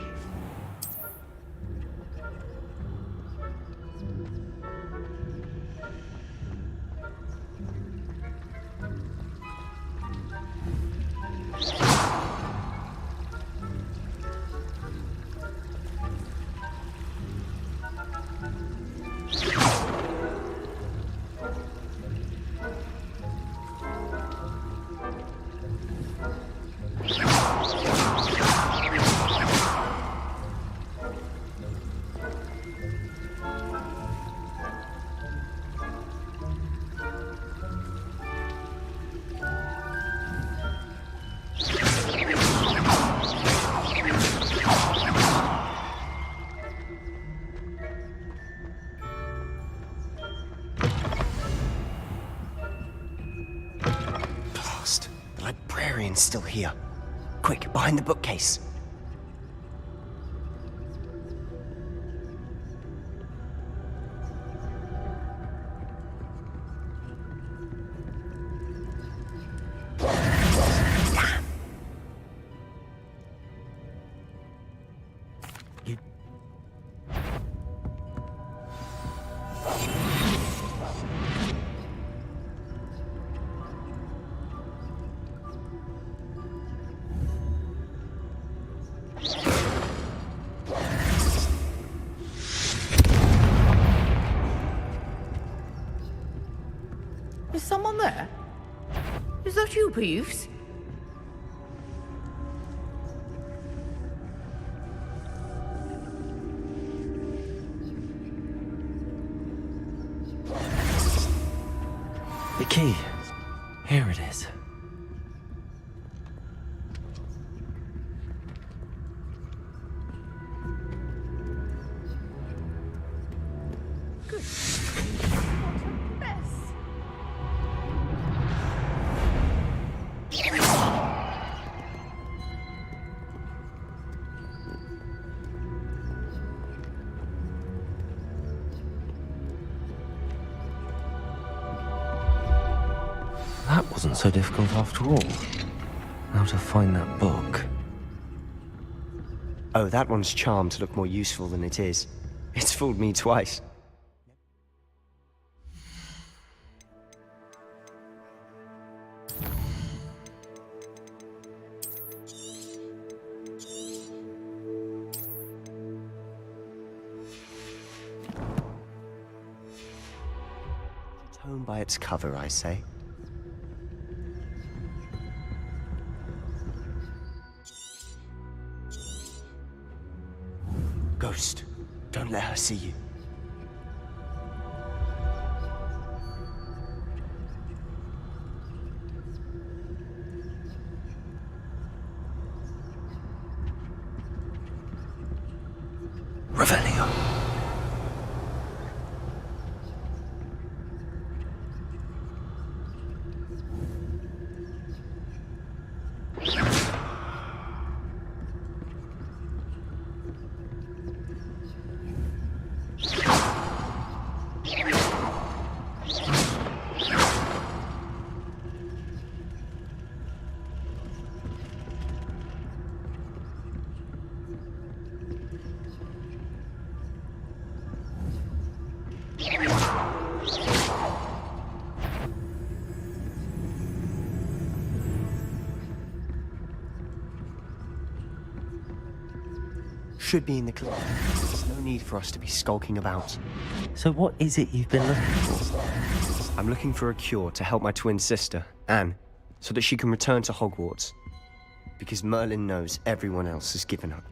Blast! The librarian's still here. Quick, behind the bookcase. Is someone there? Is that you, Peeves? The key. Here it is. That wasn't so difficult after all. How to find that book. Oh, that one's charmed to look more useful than it is. It's fooled me twice. Tone by its cover, I say. Ghost, don't let her see you. Revelio. Should be in the club. There's no need for us to be skulking about. So what is it you've been looking for? I'm looking for a cure to help my twin sister, Anne, so that she can return to Hogwarts. Because Merlin knows everyone else has given up.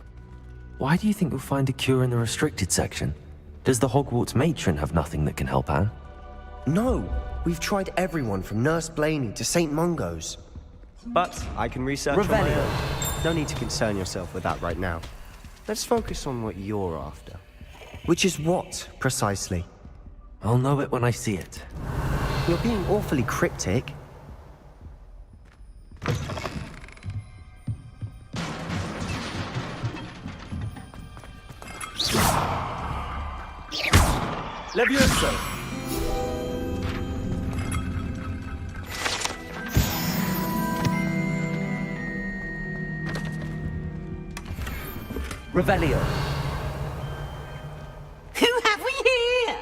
Why do you think you'll find a cure in the restricted section? Does the Hogwarts matron have nothing that can help Anne? No! We've tried everyone from Nurse Blaney to St. Mungo's. But I can research on my Revelio. own. No need to concern yourself with that right now. Let's focus on what you're after. Which is what, precisely? I'll know it when I see it. You're being awfully cryptic. Levioso! Revelio. Who have we here?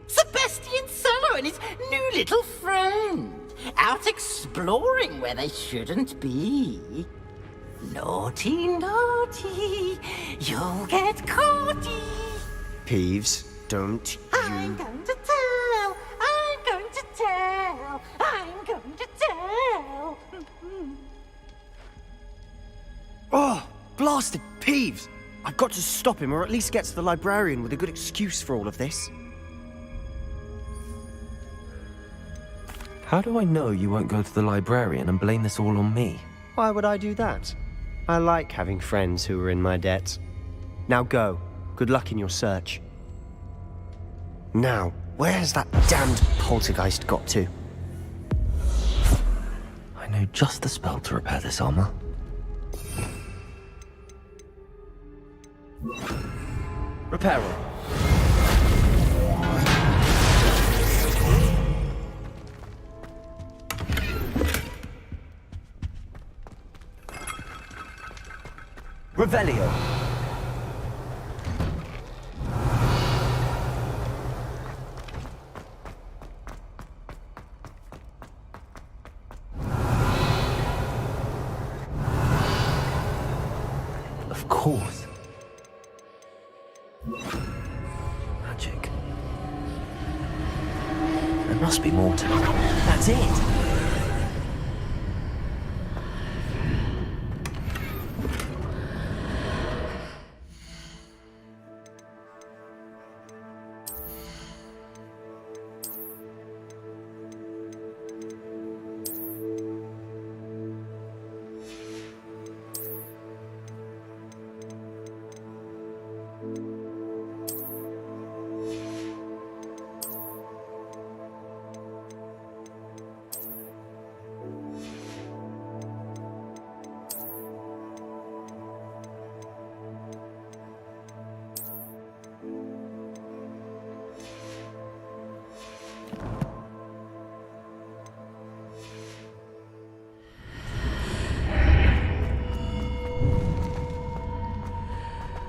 Sebastian Solo and his new little friend. Out exploring where they shouldn't be. Naughty, naughty. You'll get caughty. Peeves, don't you... I'm going to tell. I'm going to tell. I'm going to tell. Oh, blasted Peeves! I've got to stop him, or at least get to the librarian with a good excuse for all of this. How do I know you won't go to the librarian and blame this all on me? Why would I do that? I like having friends who are in my debt. Now go. Good luck in your search. Now, where's that damned poltergeist got to? I know just the spell to repair this armor. Reparo. Revelio. Of course. Magic. There must be more to it. That's it!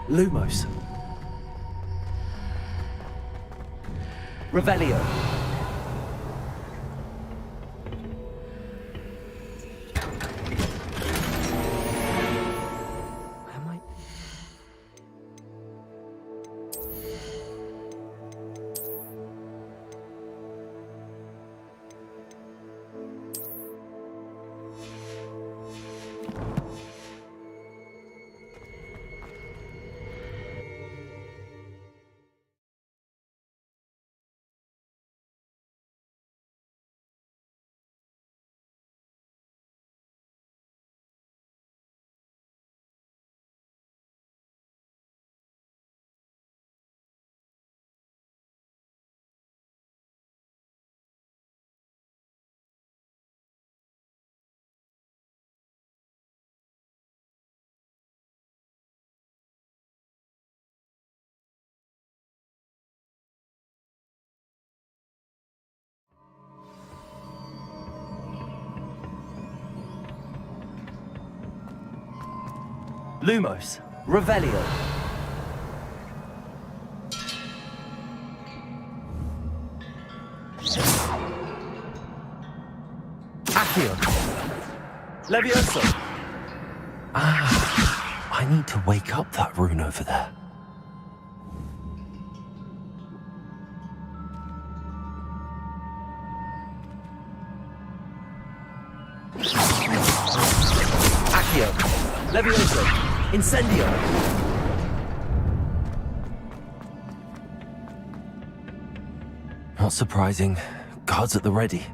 Lumos. Revelio. Am I? Lumos. Revelio. Accio. Levioso. Ah, I need to wake up that rune over there. Accio. Levioso. Incendio. Not surprising. Guards at the ready.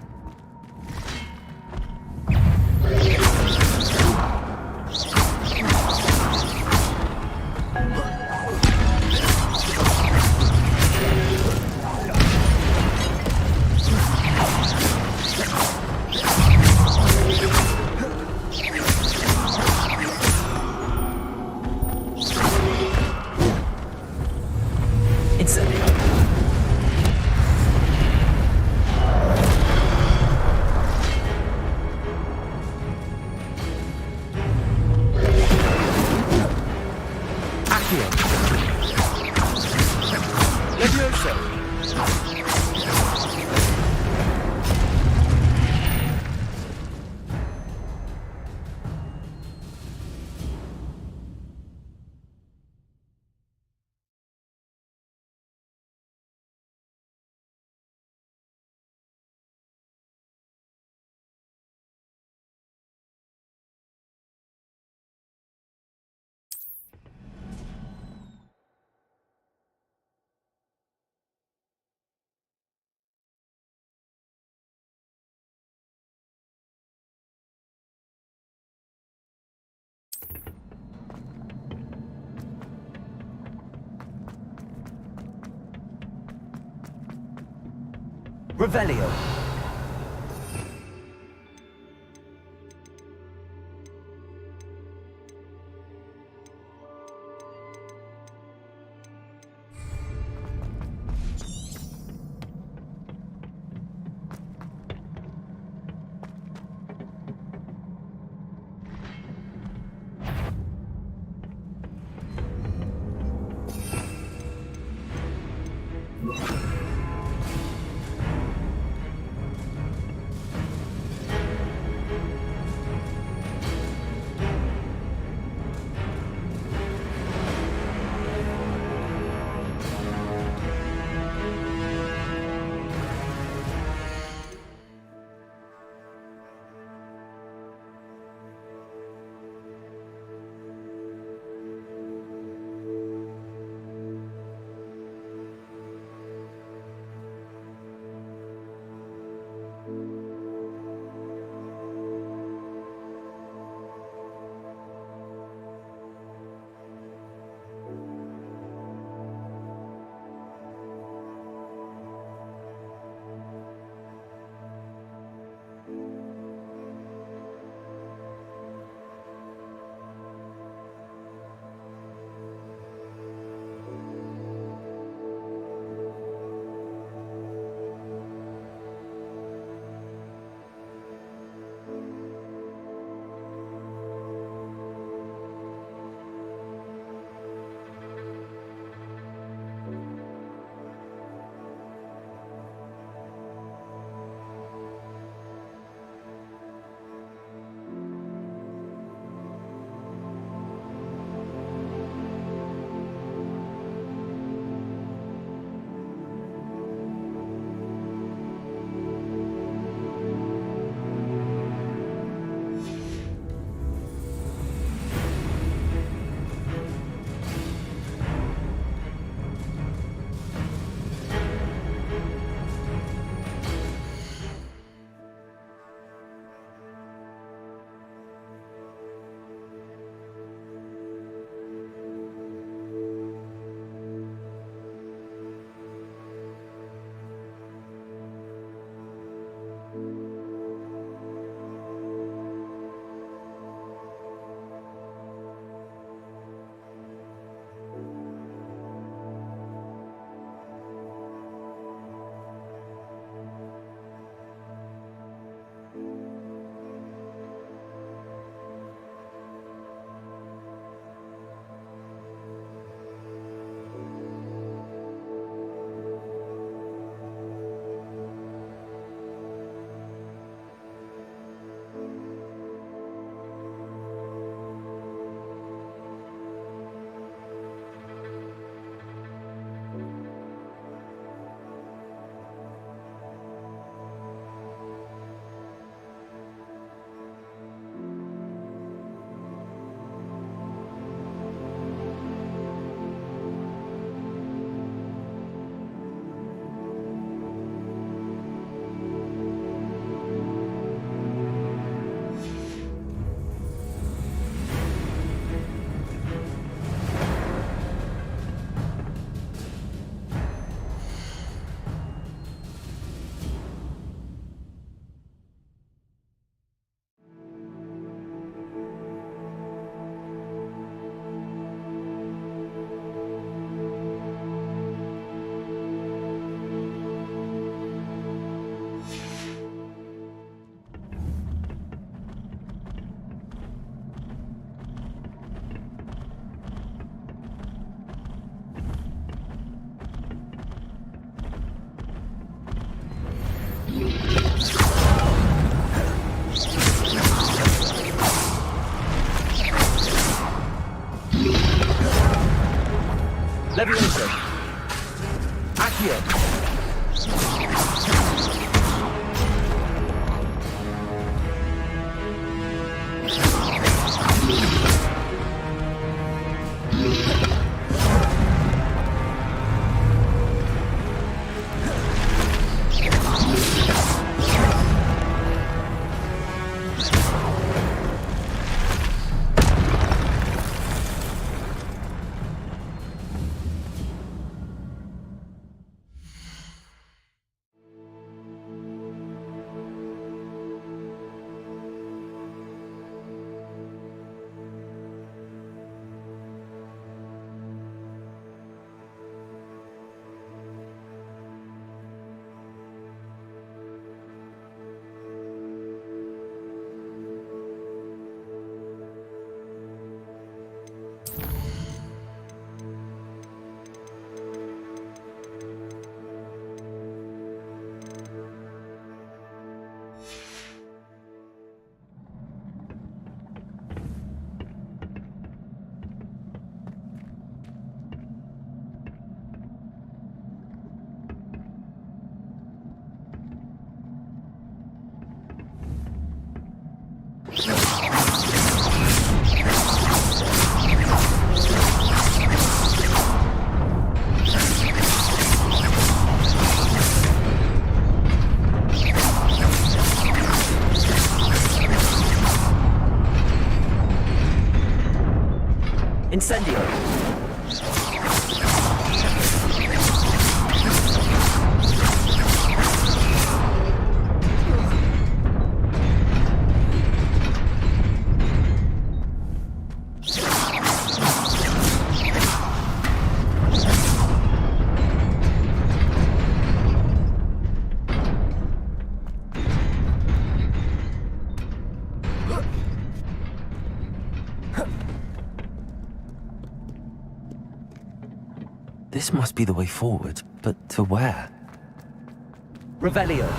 Accio. Levioso. Revelio. Levioso. Accio. Incendio. This must be the way forward, but to where? Revelio.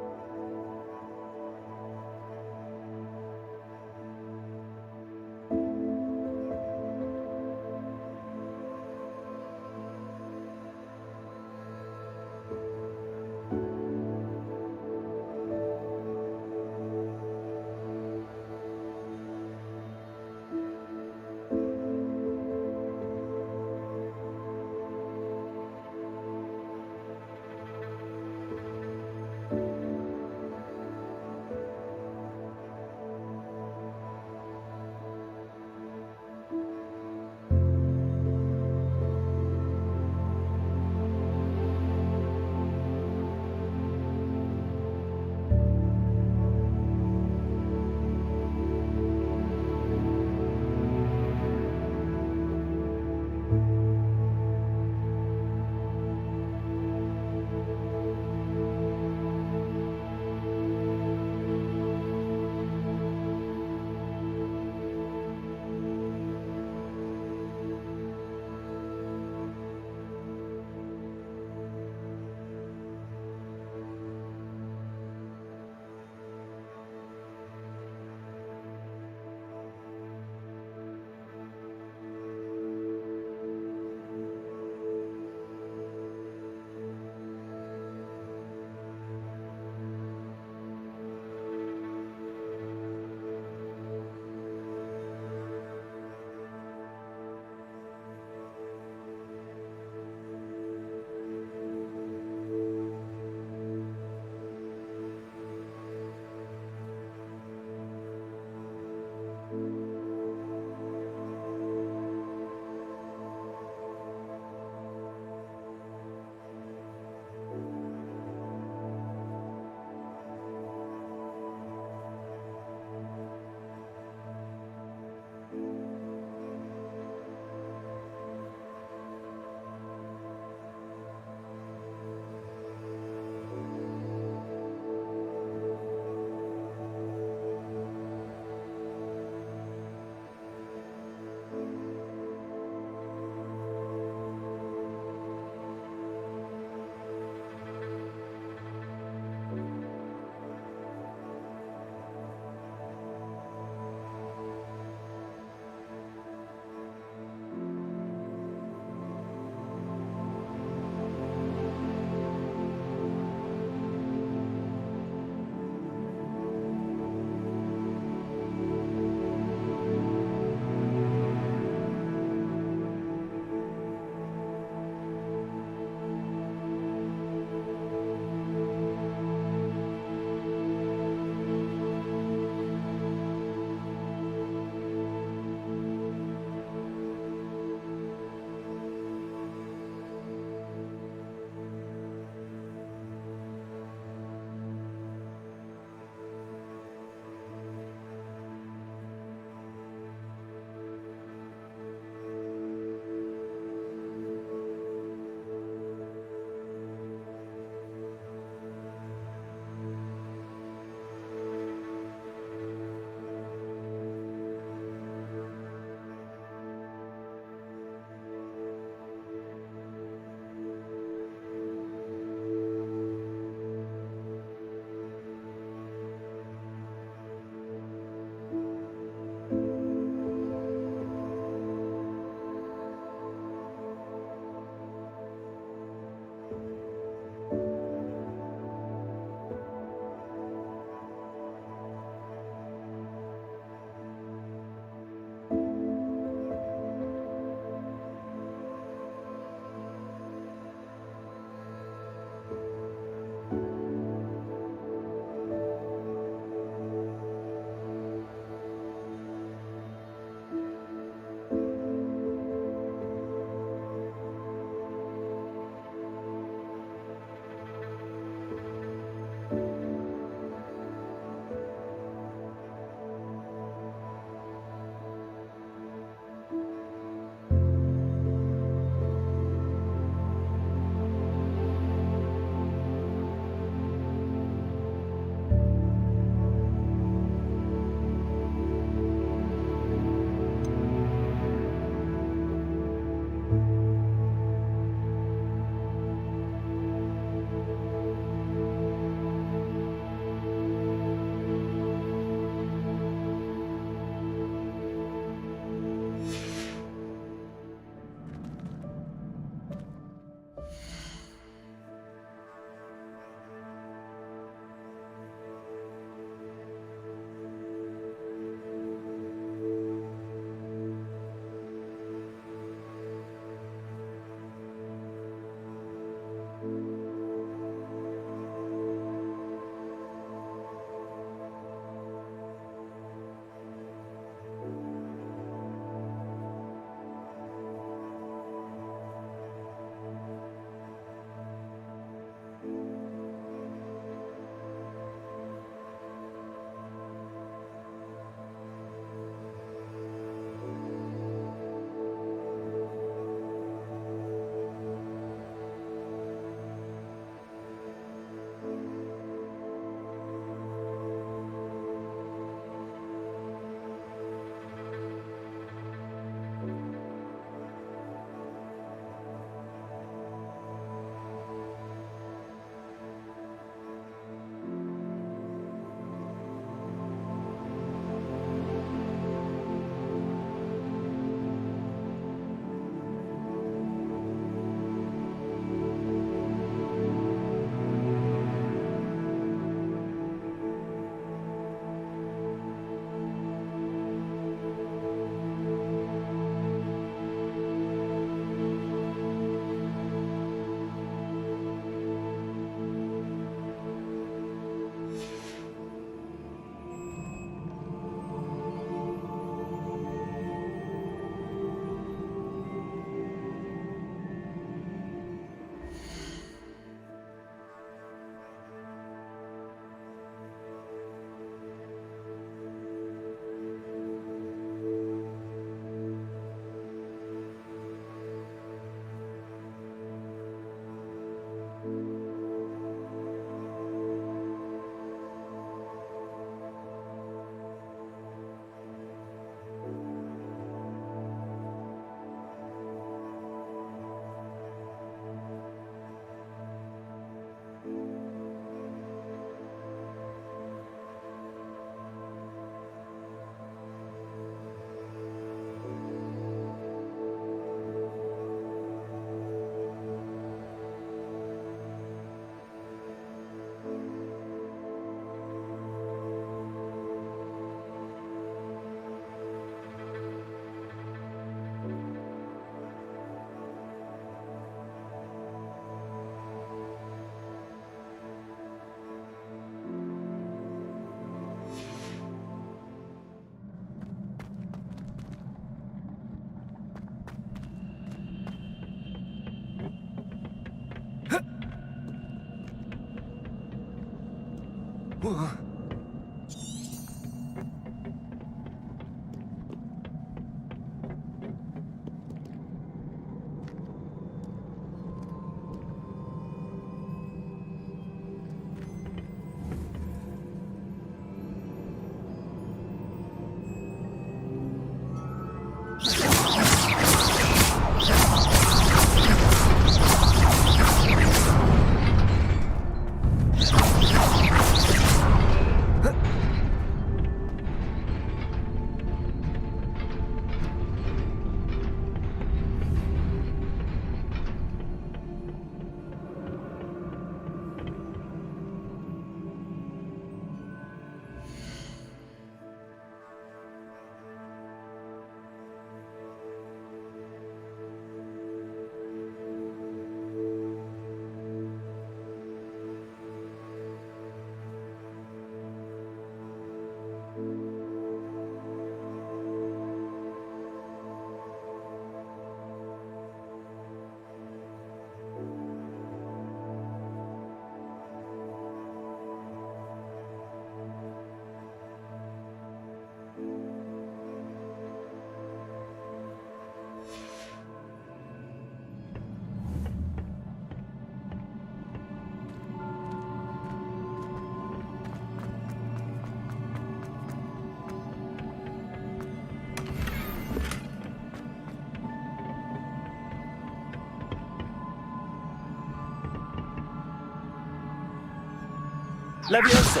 Levioso!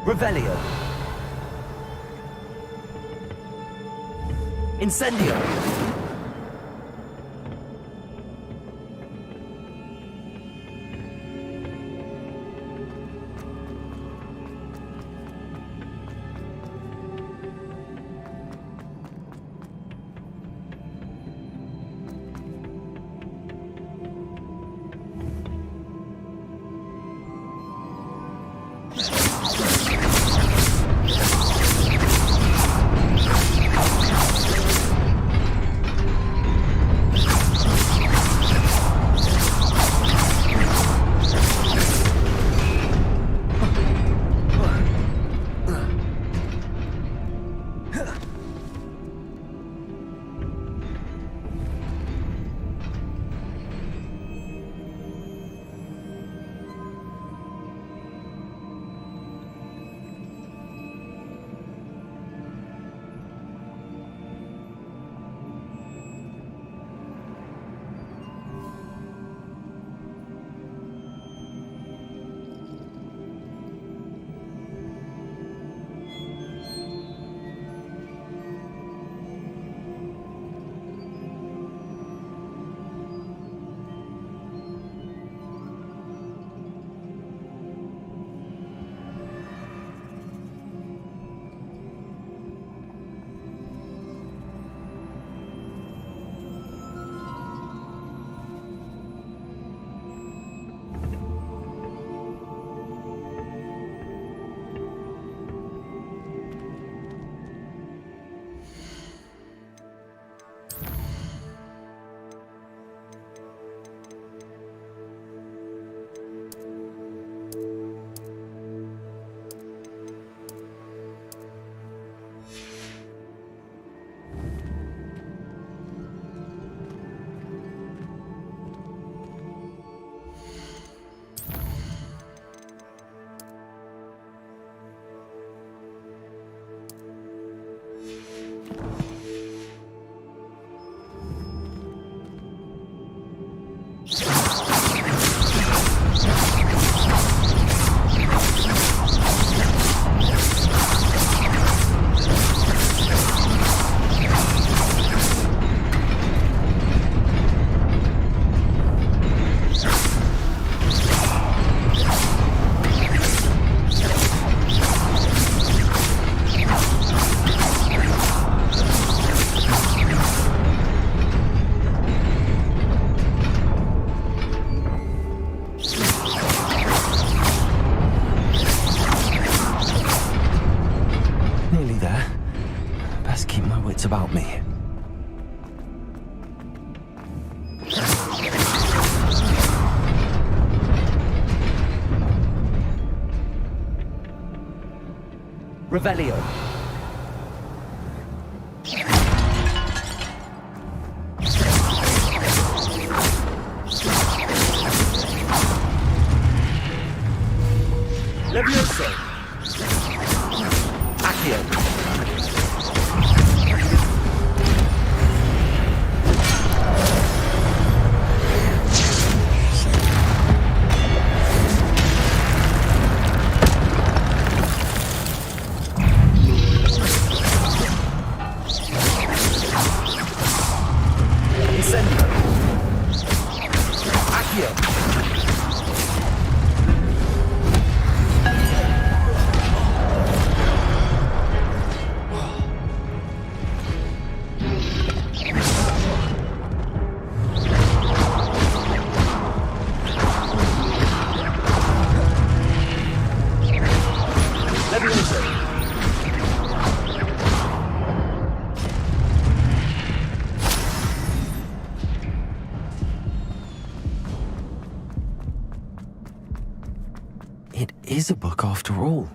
Revelio. Incendio. secrets about me. Revelio. Levioso. Accio. Incendio. Accio. It is a book after all.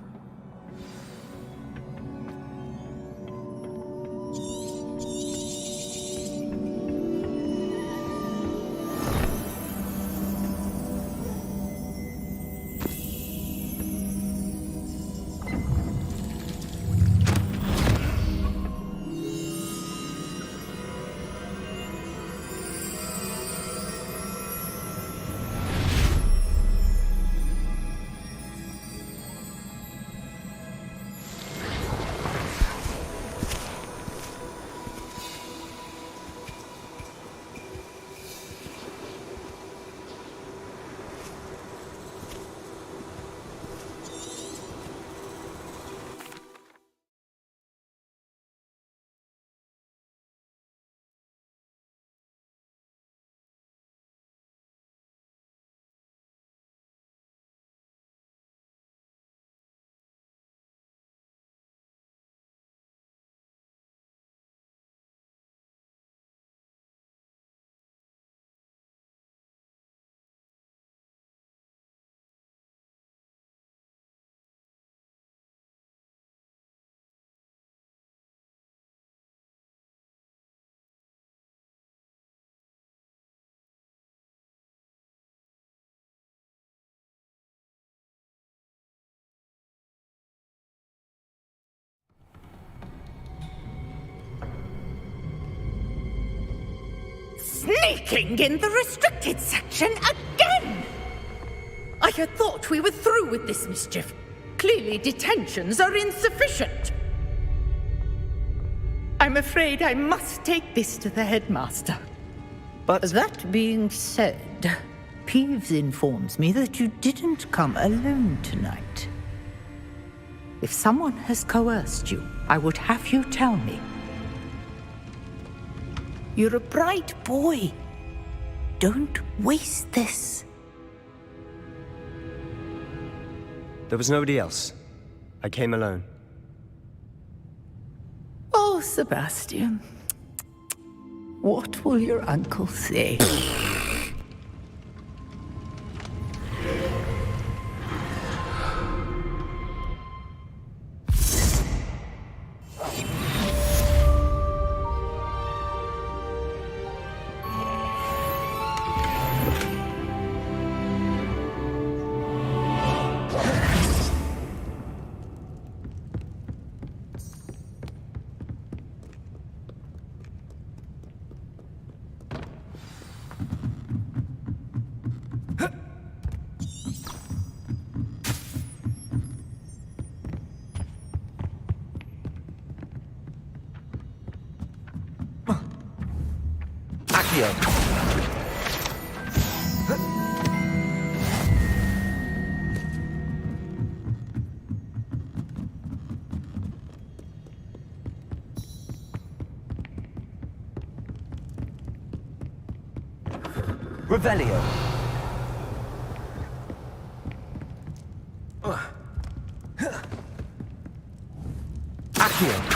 Sneaking in the restricted section again! I had thought we were through with this mischief. Clearly detentions are insufficient. I'm afraid I must take this to the headmaster. But that being said, Peeves informs me that you didn't come alone tonight. If someone has coerced you, I would have you tell me. You're a bright boy. Don't waste this. There was nobody else. I came alone. Oh, Sebastian. What will your uncle say? Revelio. Accio.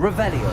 Revelio.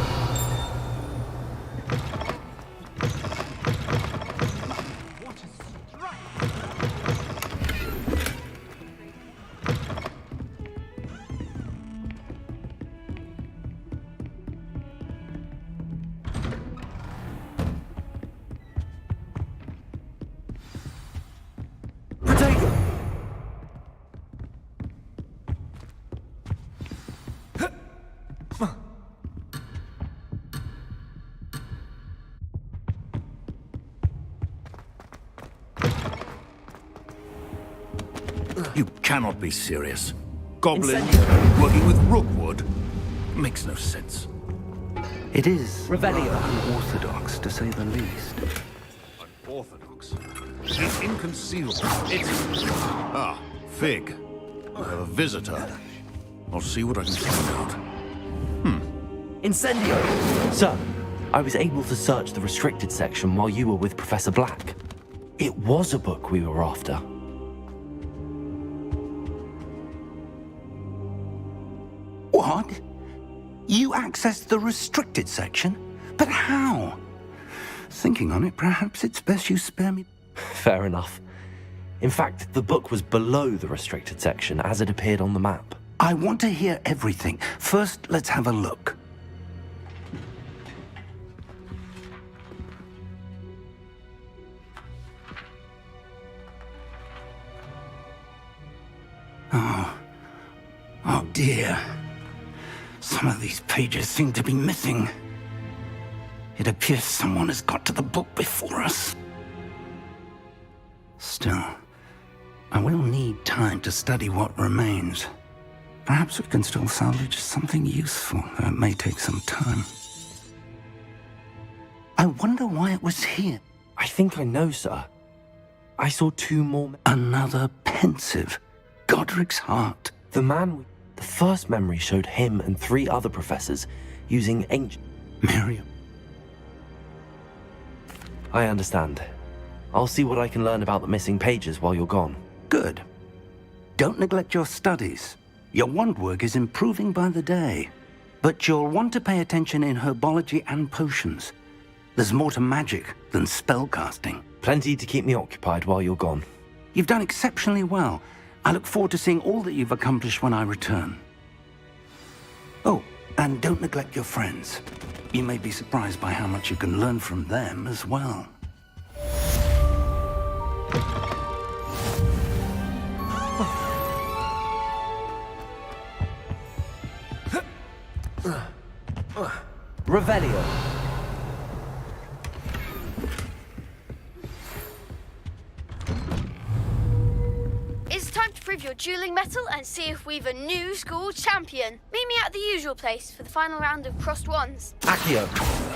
You cannot be serious. Goblin working with Rookwood? Makes no sense. It is Revelio. unorthodox, to say the least. Unorthodox? It's inconceivable. It's... Ah, Fig. I have a visitor. I'll see what I can find out. Incendio! Sir, I was able to search the restricted section while you were with Professor Black. It was a book we were after. What? You accessed the restricted section? But how? Thinking on it, perhaps it's best you spare me... Fair enough. In fact, the book was below the restricted section as it appeared on the map. I want to hear everything. First, let's have a look. Oh dear. Some of these pages seem to be missing. It appears someone has got to the book before us. Still, I will need time to study what remains. Perhaps we can still salvage something useful, though it may take some time. I wonder why it was here. I think I know, sir. I saw two more... Another pensive. Godric's heart. The first memory showed him and 3 other professors using ancient... Miriam. I understand. I'll see what I can learn about the missing pages while you're gone. Good. Don't neglect your studies. Your wand work is improving by the day. But you'll want to pay attention in herbology and potions. There's more to magic than spellcasting. Plenty to keep me occupied while you're gone. You've done exceptionally well. I look forward to seeing all that you've accomplished when I return. Oh, and don't neglect your friends. You may be surprised by how much you can learn from them as well. Revelio. It's time to prove your dueling mettle and see if we've a new school champion. Meet me at the usual place for the final round of crossed wands. Accio.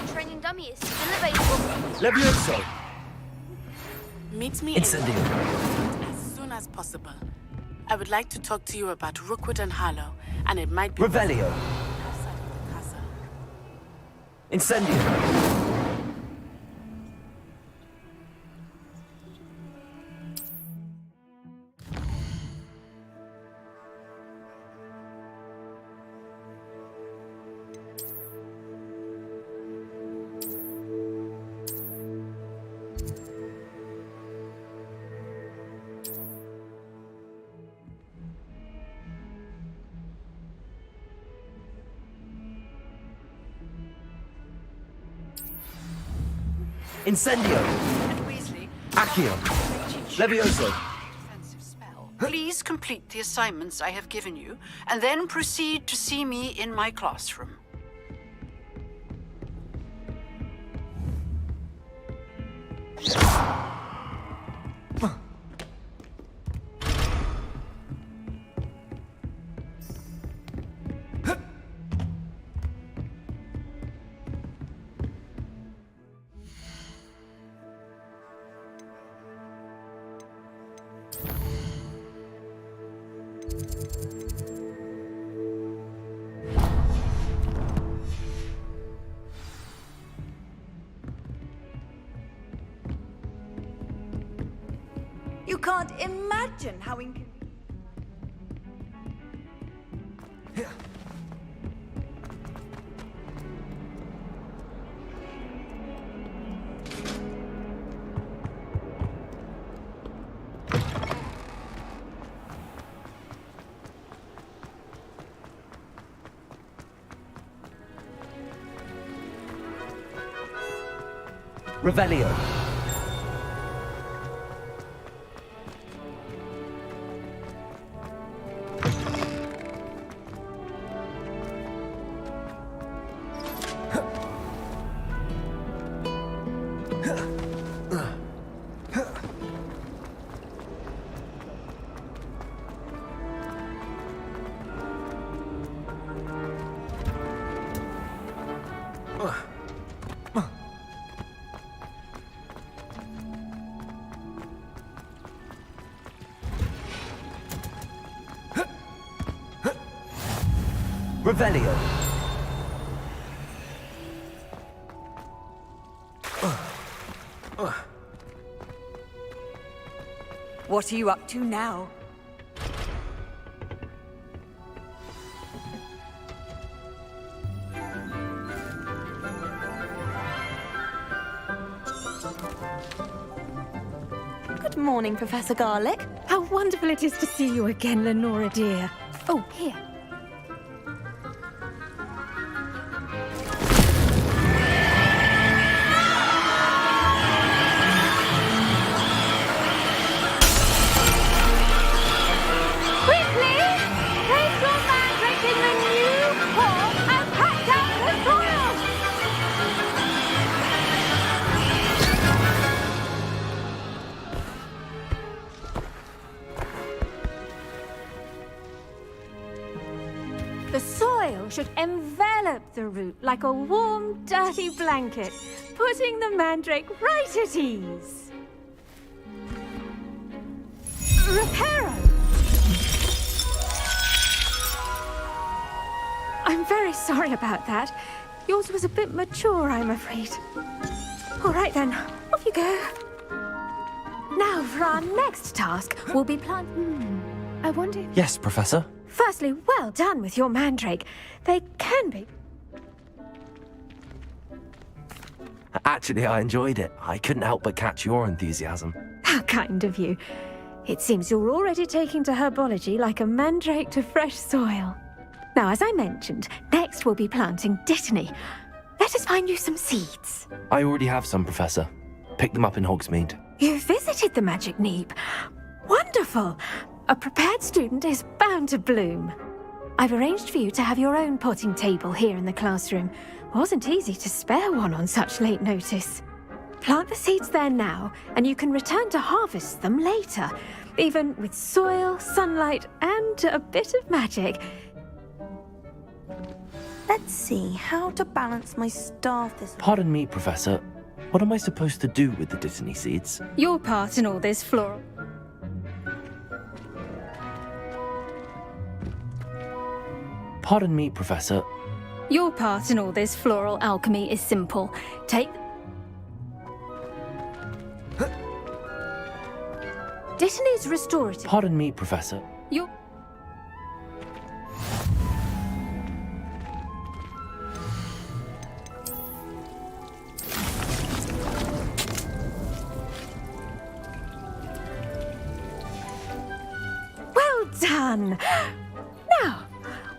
The training dummy is still available. Levioso. Meet me Incendio. as soon as possible. I would like to talk to you about Rookwood and Harlow, and it might be... Revelio. outside of the castle. Incendio. Incendio. And Weasley, Accio. Levioso. defensive spell. Please complete the assignments I have given you, and then proceed to see me in my classroom. You can't imagine how inconvenient. Revelio. Revelio. What are you up to now? Good morning, Professor Garlick. How wonderful it is to see you again, Lenora dear. Oh, here. Quickly! Place your mandrake in the new pot and pack down the soil! The soil should envelop the root like a warm, dirty blanket, putting the mandrake right at ease. Reparo! I'm very sorry about that. Yours was a bit mature, I'm afraid. All right then, off you go. Now for our next task, we'll be I wonder if... Yes, Professor. Firstly, well done with your mandrake. They can be... Actually, I enjoyed it. I couldn't help but catch your enthusiasm. How kind of you. It seems you're already taking to herbology like a mandrake to fresh soil. Now, as I mentioned, next we'll be planting Dittany. Let us find you some seeds. I already have some, Professor. Picked them up in Hogsmeade. You visited the Magic Neep. Wonderful! A prepared student is bound to bloom. I've arranged for you to have your own potting table here in the classroom. Wasn't easy to spare one on such late notice. Plant the seeds there now, and you can return to harvest them later. Even with soil, sunlight, and a bit of magic. Let's see how to balance my staff this... Pardon me, Professor. What am I supposed to do with the Dittany seeds? Your part in all this floral... Pardon me, Professor. Your part in all this floral alchemy is simple. Take... Dittany's restorative... Pardon me, Professor. Your... Well done! Now,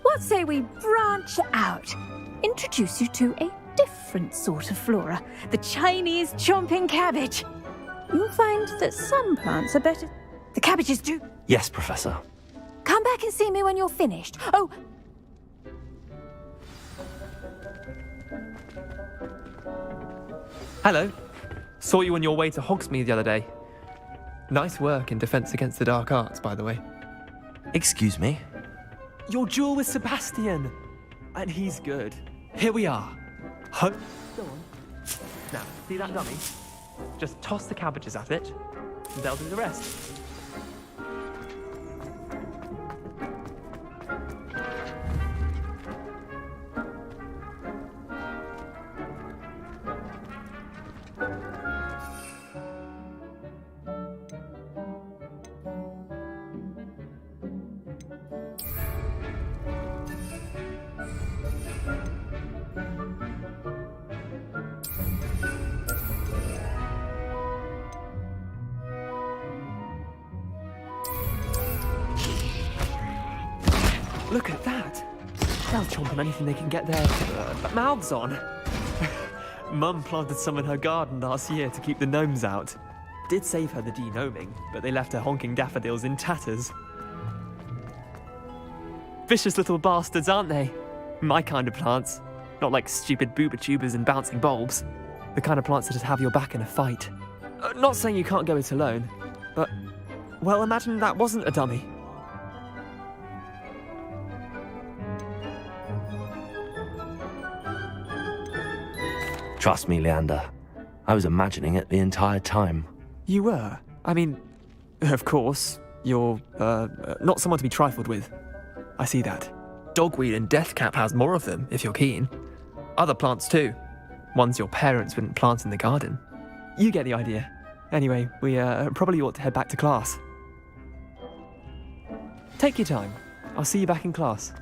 what say we branch out? Introduce you to a different sort of flora, the Chinese chomping cabbage. You'll find that some plants are better... The cabbages do... Yes, Professor. Come back and see me when you're finished. Oh... Hello. Saw you on your way to Hogsmeade the other day. Nice work in Defense Against the Dark Arts, by the way. Excuse me? Your duel with Sebastian. And he's good. Here we are. Go on. Now, see that dummy? Just toss the cabbages at it, and they'll do the rest. Look at that! They'll chomp on anything they can get their mouths on. Mum planted some in her garden last year to keep the gnomes out. Did save her the de-gnoming, but they left her honking daffodils in tatters. Vicious little bastards, aren't they? My kind of plants. Not like stupid booba tubers and bouncing bulbs. The kind of plants that'd have your back in a fight. Not saying you can't go it alone, but, well, imagine that wasn't a dummy. Trust me, Leander. I was imagining it the entire time. You were? I mean, of course, you're, not someone to be trifled with. I see that. Dogweed and deathcap has more of them, if you're keen. Other plants too. Ones your parents wouldn't plant in the garden. You get the idea. Anyway, we probably ought to head back to class. Take your time. I'll see you back in class.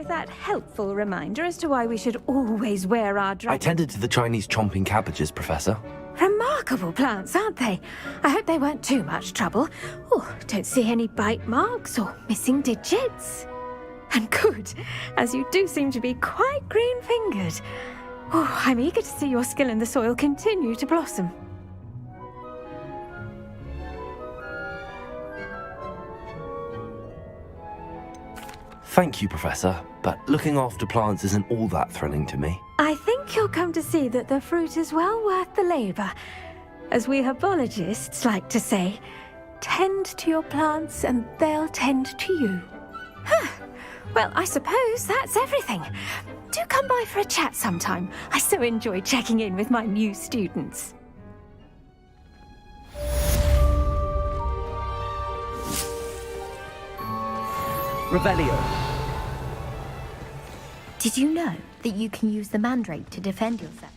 That helpful reminder as to why we should always wear our I tended to the Chinese chomping cabbages, Professor. Remarkable plants, aren't they? I hope they weren't too much trouble. Oh, don't see any bite marks or missing digits. And good, as you do seem to be quite green-fingered. Oh, I'm eager to see your skill in the soil continue to blossom. Thank you, Professor, but looking after plants isn't all that thrilling to me. I think you'll come to see that the fruit is well worth the labour. As we herbologists like to say, tend to your plants and they'll tend to you. Well, I suppose that's everything. Do come by for a chat sometime. I so enjoy checking in with my new students. Revelio. Did you know that you can use the mandrake to defend yourself?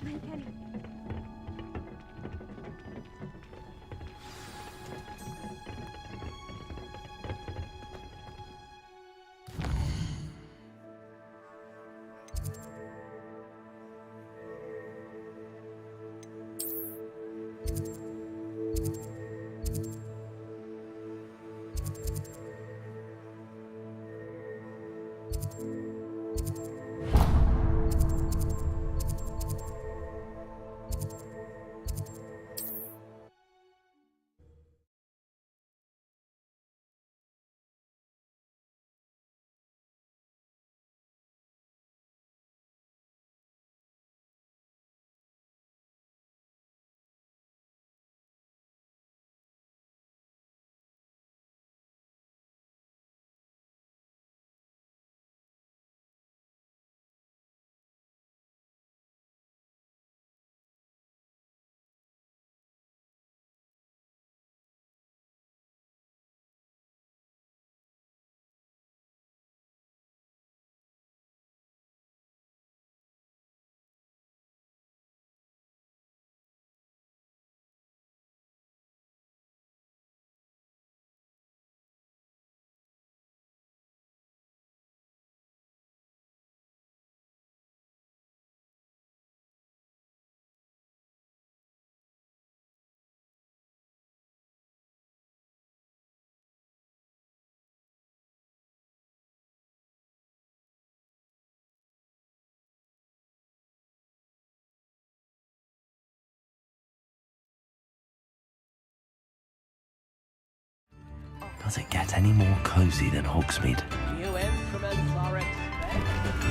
Does it get any more cozy than Hogsmeade? New instruments are expected.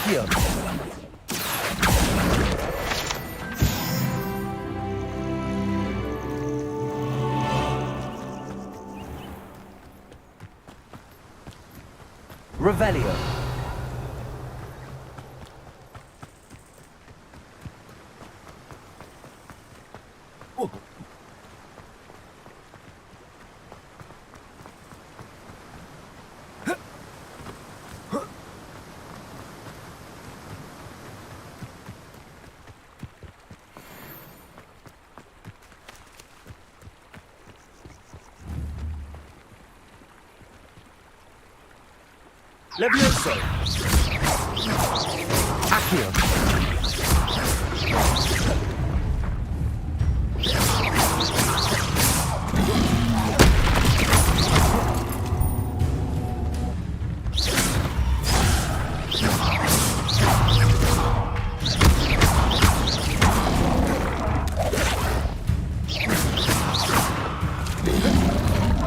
Accio. Revelio. Levioso. Accio.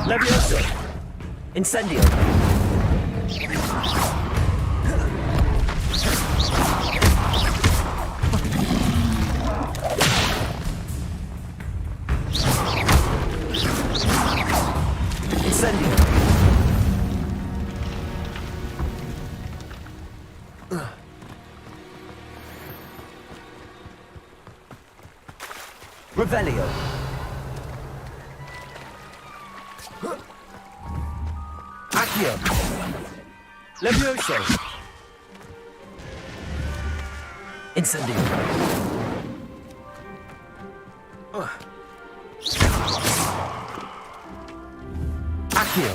Levioso. Incendio. Revelio. Accio. Levioso. Incendio. Accio.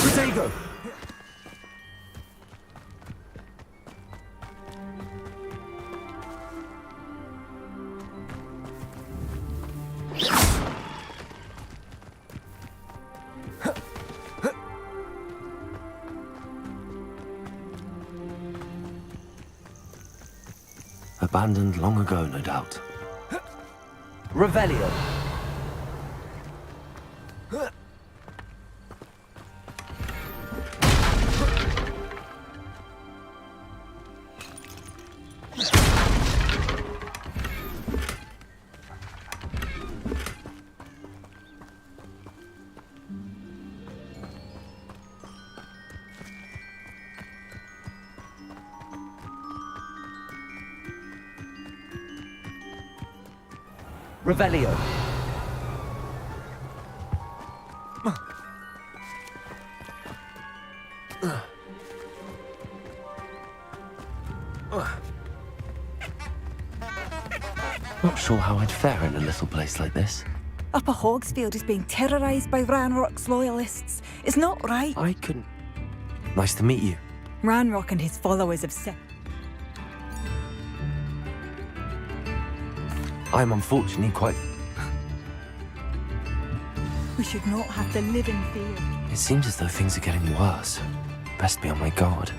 Protego. Abandoned long ago, no doubt. Revelio. Revelio. Not sure how I'd fare in a little place like this. Upper Hogsfield is being terrorised by Ranrock's loyalists. It's not right. I couldn't... Nice to meet you. Ranrock and his followers have set... I'm unfortunately quite... We should not have to live in fear. It seems as though things are getting worse. Best be on my guard.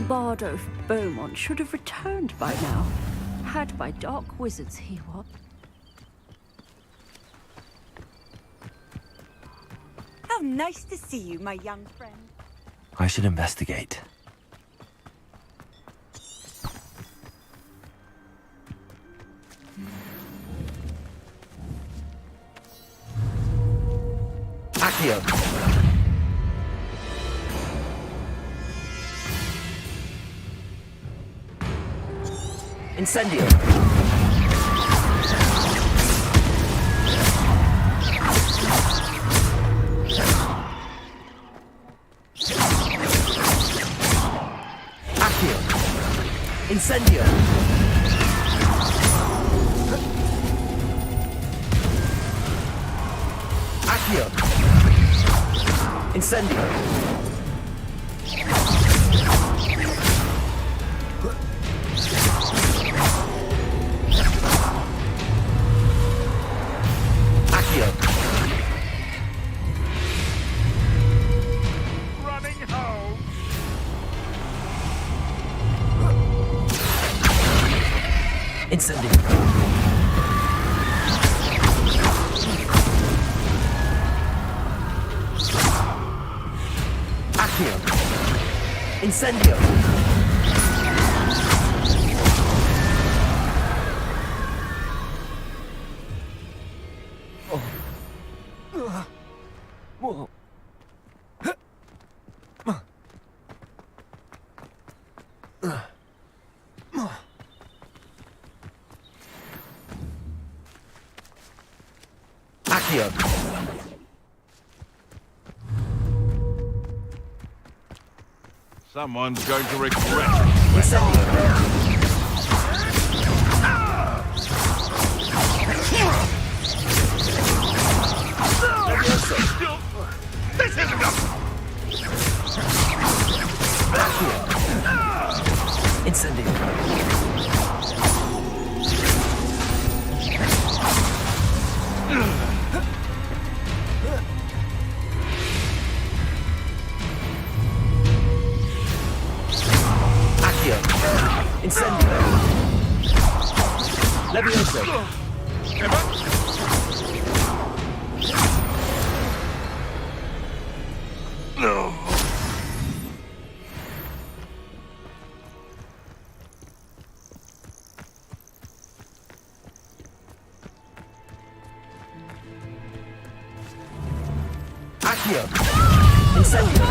Bardo of Beaumont should have returned by now. Had by dark wizards, he was. How nice to see you, my young friend. I should investigate. Accio. Incendio. Accio. Incendio. Accio. Incendio. Running home. Incendio. Accio. Incendio. Whoa. Accio. Someone's going to regret it. This isn't enough! Incendio. Accio. Incendio. Levioso. No. Accio. Incendio.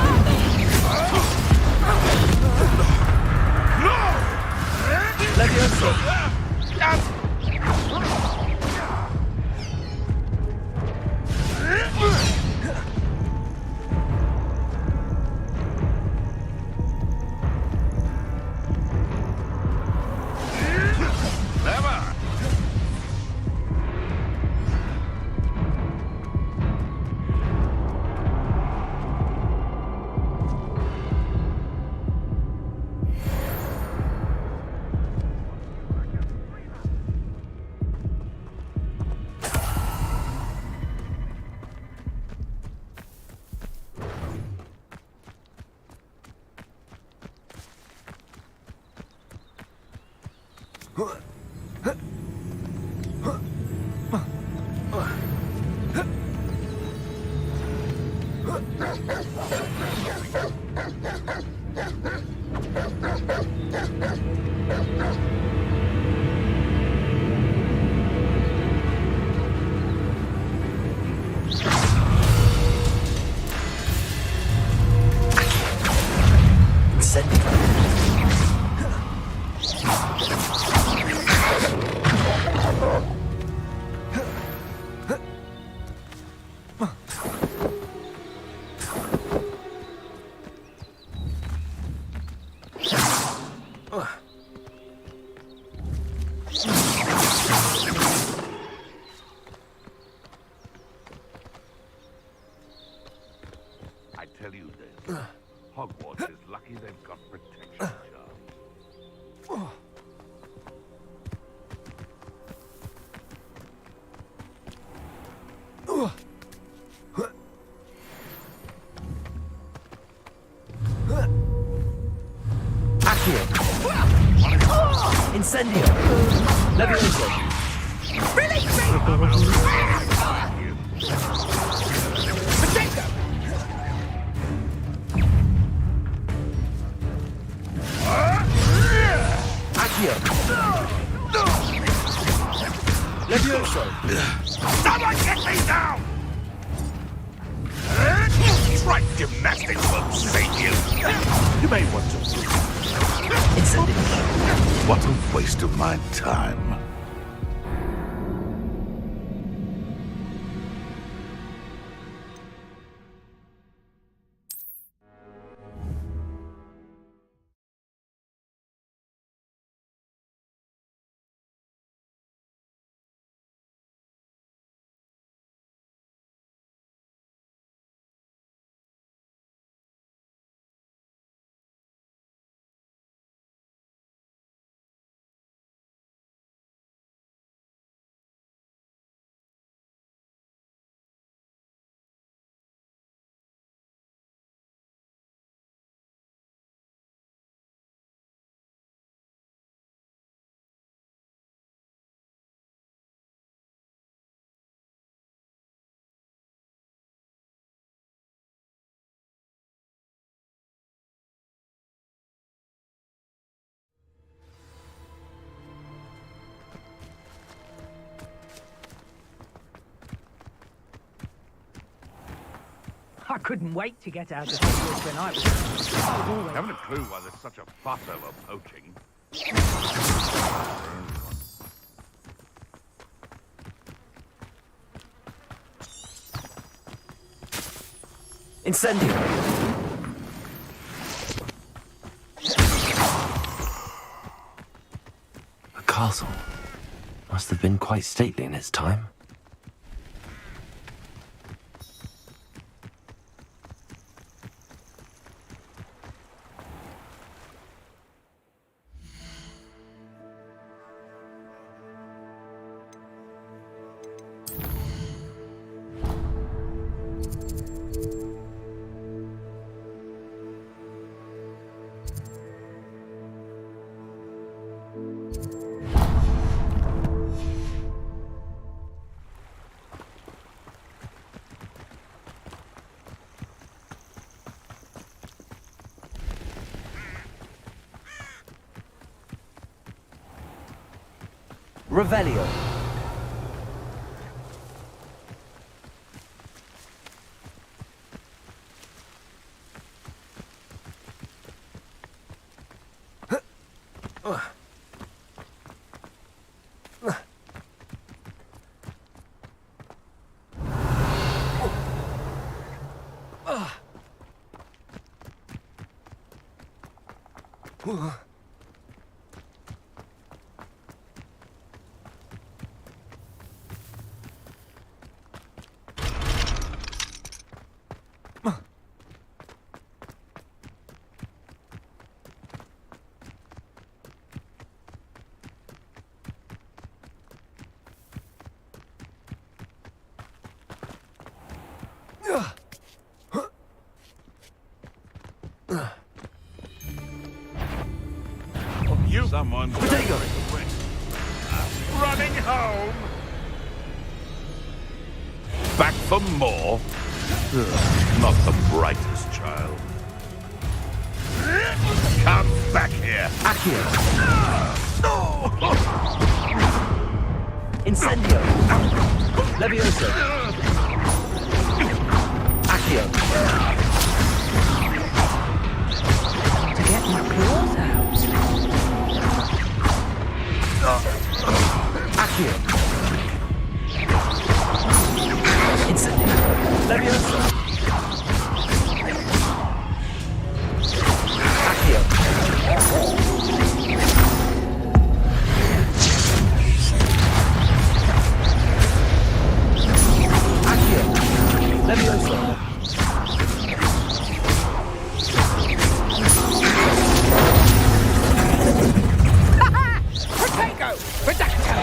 Levioso. Never! I tell you this, Hogwarts is lucky they've got protection charms. Accio. Incendio. Levioso. Release me! Potato! Accio. Levioso. Someone get me down! Trite gymnastics won't save you. You may want to. What a waste of my time. I couldn't wait to get out of Hogwarts when I was always... Haven't a clue why there's such a fuss over poaching. Incendio! The castle must have been quite stately in its time. Revelio. Someone's running home. Back for more? Not the brightest child. Come back here. Accio. Incendio. Levioso. Accio. To get my claws out. Accio. Incendio. Levioso. Accio. Accio. Levioso. Protego! Redacto!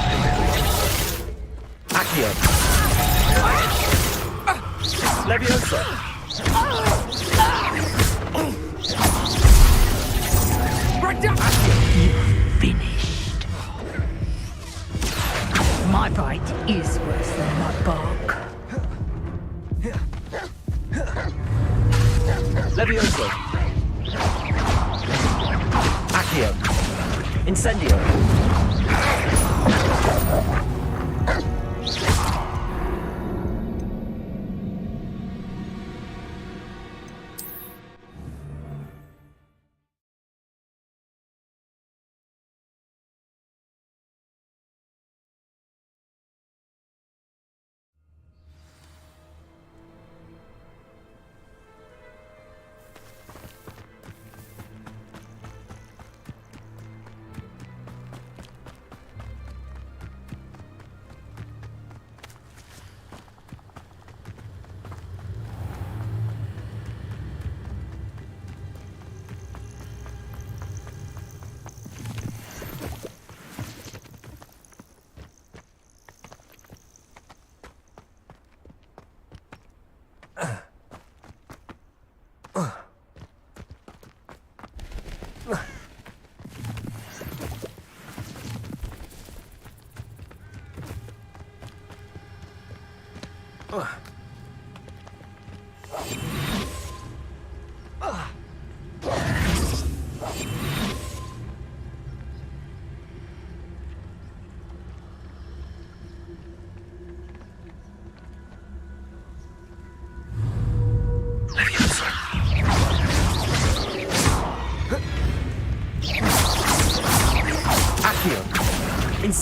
Accio. Levioso. Finished. My bite is worse than my bark. Levioso. Accio. Incendio.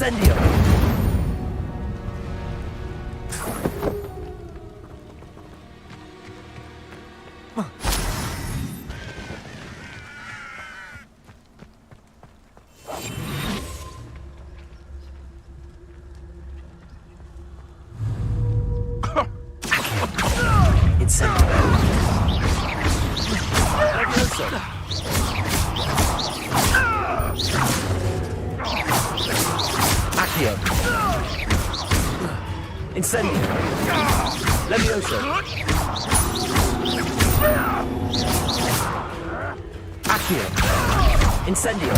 Incendio! Accio. Incendio. Levioso. Accio. Incendio.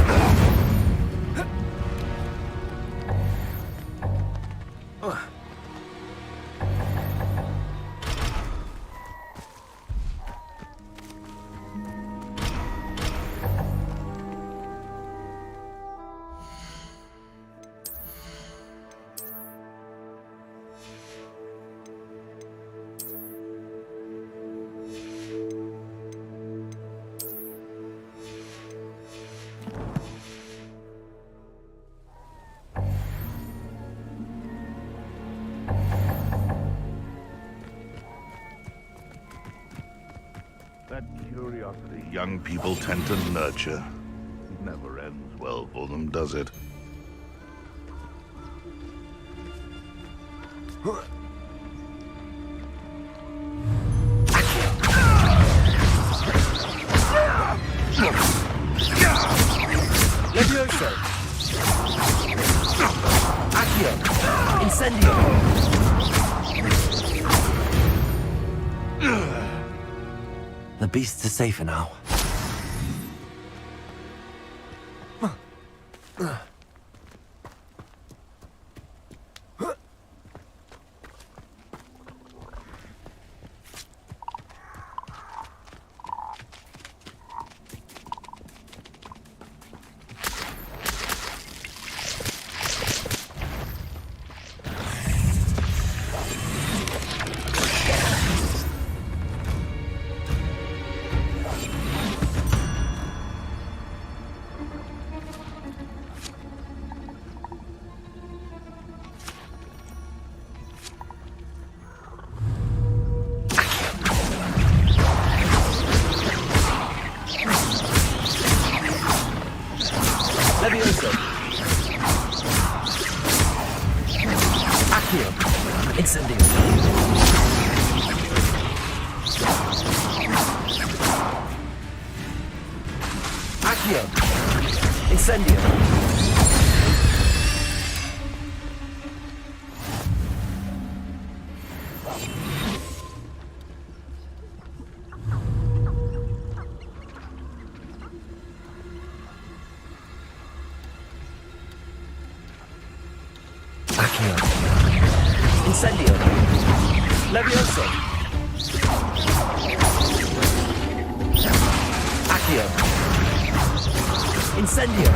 That curiosity young people tend to nurture. It never ends well for them, does it? Levioso. Accio. Incendio. The beasts are safer now. Levioso. Accio. Incendio. Accio. Incendio. Accio. Incendio. Levioso. Accio. Incendio.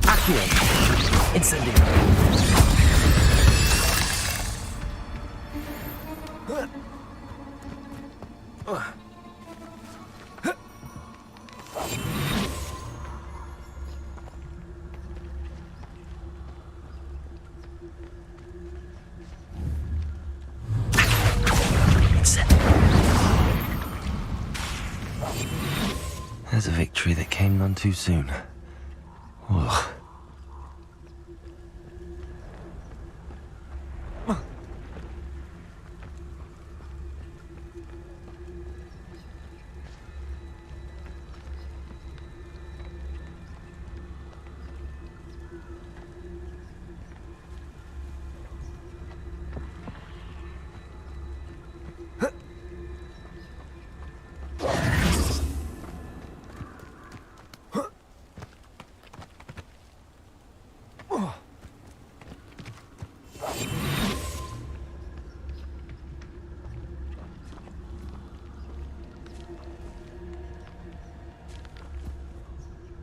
Accio. Incendio. There's a victory that came none too soon. Ugh.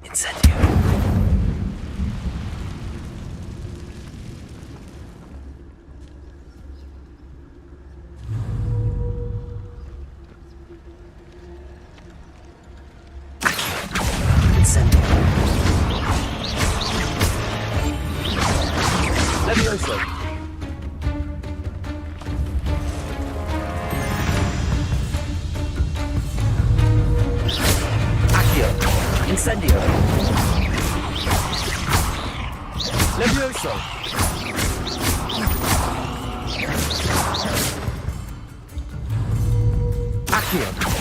Incendio. Levioso! Accio! Incendio! Levioso! Accio!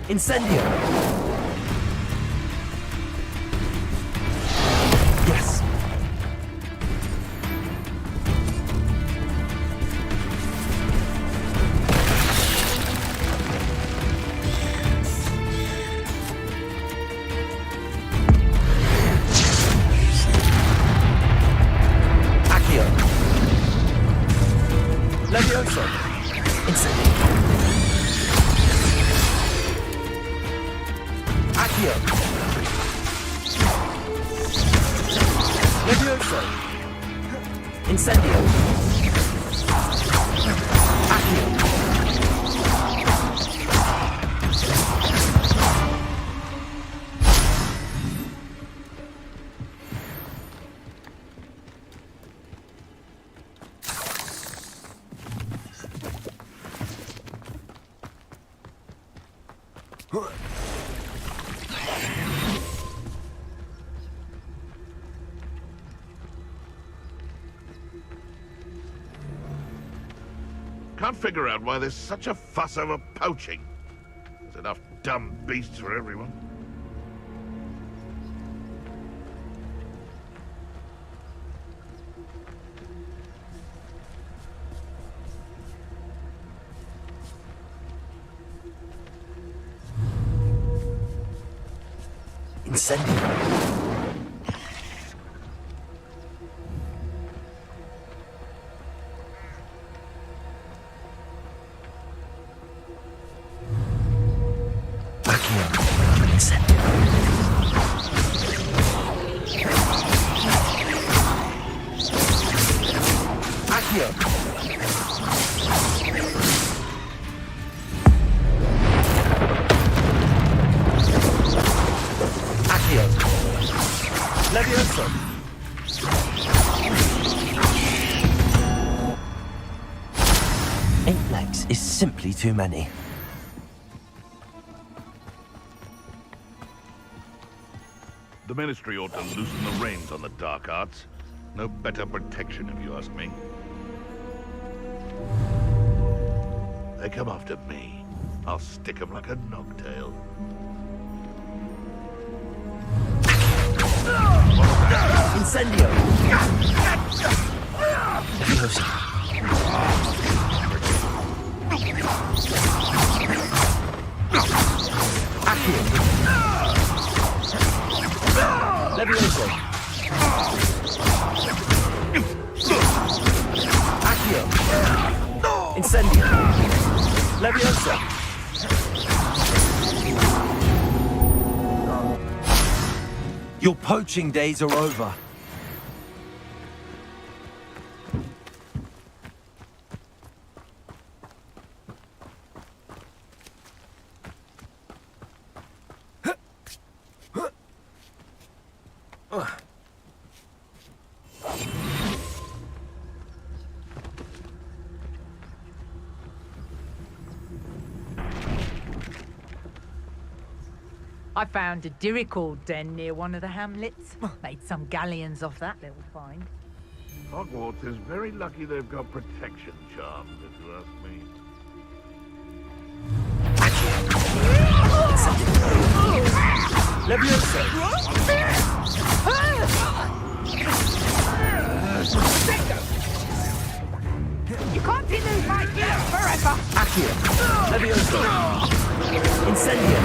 Incendio! Yes! Accio! Levioso! Incendio! Accio! Levioso! Incendio! Accio! Can't figure out why there's such a fuss over poaching. There's enough dumb beasts for everyone. Incendio! Levioso! Eight legs is simply too many. The Ministry ought to loosen the reins on the dark arts. No better protection, if you ask me. They come after me. I'll stick 'em like a knocktail. Incendio! Levioso! Accio! Levioso! Accio! Incendio! Levioso! Your poaching days are over. I found a dirical den near one of the hamlets. Made some galleons off that little find. Hogwarts is very lucky they've got protection charms, if you ask me. Levioso! You can't elude my gear forever! Accio! Levioso! Incendio!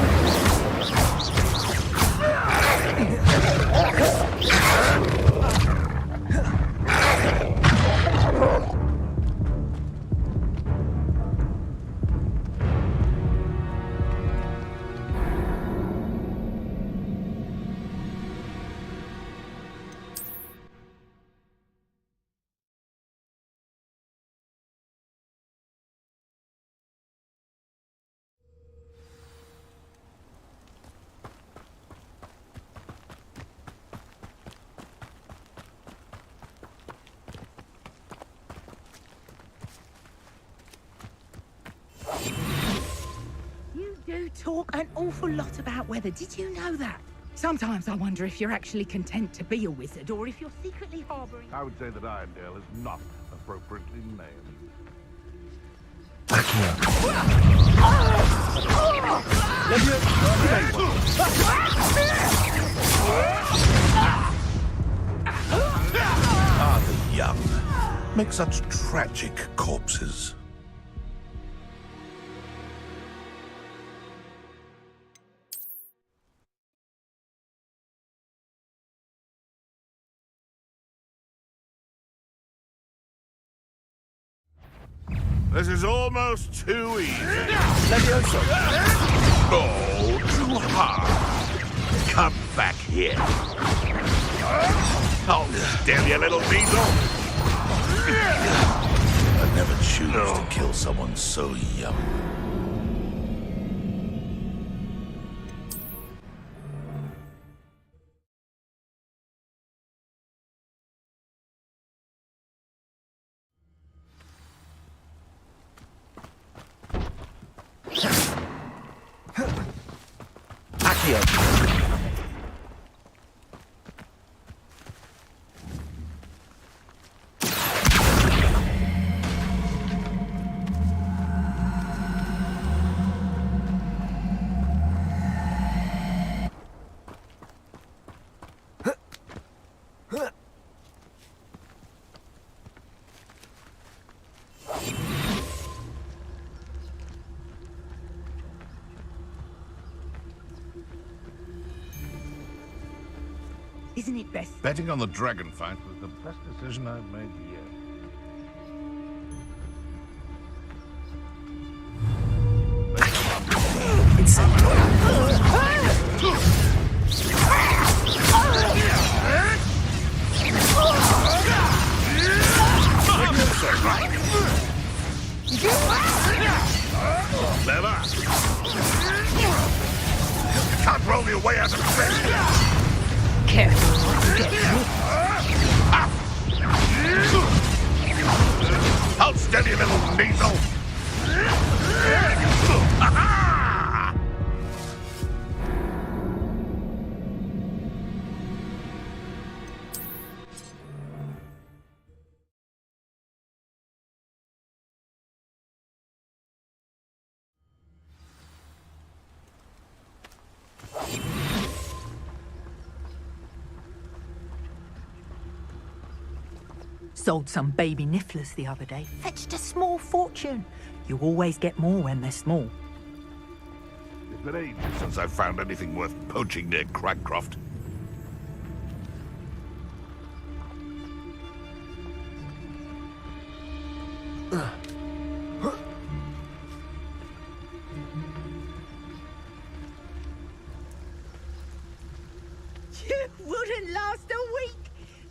You talk an awful lot about weather. Did you know that? Sometimes I wonder if you're actually content to be a wizard or if you're secretly harboring... I would say that Irondale is not appropriately named. Ah, the young make such tragic corpses. This is almost too easy. Oh, too hard. Come back here. Oh, damn you little weasel. I'd never choose to kill someone so young. Isn't it best? Betting on the dragon fight was the best decision I've made yet. Clever. You can't roll your way out of bed. Careful not to get Hold steady, little weasel. Sold some baby nifflers the other day. Fetched a small fortune. You always get more when they're small. It's been ages since I've found anything worth poaching near Cragcroft. You wouldn't last a week.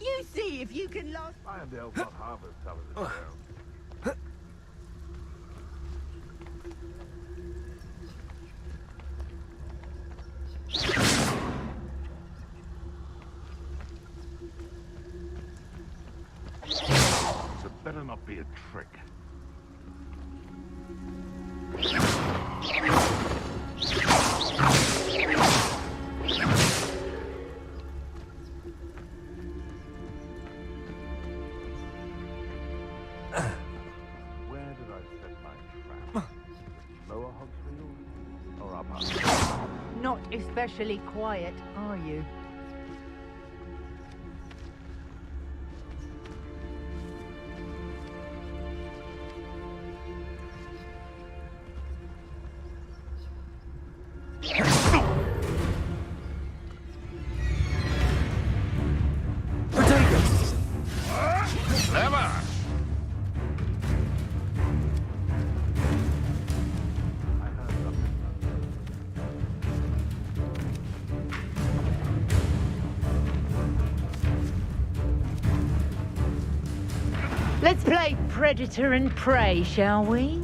You see if you can last... Irondale's not half as tough as it sounds. So it better not be a trick. Where did I set my trap? Lower Hogsfield or upper? Not especially quiet, are you? Clever! Let's play predator and prey, shall we?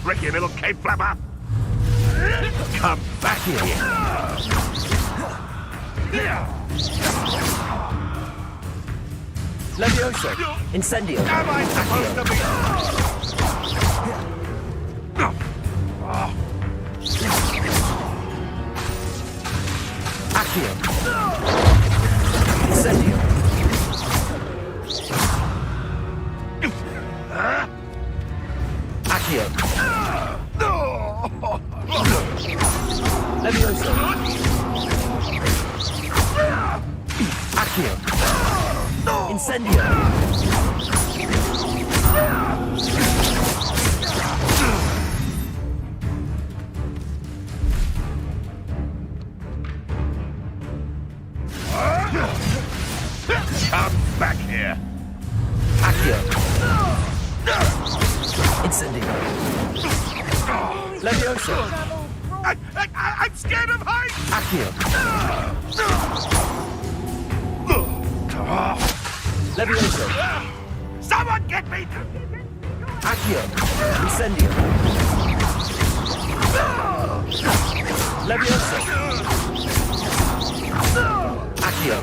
Ricky, little cave flapper! Come back here! Levioso! Incendio! Am I supposed to be? Accio! Incendio! Accio! Levioso! Accio! Incendio! Come back here. Accio! Incendio! Levioso! I'm scared of heights! Accio! Levioso! Someone get me! Accio! Incendio! Levioso! Accio!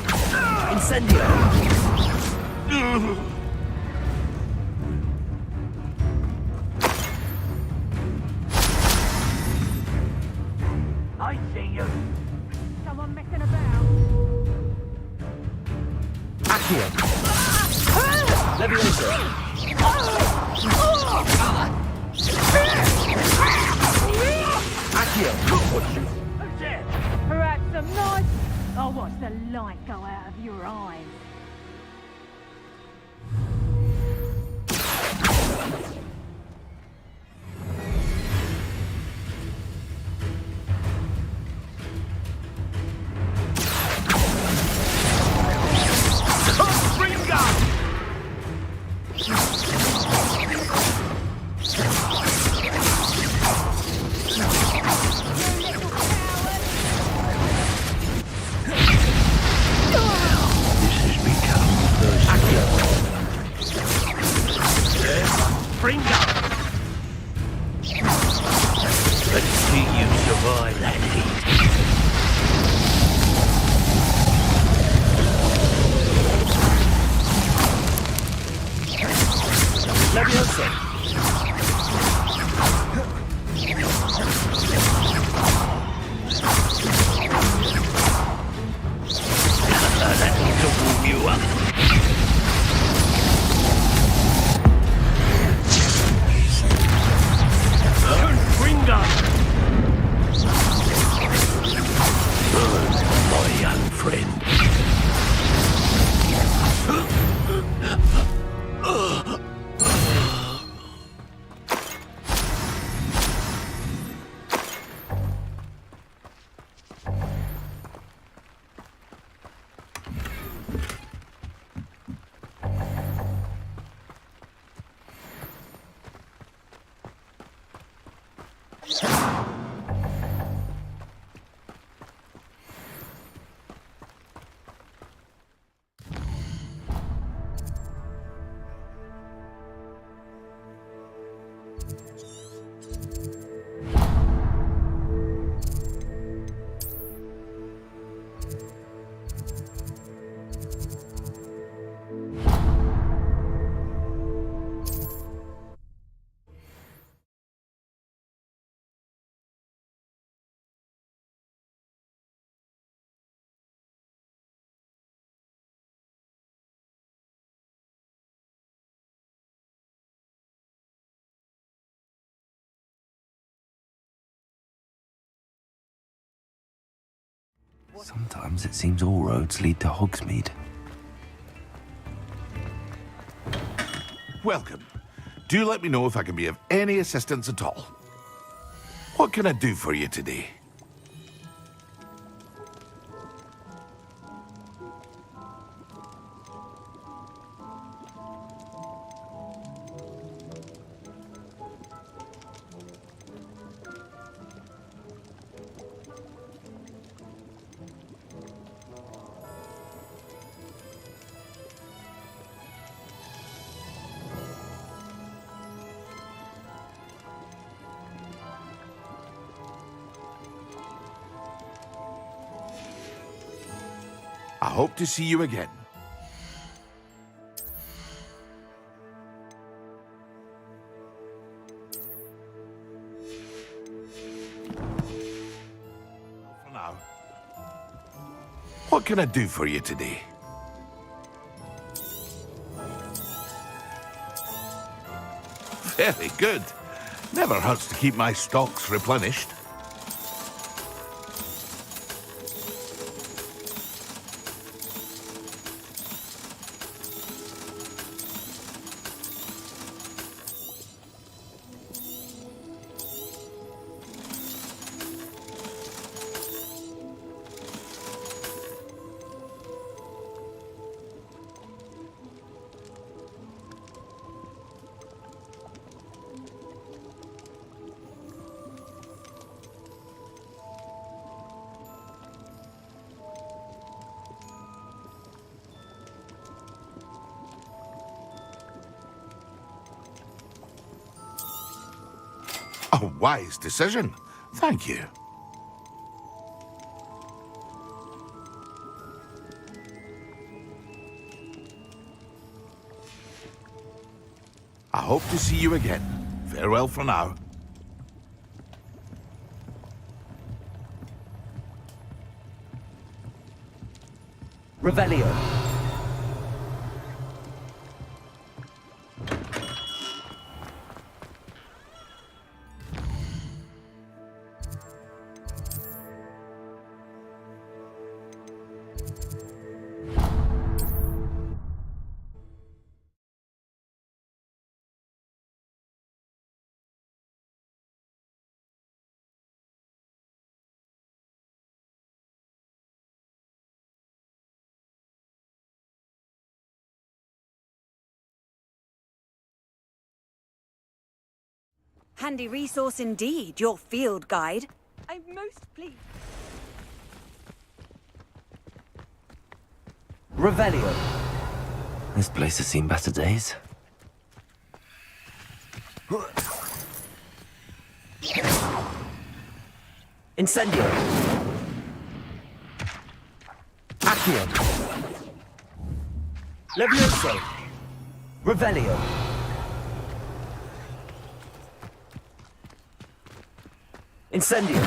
Incendio! I see you. Someone messing about. Accio! Levioso! Accio! Who's there? Perhaps some night? I'll watch the light go out of your eyes. Bring up! Let's see you survive that heat. Levioso! That ought to warm you up. Burn, my young friend. Sometimes it seems all roads lead to Hogsmeade. Welcome. Do let me know if I can be of any assistance at all. What can I do for you today? I hope to see you again. What can I do for you today? Very good. Never hurts to keep my stocks replenished. A wise decision. Thank you. I hope to see you again. Farewell for now. Revelio. Handy resource indeed, your field guide. I'm most pleased. Revelio. This place has seen better days. Incendio. Accio. Levioso. Revelio. Incendio.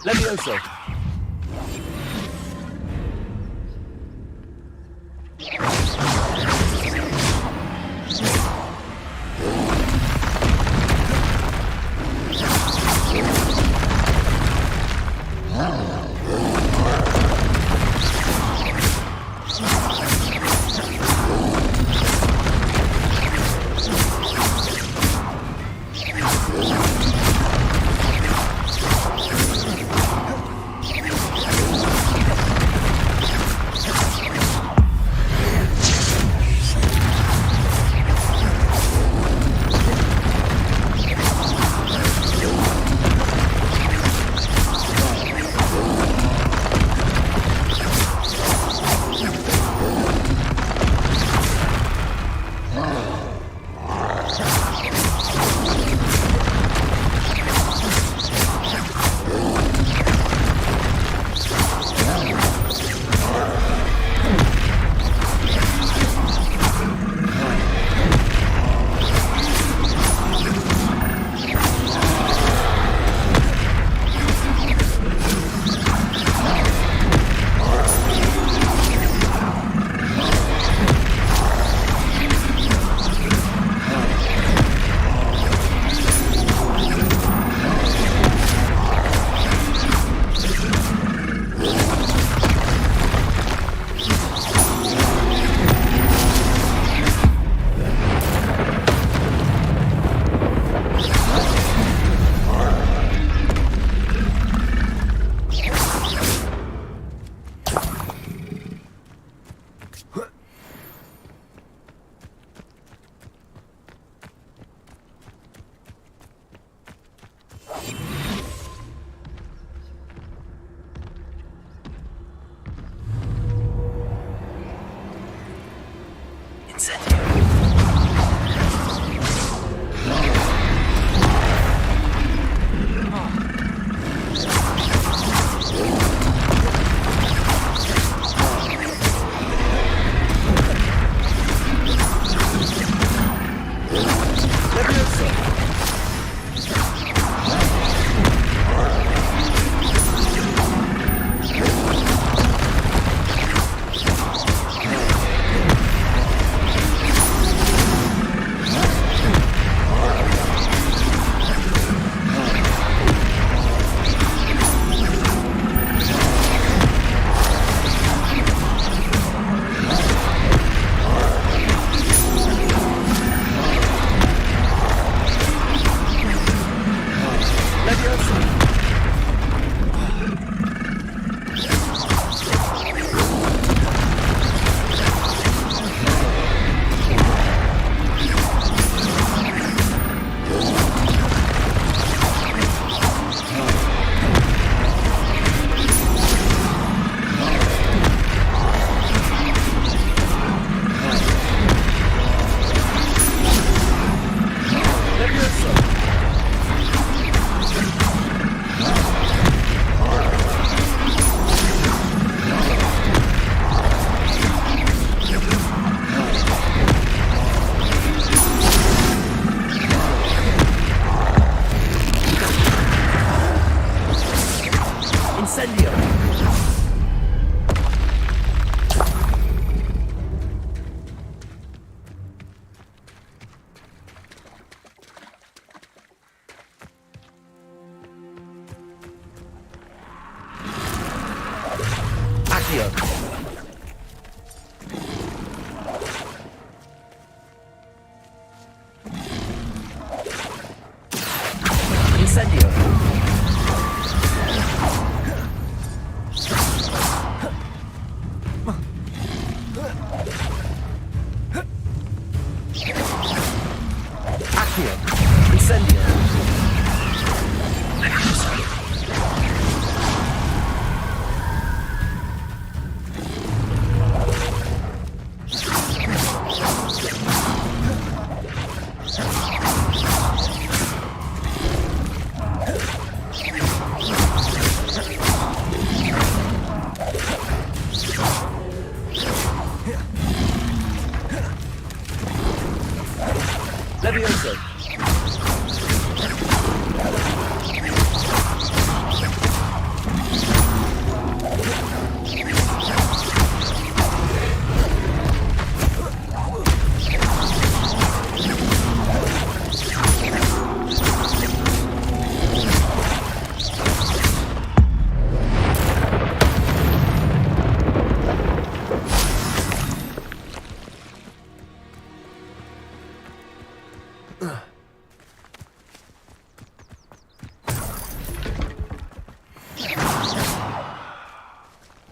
Levioso.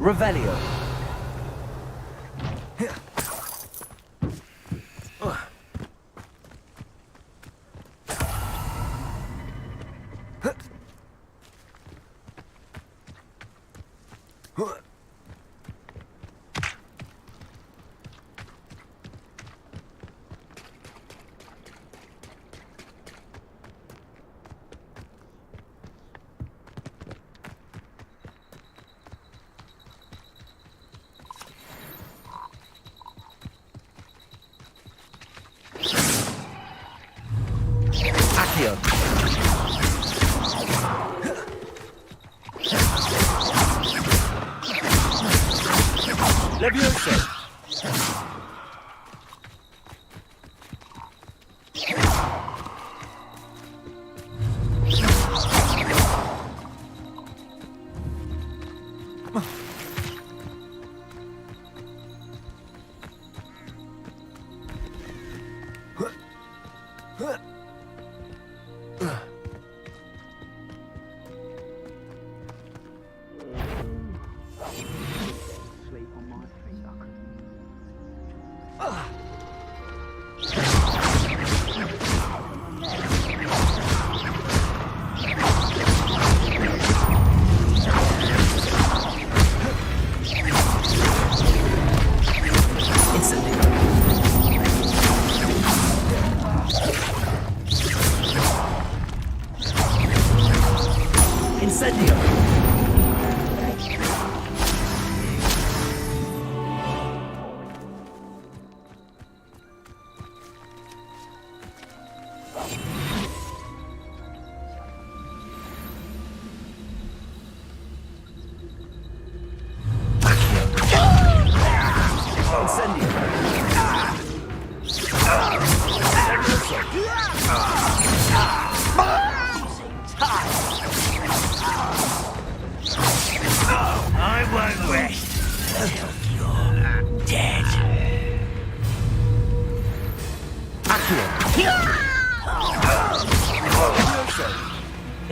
Revelio. Accio. Levioso.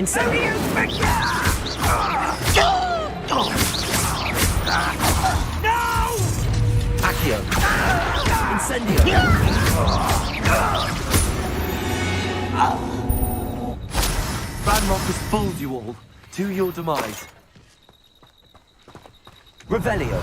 Incendio! No! Accio! Incendio! Ranrock has fooled you all, to your demise. Revelio!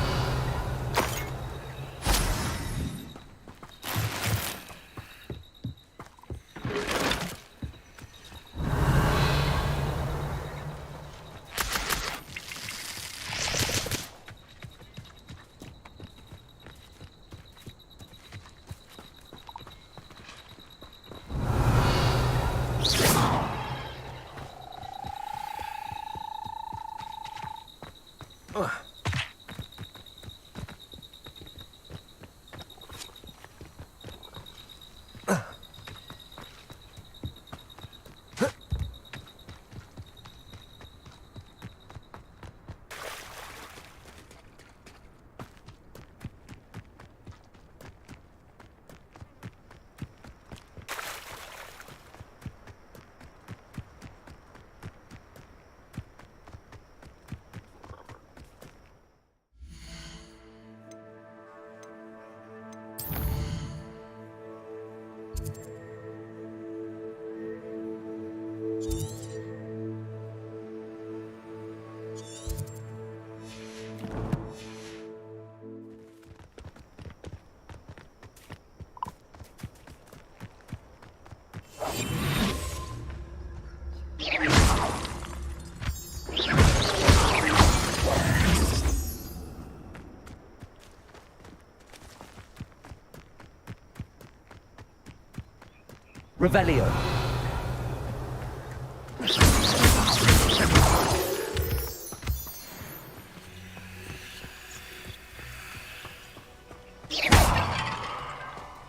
Revelio.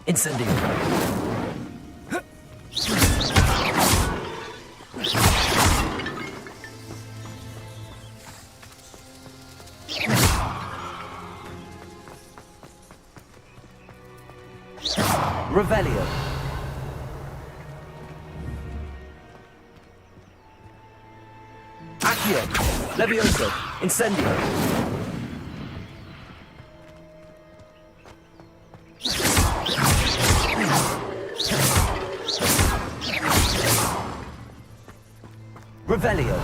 Incendio. Revelio. Accio. Levioso. Incendio. Revelio.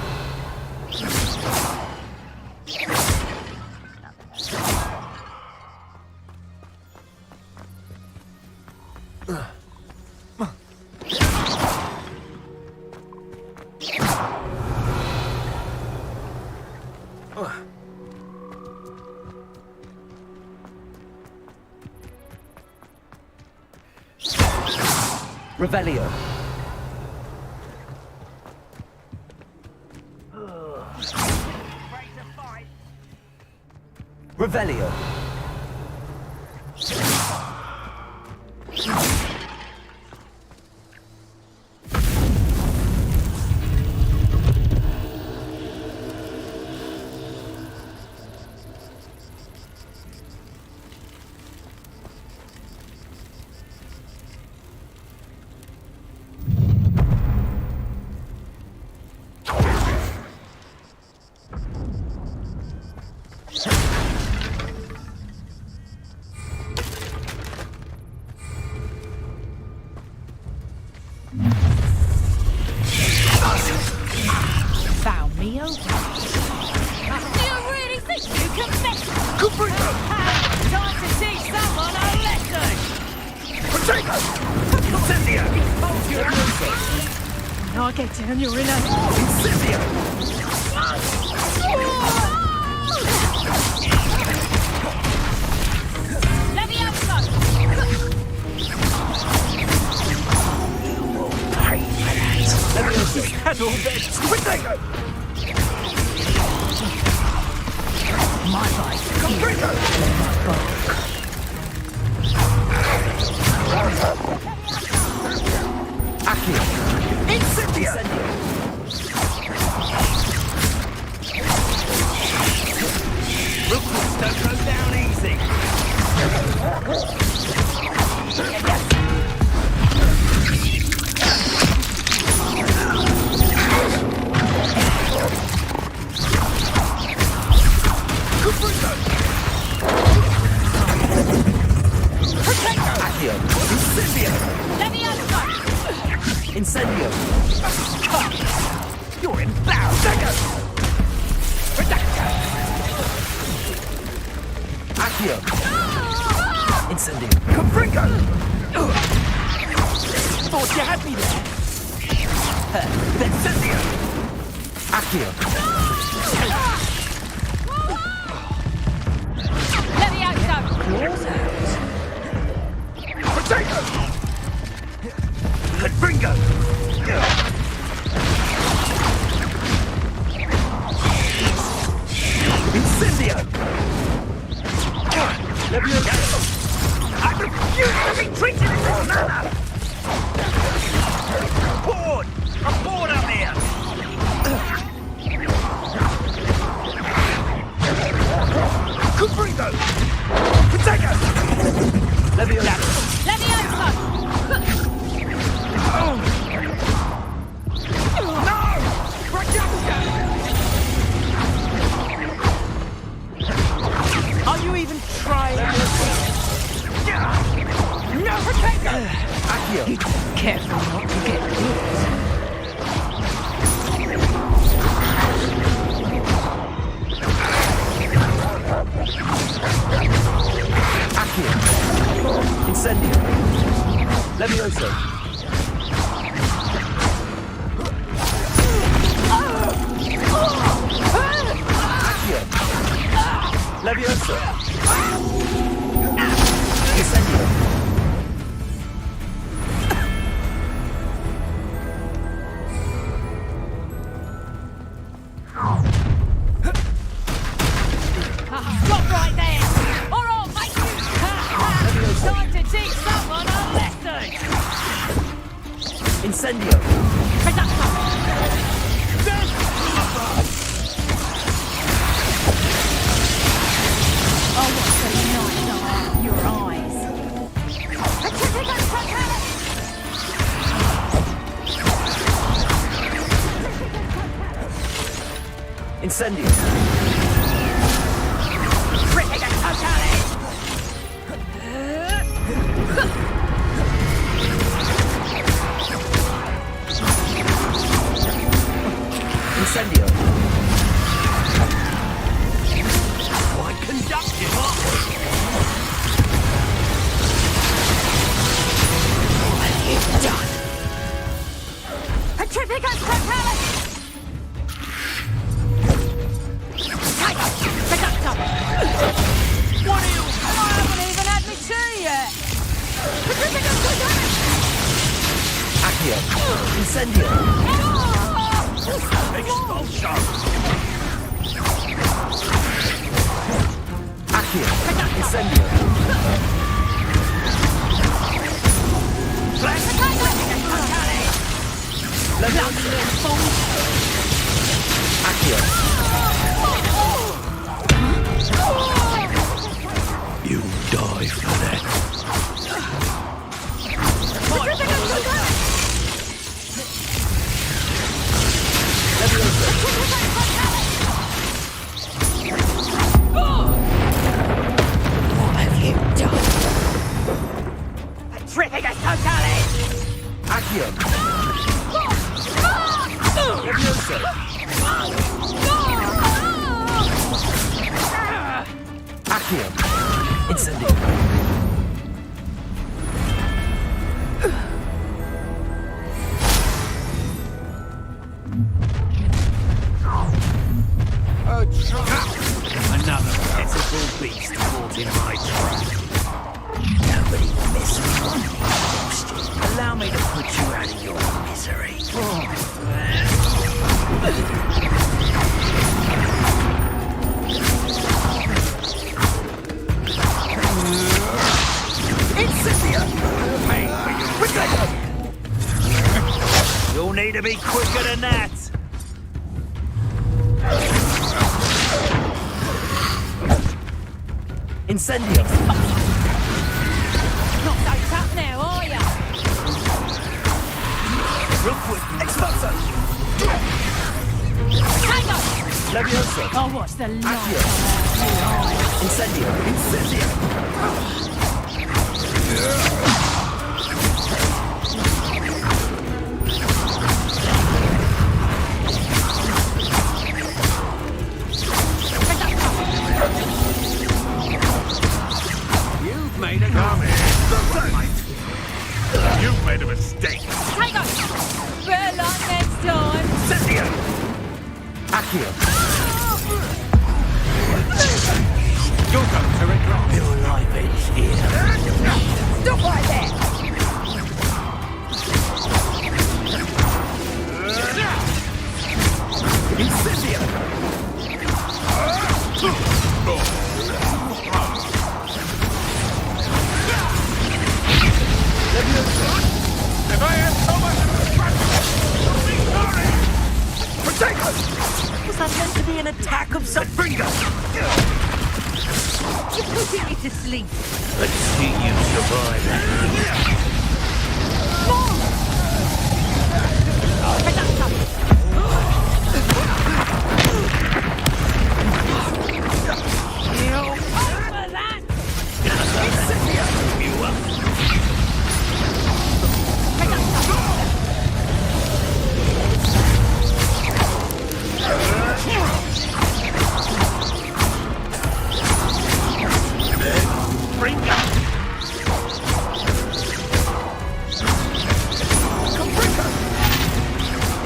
Revelio. Revelio. Found me over. You really think you can mess? Time to teach someone a lesson. Potato! Incendio! Hold your Now I get down, you're in a... Incendio! Levioso! Levioso! Had all this! Potato! My life. Comprito! Accio. Incendio! Rookwoods don't go down easy! Incendio! You're embarrassing! Accio! Incendio! Confringo! Thought you had me there. Incendio! Accio! Levioso! Potato! Confringo! Incendio! Levioso! I refuse to be treated in this manner! Bored! I'm bored up here! Confringo! Potato! Levioso! Levioso! No! Are you even trying? No, Potato! Accio! Careful not to get hit. Accio! Incendio! Levioso! Accio! Levioso! Incendio! Stop right there! Or I'll make you... Time to teach someone a lesson! Incendio! Oh, what's the night out of your eyes? Incendio! Incendio! Quite conductive, aren't we? What have you done? Petrificus Totalis! What are you? I haven't even had me tea yet! Petrificus Totalis! Accio! Incendio! Expulsion! Accio! Incendio! Levioso! Accio! You die for that. What have you done? Petrificus Totalis! Accio! Levioso! Accio! Incendio! Another pitiful beast caught in my trap. Nobody will miss me. Allow me to put you out of your misery. Incendio! Pay for your potato! You'll need to be quicker than that. Incendio! Not so tough now, are ya? Rookwood! Expulso! Tango! Levioso! Oh, what's the light? Accio! Incendio! Incendio! Your life ends here. Stop right there! Incendio! If I had so much of a protect us! Was that meant to be an attack of some bringer? You're putting me to sleep. Let's see you survive.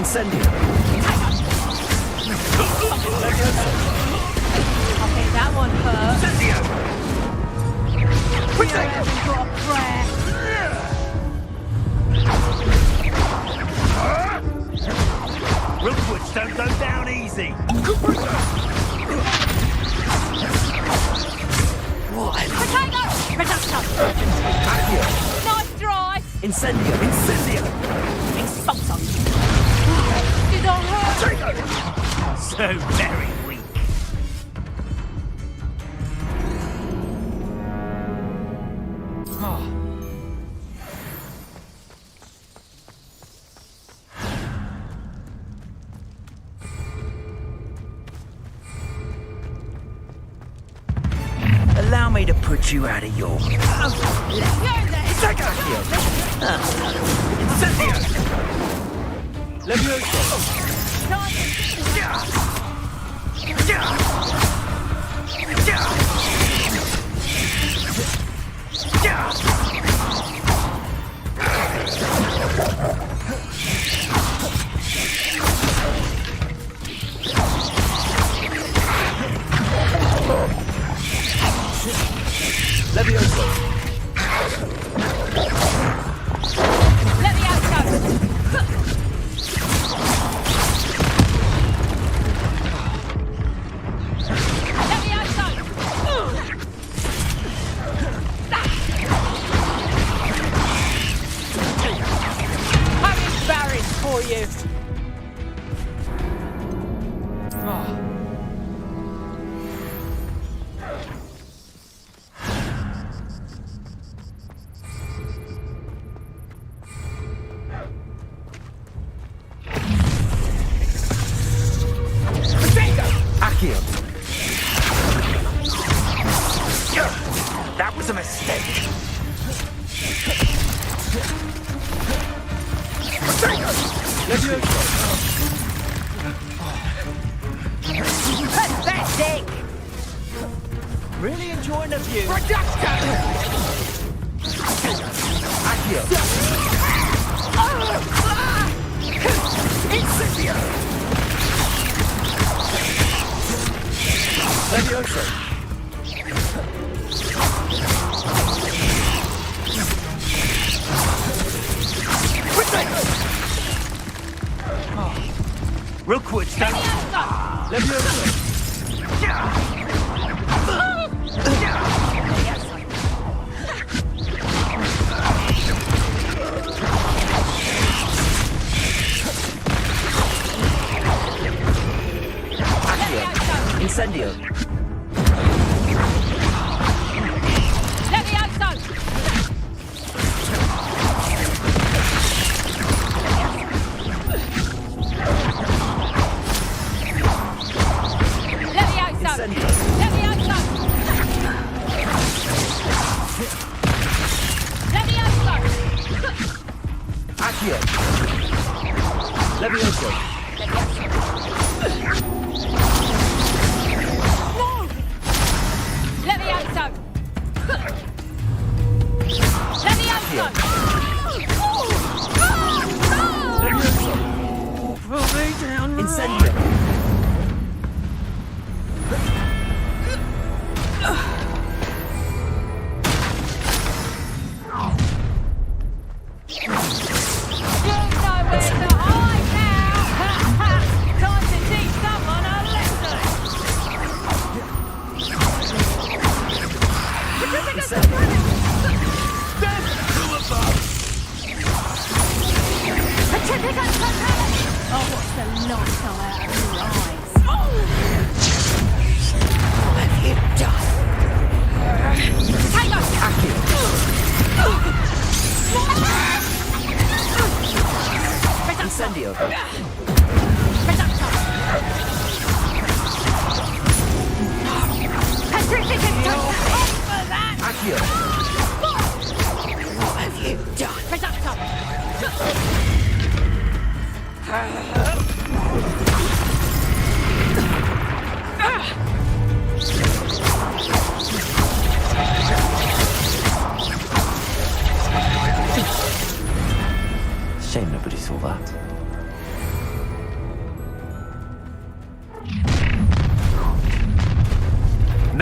Incendio. Okay, that one hurt. Incendio. We haven't got a prayer. Rookwoods don't go down easy. Potato! Reduction! Nice try! Incendio. Incendio. Expulso! Did I hurt? So very weak. Allow me to put you out of your... Incendio! Levioso! Levioso! For you. Accio! That was a mistake. Pathetic! Really enjoying the view. Accio! Incendio! Levioso! Rookwood, stand. Levioso! Incendio! Levioso! Accio! Levioso! Levioso! Levioso! Throw me down! Incendio!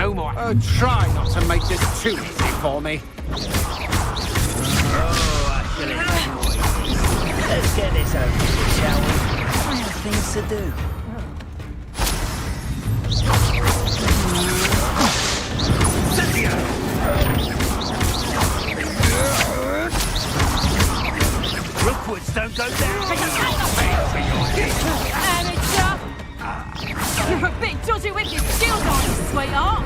no more. Try not to make this too easy for me. Let's get this over with, shall we? I have things to do. Rookwoods don't go down. Amateur! You're a bit dodgy with your skills, aren't you, sweetheart?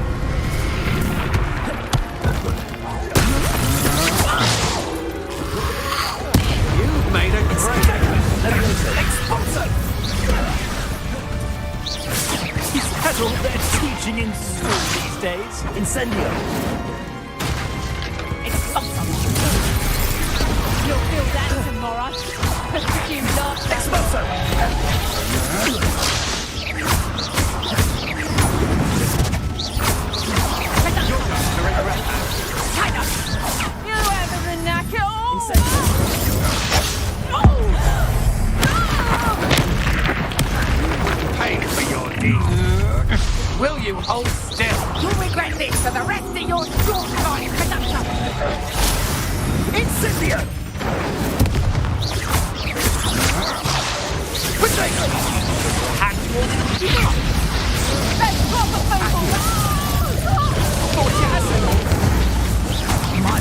You've made a great Expulso! Is that all they're teaching in school these days? Incendio! Expulso! You'll feel that tomorrow. You love that. Expulso! You have a vernacular. Pay for your deeds. Will you hold still? You'll regret this for the rest of your short life, conductor! Incendio! Potato! Hand your Let's drop the people. My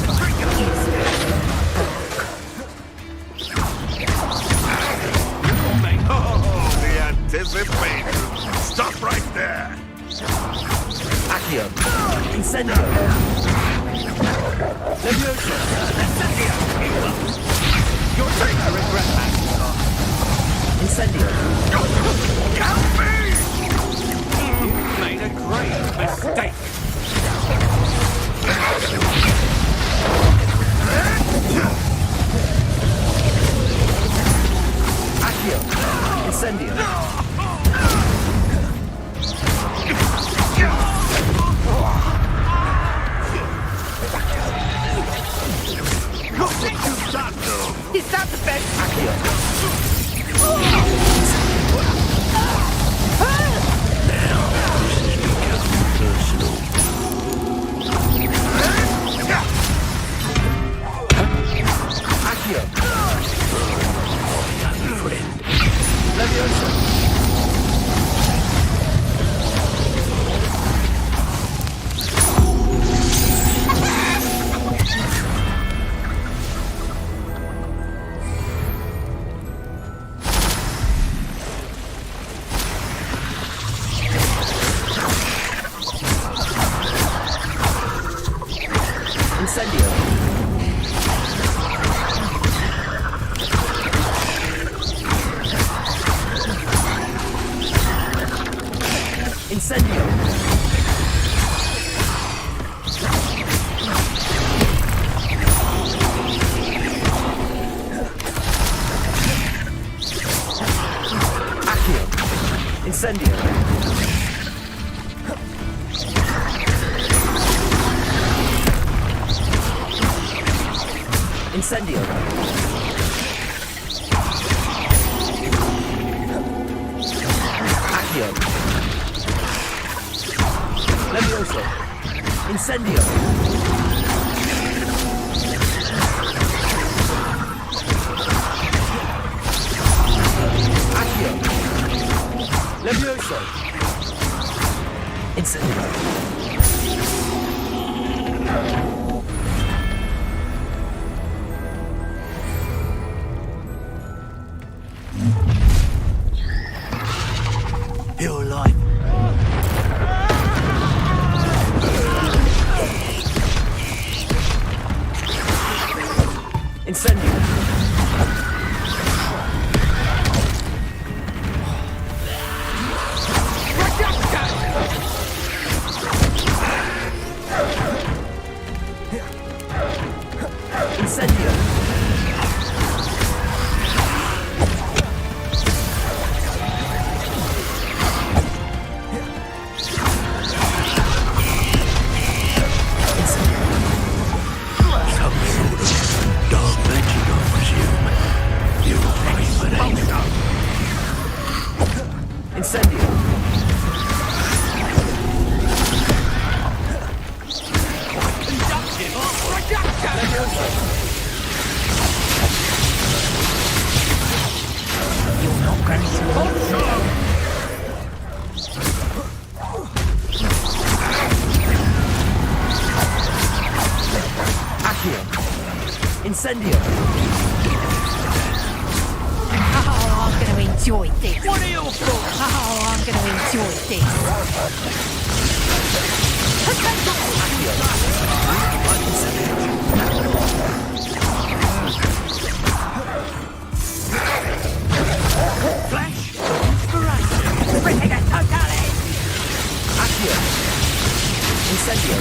Oh, the anticipation. Stop right there. Accio! Incendio! Levioso! Incendio! You're going to regret that. Incendio! Help me! You made a great mistake. Accio! Incendio! Look what you've done to them. Is that the best? Accio! Accio! Levioso! Incendio! Incendio! Accio! Incendio! Incendio! Accio! Levioso! Incendio! Accio! Levioso! Incendio! Your life. Incendio. Incendio! Oh, I'm going to enjoy this. What are your thoughts? Oh, I'm going to enjoy this. Flash, inspiration. Ripping it totally. Accio! Incendio!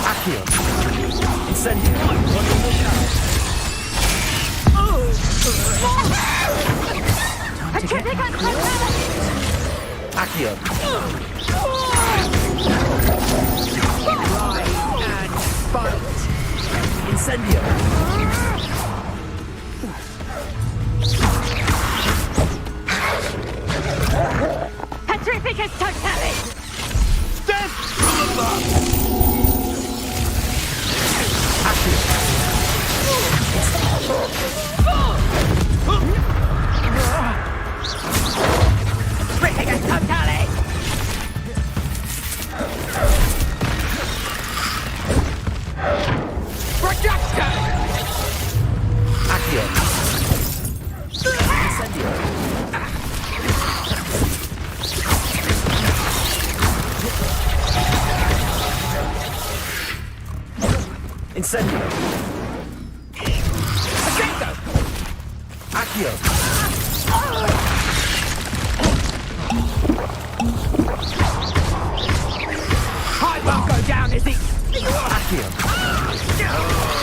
Accio! Incendio! Accio! Ride and fight. Incendio! Petrificus totalis! Death! Ripping it totally! Projector! Accio! Incendio! Incendio! Projector! Accio! I won't go down, is it? Accio! Oh,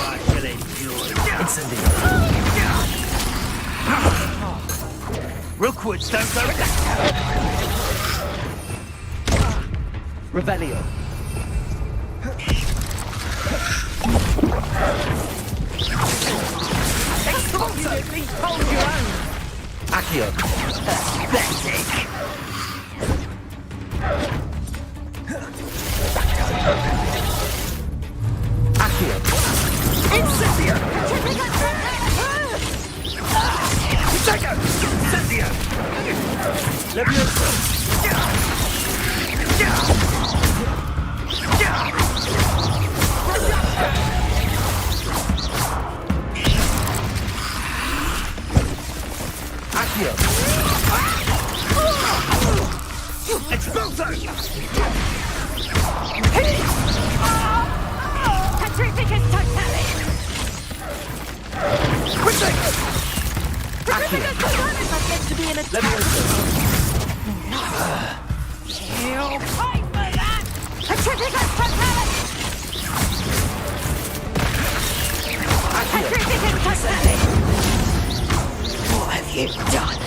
I shall enjoy. Incendio! Rookwoods don't go. Revelio! Exclusively hold your own. Accio! Pathetic. Accio! Incendio! Incendio! Incendio! Levioso! Accio! Expulso! Petrificus totalis! Quickly! Petrificus totalis! I'm meant to be in a Levioso! You'll pay for that! Petrificus totalis! Petrificus totalis! What have you done?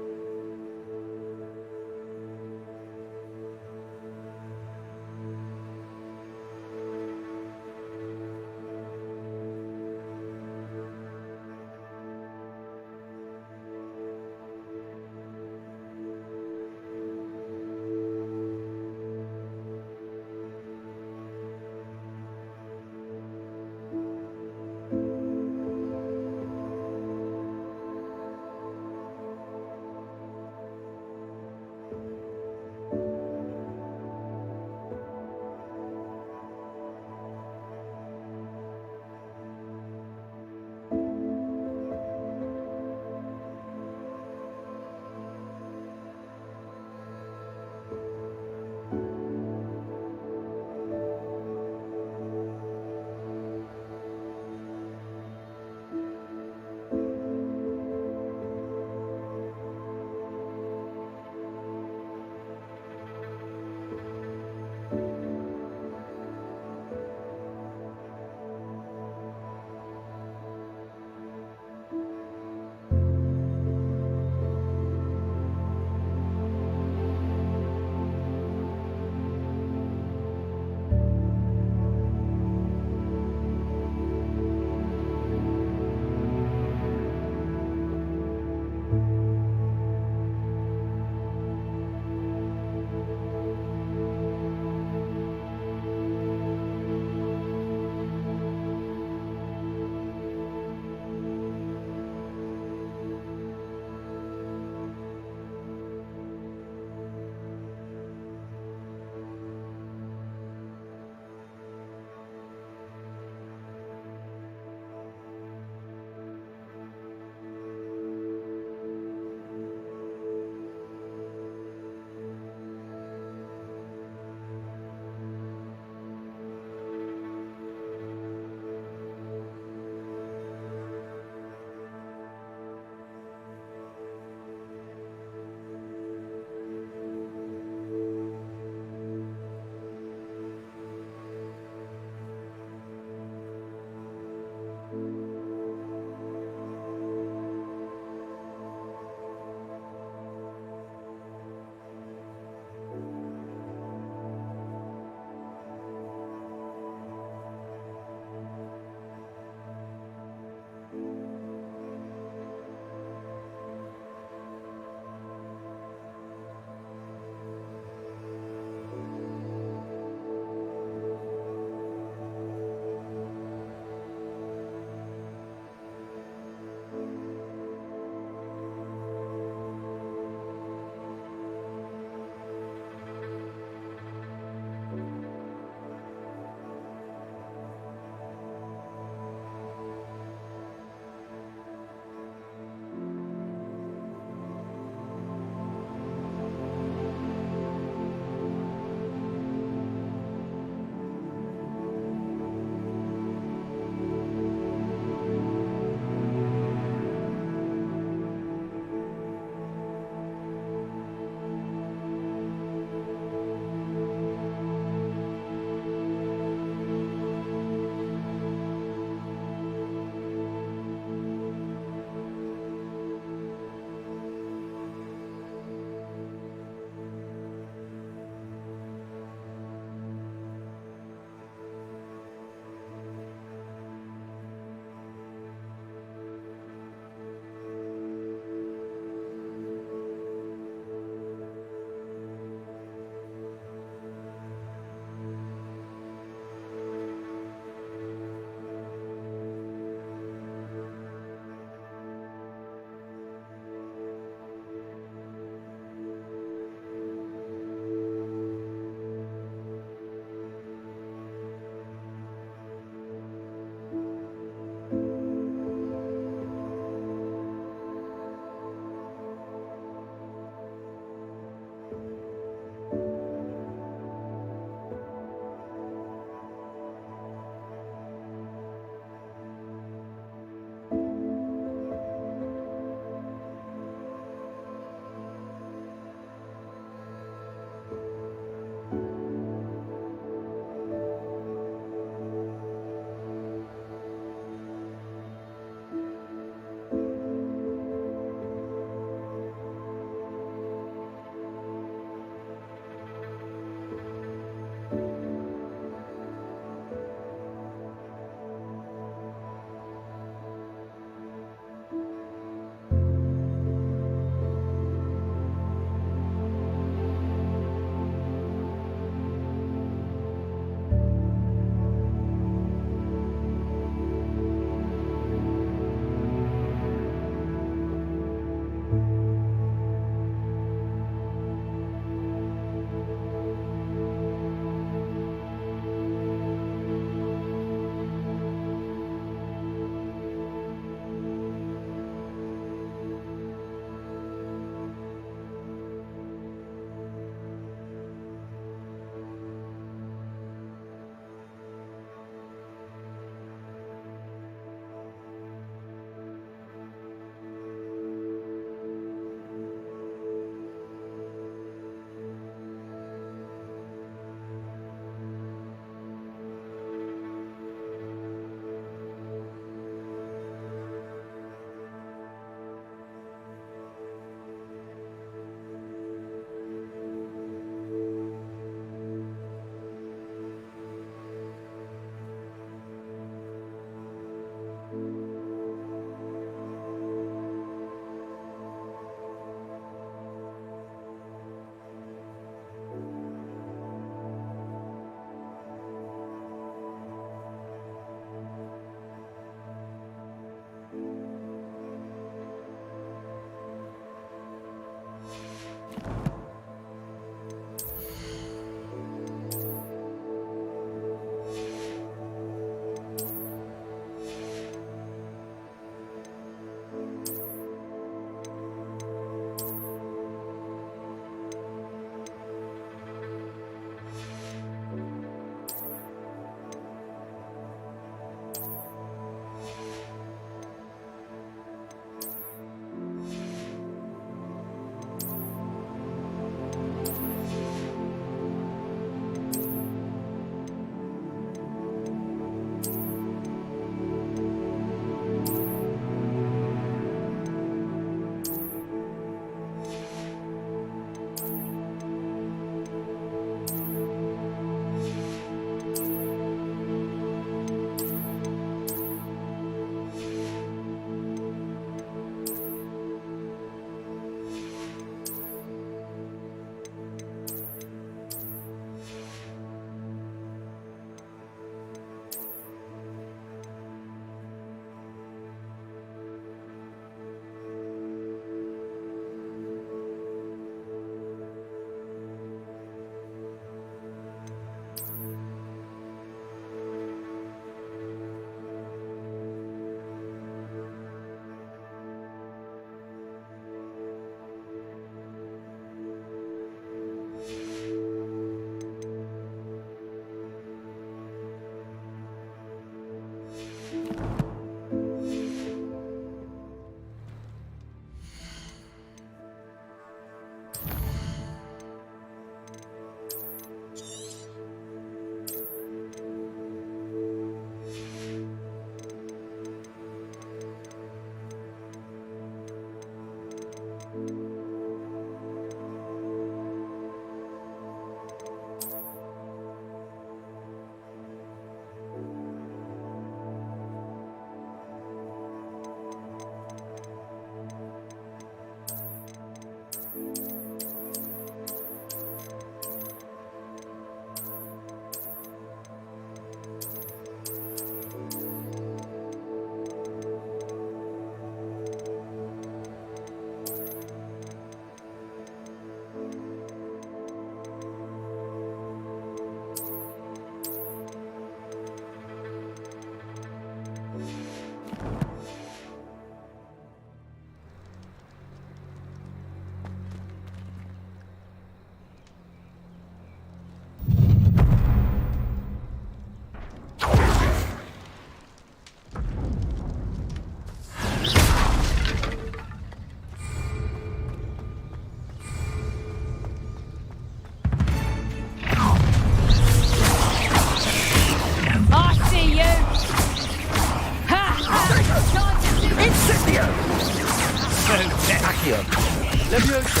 Levioso.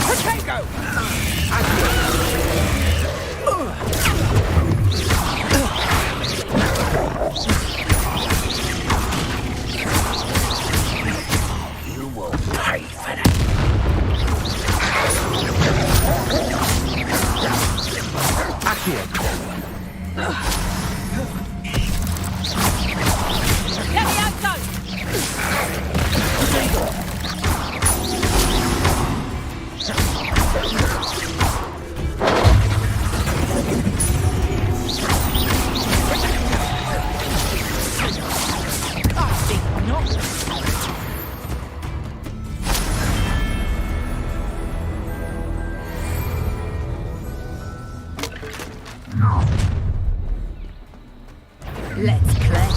Potato. You will pay for that. Accio. Levioso. Let's play.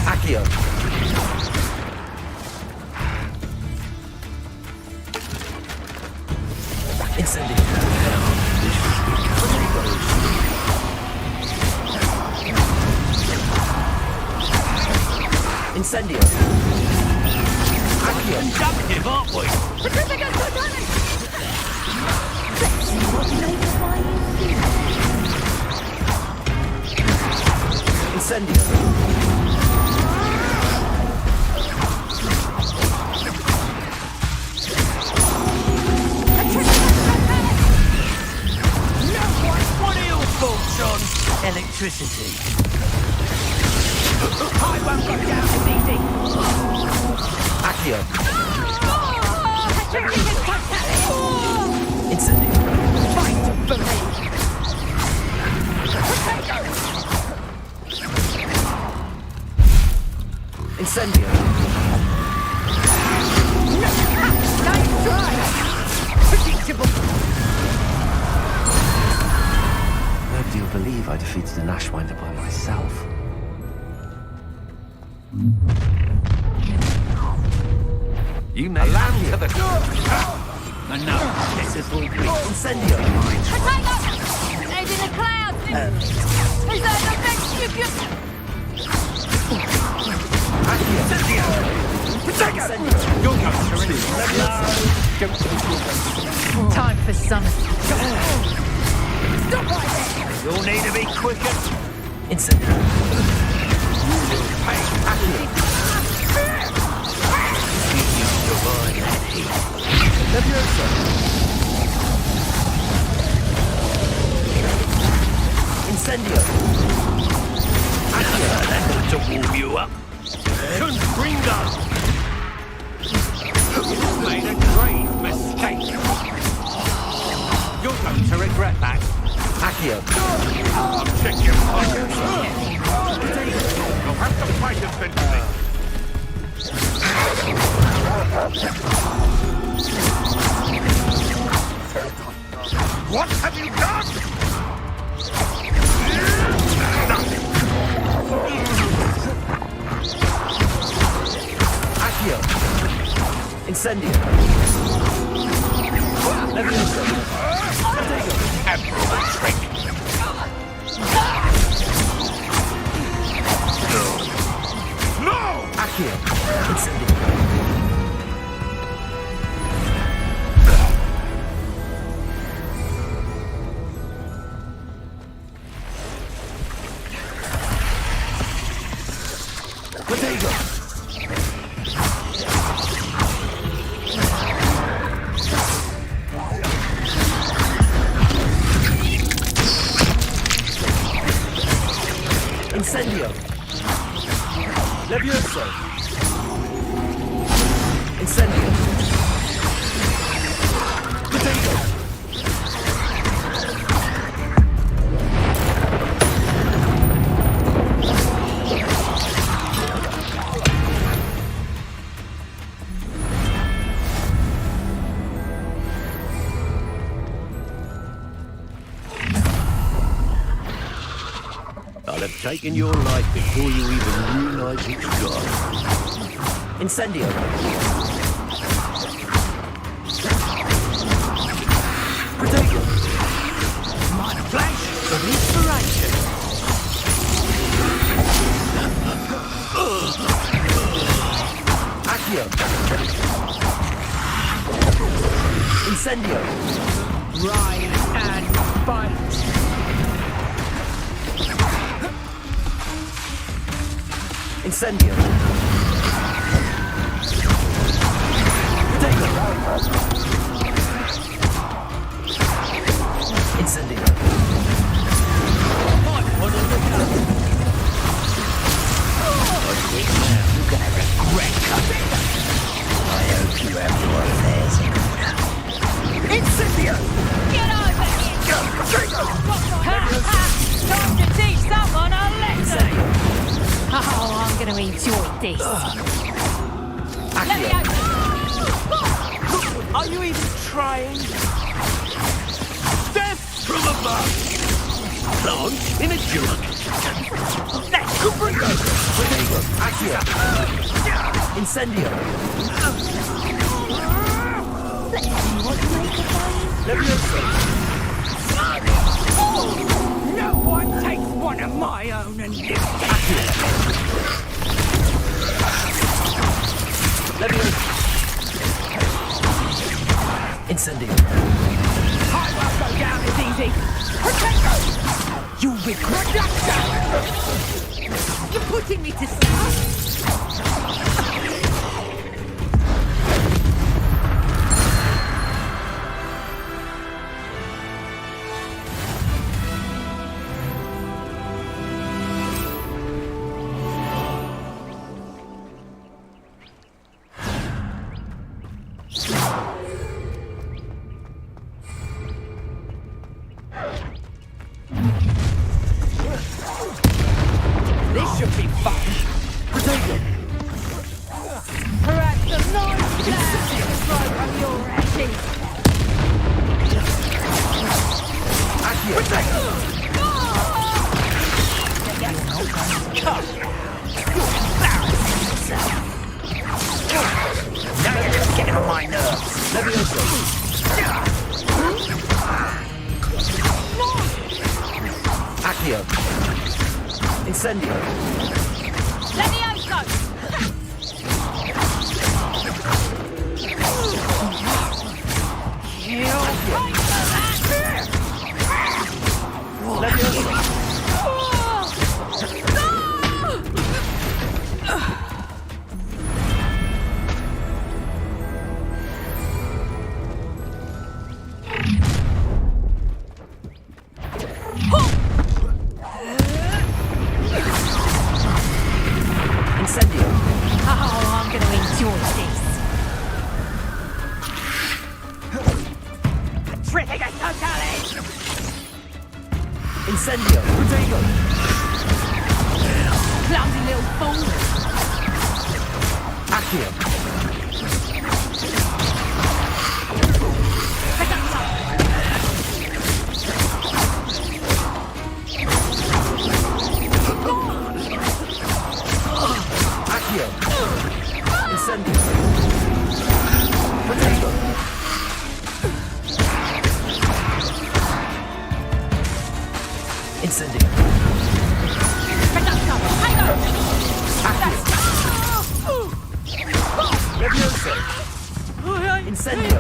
Accio. Incendio. Accio. Conductive, aren't we? Incendio. What are your thoughts on electricity? I won't go down as easy. Accio. Incendio. Fight for me. Incendio. Nice try. Predictable. Nobody will believe I defeated an Ashwinder by myself. You may land to the and now, this is all green. Incendio. Potato. Head in the clouds. Is that the best you can... Incendio. Potato. You're going to Time for some. Stop right there. You'll need to be quicker. Incendio. Levioso. Incendio. That ought to warm you up. Confringo. You've made a grave mistake. You're going to regret that. Accio. I'll check your pockets. You'll have to fight eventually. What have you done? Accio. Incendio. Levioso. Admirable trick. No! Accio. Incendio. Potato. Incendio. Levioso. Incendio. Potato. I'll have taken your life before you even realize it's gone. Incendio. Potato. My flash of inspiration. Accio. Incendio. Rise and fight. Incendio. Incendio. You're gonna regret coming. I hope you have your affairs in order. Incendio! Get over here! Time to teach someone a lesson! Oh, I'm going to enjoy this. Let me out! Are you even trying? Death from above! Plant in a julep. Accio. Incendio. Let's see what you make of No one takes one of my own and lives. Incendio. I won't go down as easy. Protego! You regret that! You're putting me to sleep. This should be fun. Perhaps the noise right on your ashes. Come. You're embarrassing yourself. Now you're just getting on my nerves. Accio. Incendio. Levioso! Incendio. Oh, I'm going to enjoy this. Terrific totally! Incendio. Protego. Clumsy little fool. Accio. Accio. Incendio. Protego. Incendio. Levioso. Incendio.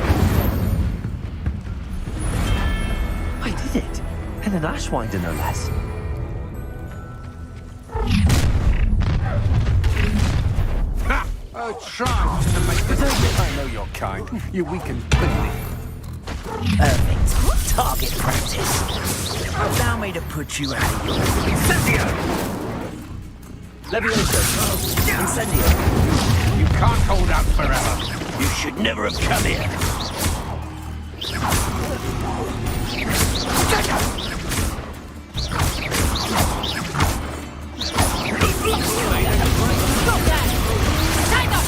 I did it. And an Ashwinder, no less. Ha! A chance to make this. I know your kind. You weaken quickly. Perfect. Target practice. Allow me to put you out of your... Incendio! Levioso. Incendio. You can't hold out forever. You should never have come here. Stop that! Take off!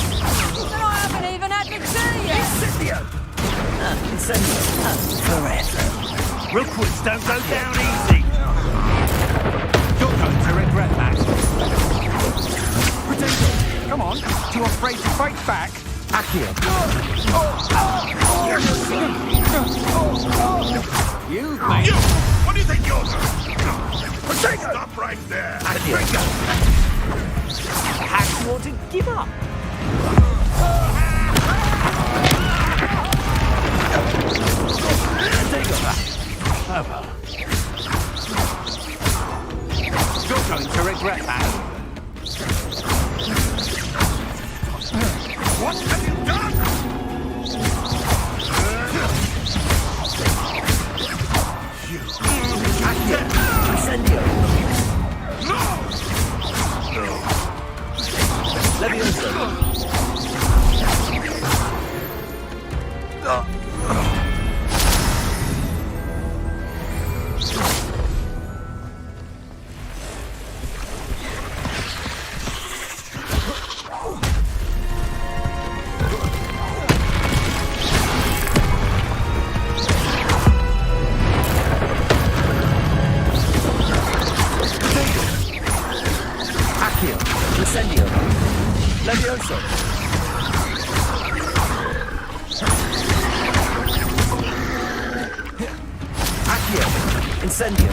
I haven't even had to see you! Incendio! Incendio. Forever. Rookwoods don't go down easy. You're going to regret that. Come on. Too afraid to fight back? Accio. You think? You! What do you think you're doing? Stop right there. Accio. Perhaps you ought to give up. You're going to regret that. What have you done? Incendio! No! Levioso! Incendio! Levioso! Accio! Incendio!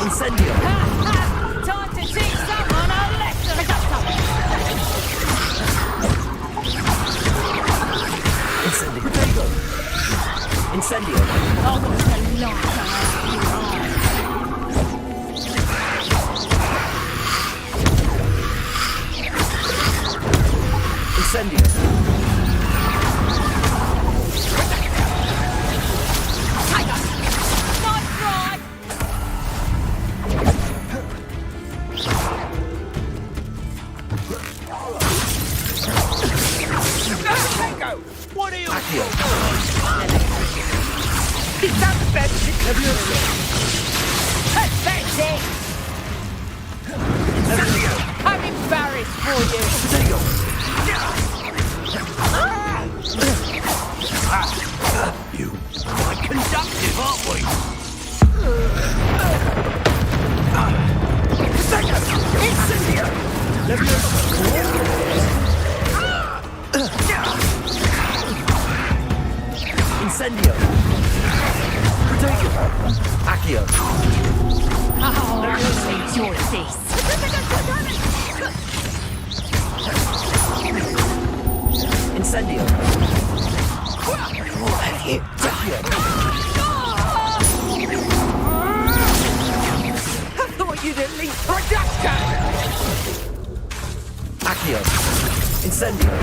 Incendio! Time to teach someone a lesson! Incendio! Protego! Incendio! Oh, what's the light Incendio! Nice try! What are you? Accio! Is that the best? Levioso! Pathetic! I'm embarrassed for you! Protego! You are conductive, aren't we? Incendio! Levioso! Incendio! Protego! Accio! Oh, I enjoy this! Incendio! What have you done? I thought you'd at least production! Accio! Incendio!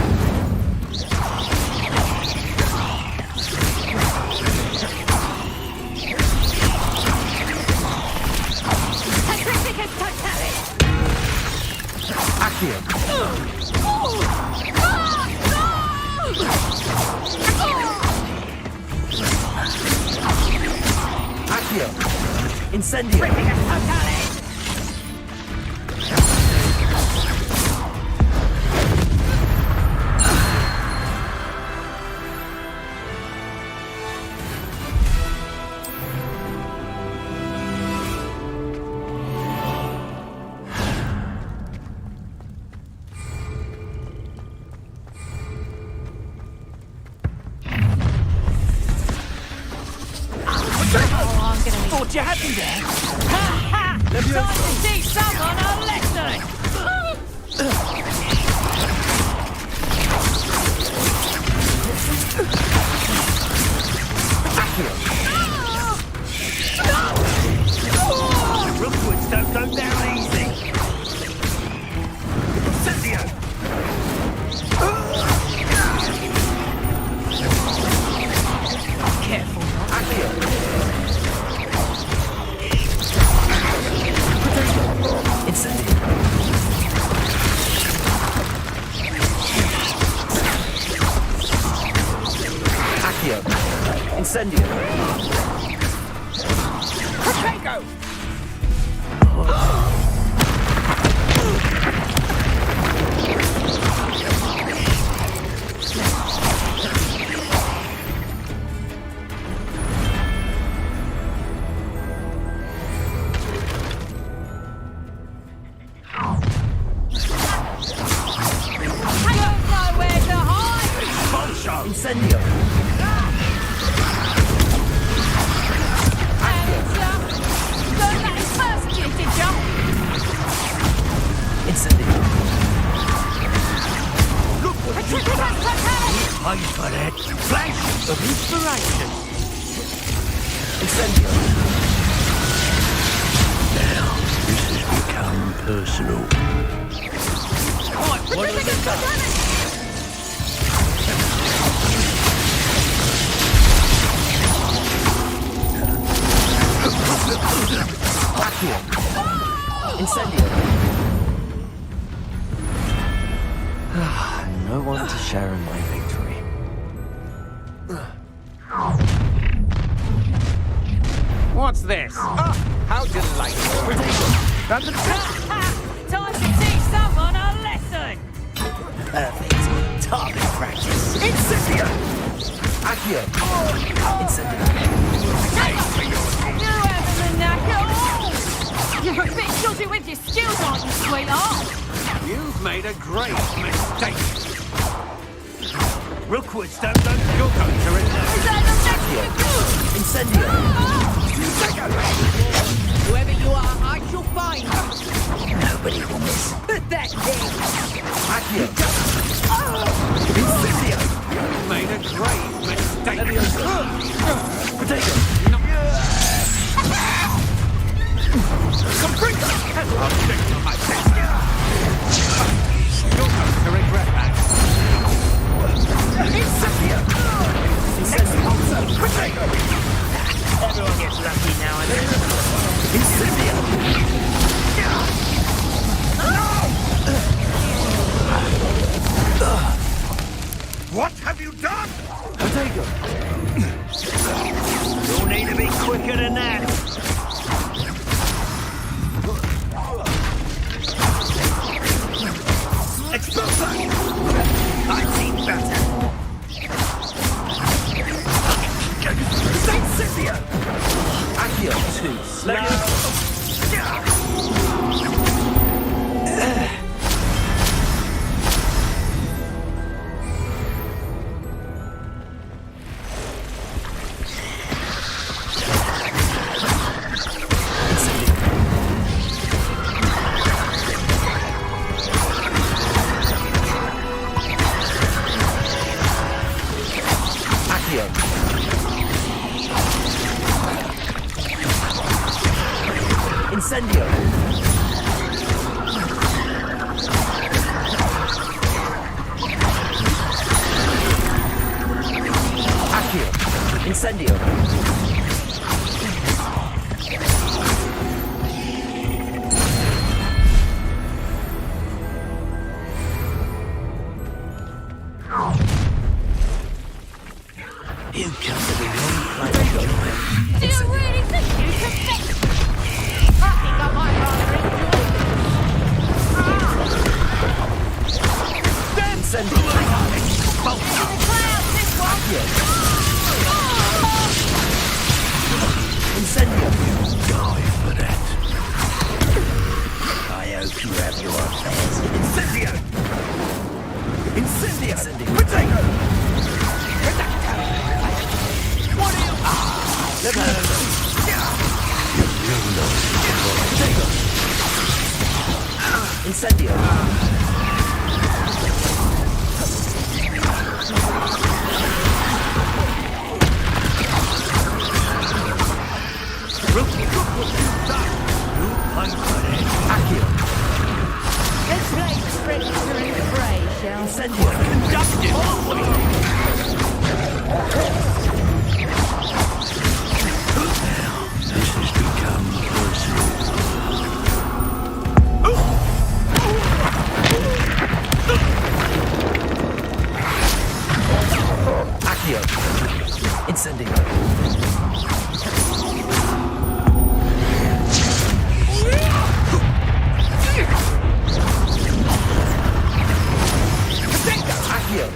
Accio! Accio! Incendio! Thought you had me there. Ha ha! Time to teach someone a lesson. Rookwoods don't go down easy. Incendio! Careful. Accio! Incendio! Accio! Incendio! Protego! Incendio! personal. What have you done? Incendio. No one to share in my victory. What's this? Ah, how delightful. That's Time to teach someone a lesson! Perfect. Target practice. Incendio! Accio. Incendio. You having the knack at all? You're a bit dodgy with your skills, aren't you, sweetheart? You've made a great mistake. Rookwood's don't know you're going to it. Incendio. Whoever you are, I shall find. Nobody will miss. That thing. Accio. Incendio. You've made a grave mistake. Potato. I'll stick to my test. You're going to regret that. Incendio. Expulso. Potato. Everyone gets lucky now and then. Incendio. What have you done? Potato. You'll need to be quicker than that. Expulso. I've seen better. Incendio. Accio. Too slow. Incendio. Accio. Incendio. You come to the wrong place. Do you really think you can fix it? I think I might rather enjoy it. Incendio. In the clouds, this one! Incendio. Die for that. I hope you have your affairs. Incendio. Incendio. Potato. What are you? Let go. Potato. Incendio. Accio. Let's play Trickster and Prey, shall we? Incendio. Conductive. This has become personal. Accio. Incendio. Accio.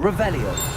Revelio.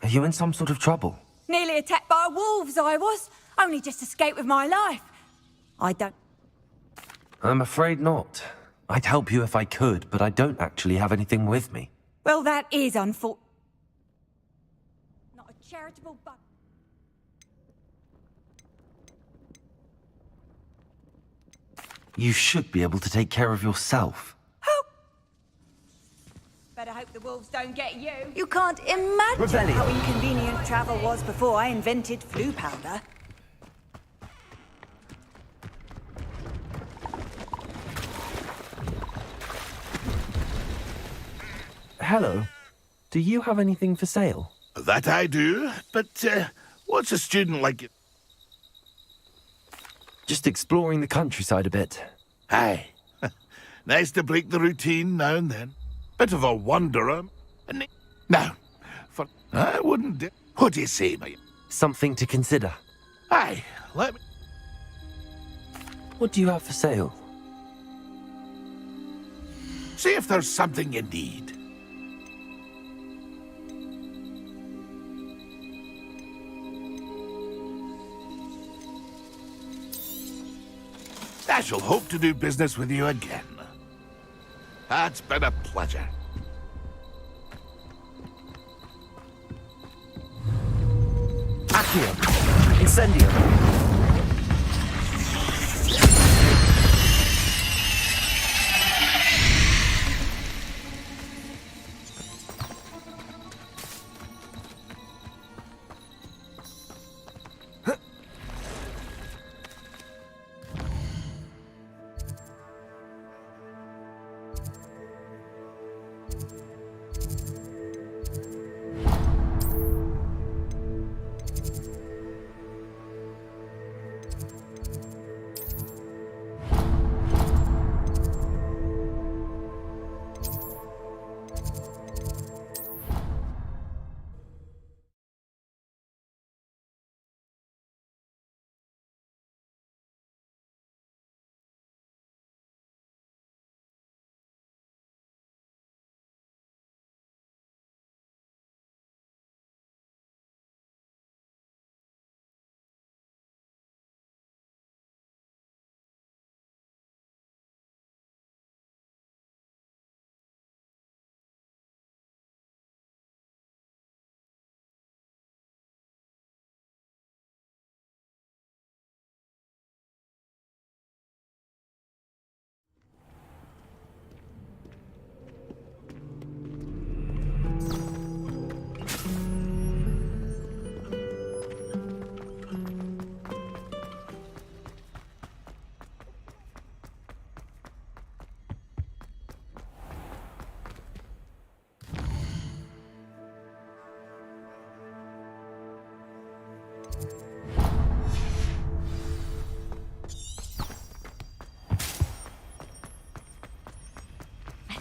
Are you in some sort of trouble? Nearly attacked by wolves, I was. Only just escaped with my life. I don't... I'm afraid not. I'd help you if I could, but I don't actually have anything with me. Well, that is unfortunate. Not a charitable but... You should be able to take care of yourself. Better hope the wolves don't get you. You can't imagine Revelio. how inconvenient travel was before I invented flu powder. Hello. Do you have anything for sale? That I do, but what's a student like you? Just exploring the countryside a bit. Aye. Nice to break the routine now and then. Bit of a wanderer. Now, for I wouldn't do... What do you say, mate? Something to consider. Aye, let me... What do you have for sale? See if there's something you need. I shall hope to do business with you again. It's been a pleasure. Accio! Incendio!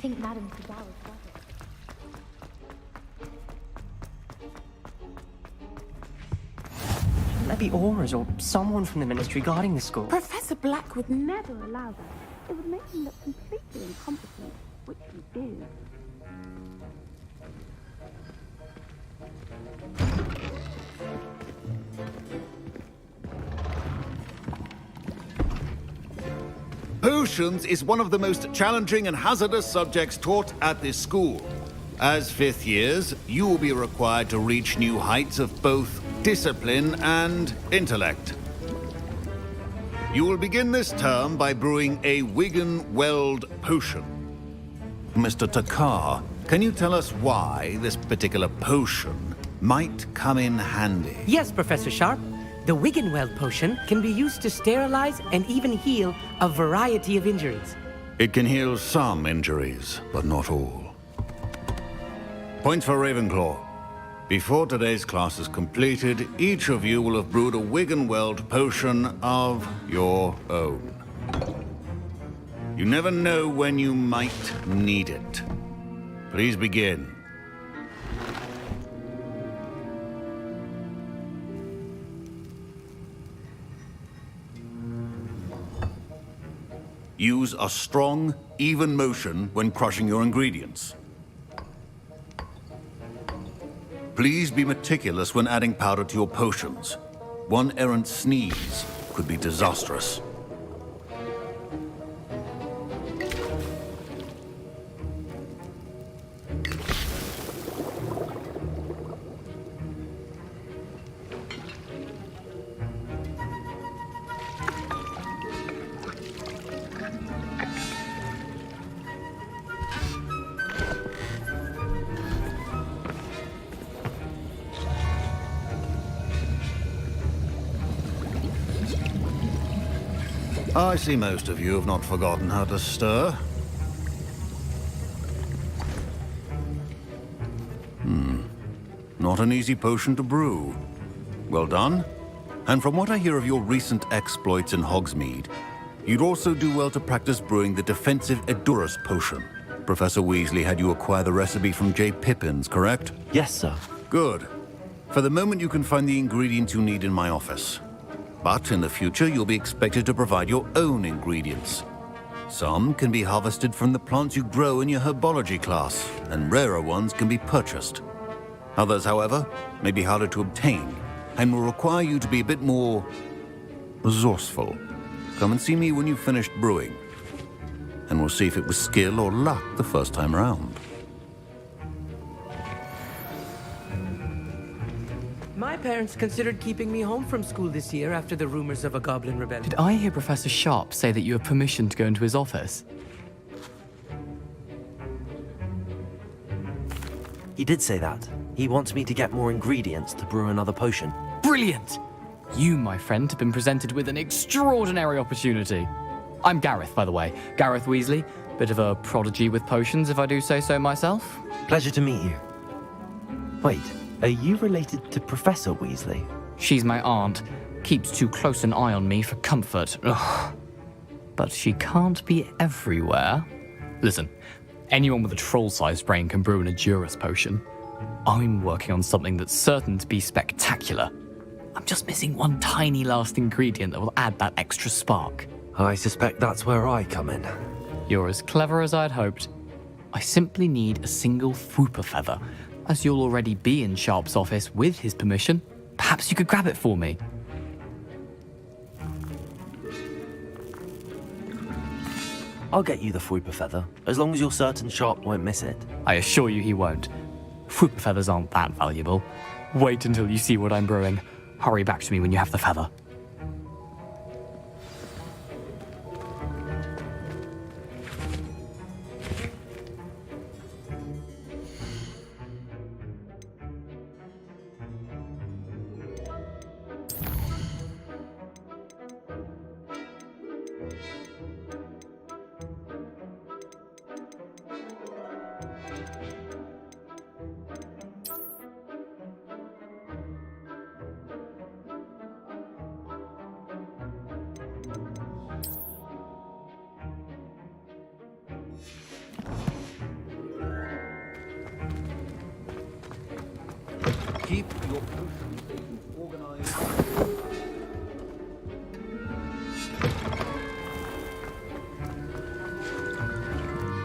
think Madame Figaro got it. Shouldn't there be auras or someone from the ministry guarding the school? Professor Black would never allow that. It would make him look completely incompetent, which he did. Potions is one of the most challenging and hazardous subjects taught at this school. As fifth years, you will be required to reach new heights of both discipline and intellect. You will begin this term by brewing a Wigan-Weld potion. Mr. Takar, can you tell us why this particular potion might come in handy? Yes, Professor Sharp. The Wigan-Weld potion can be used to sterilize and even heal a variety of injuries. It can heal some injuries, but not all. Points for Ravenclaw. Before today's class is completed, each of you will have brewed a Wigan-Weld potion of your own. You never know when you might need it. Please begin. Use a strong, even motion when crushing your ingredients. Please be meticulous when adding powder to your potions. One errant sneeze could be disastrous. I see most of you have not forgotten how to stir. Not an easy potion to brew. Well done. And from what I hear of your recent exploits in Hogsmeade, you'd also do well to practice brewing the defensive Edurus potion. Professor Weasley had you acquire the recipe from J. Pippins, correct? Yes, sir. Good. For the moment, you can find the ingredients you need in my office. But in the future, you'll be expected to provide your own ingredients. Some can be harvested from the plants you grow in your herbology class, and rarer ones can be purchased. Others, however, may be harder to obtain, and will require you to be a bit more resourceful. Come and see me when you've finished brewing, and we'll see if it was skill or luck the first time around. My parents considered keeping me home from school this year after the rumors of a goblin rebellion. Did I hear Professor Sharp say that you have permission to go into his office? He did say that. He wants me to get more ingredients to brew another potion. Brilliant! You, my friend, have been presented with an extraordinary opportunity. I'm Gareth, by the way. Gareth Weasley. Bit of a prodigy with potions, if I do say so myself. Pleasure to meet you. Wait, are you related to Professor Weasley? She's my aunt. Keeps too close an eye on me for comfort. Ugh. But she can't be everywhere. Listen, anyone with a troll-sized brain can brew an Edurus potion. I'm working on something that's certain to be spectacular. I'm just missing one tiny last ingredient that will add that extra spark. I suspect that's where I come in. You're as clever as I'd hoped. I simply need a single Fwooper feather. As you'll already be in Sharp's office with his permission, perhaps you could grab it for me. I'll get you the Fwooper feather, as long as you're certain Sharp won't miss it. I assure you he won't. Fwooper feathers aren't that valuable. Wait until you see what I'm brewing. Hurry back to me when you have the feather. Keep your potion stations organized.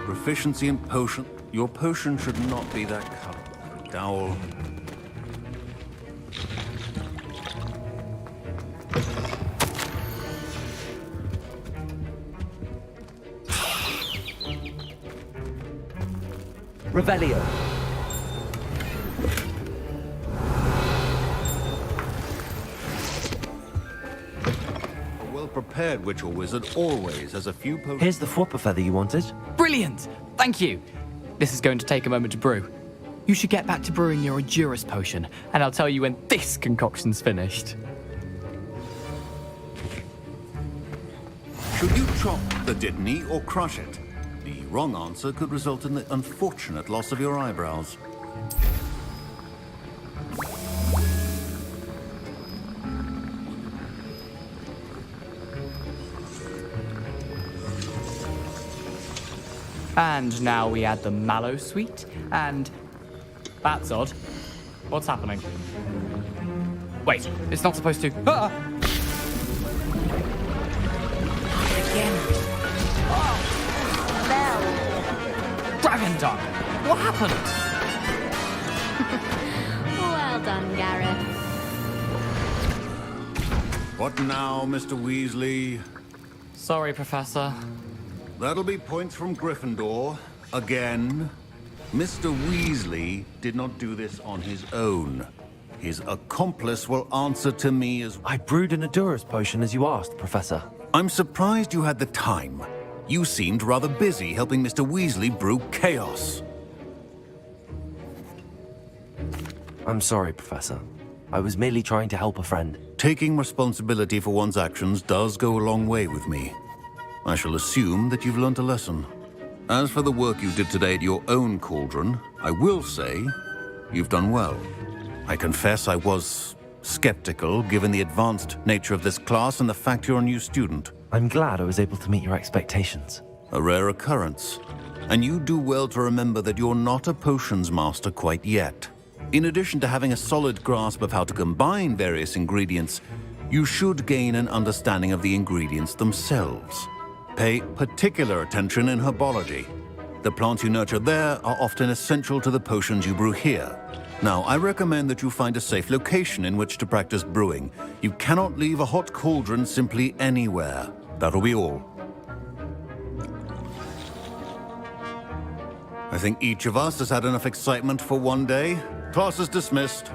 Proficiency in potion. Your potion should not be that color. Dowel. Revelio. A well-prepared witch or wizard always has a few potions. Here's the Fwopper feather you wanted. Brilliant! Thank you. This is going to take a moment to brew. You should get back to brewing your Endurus potion, and I'll tell you when this concoction's finished. Should you chop the Dittany or crush it? The wrong answer could result in the unfortunate loss of your eyebrows. And now we add the mallow sweet, and... That's odd. What's happening? Wait, it's not supposed to... Ah! Dragon Dung! What happened? Well done, Gareth. What now, Mr. Weasley? Sorry, Professor. That'll be points from Gryffindor. Again. Mr. Weasley did not do this on his own. His accomplice will answer to me as... I brewed an Endurus potion as you asked, Professor. I'm surprised you had the time. You seemed rather busy helping Mr. Weasley brew chaos. I'm sorry, Professor. I was merely trying to help a friend. Taking responsibility for one's actions does go a long way with me. I shall assume that you've learnt a lesson. As for the work you did today at your own cauldron, I will say you've done well. I confess I was skeptical, given the advanced nature of this class and the fact you're a new student. I'm glad I was able to meet your expectations. A rare occurrence. And you do well to remember that you're not a potions master quite yet. In addition to having a solid grasp of how to combine various ingredients, you should gain an understanding of the ingredients themselves. Pay particular attention in herbology. The plants you nurture there are often essential to the potions you brew here. Now, I recommend that you find a safe location in which to practice brewing. You cannot leave a hot cauldron simply anywhere. That'll be all. I think each of us has had enough excitement for one day. Class is dismissed.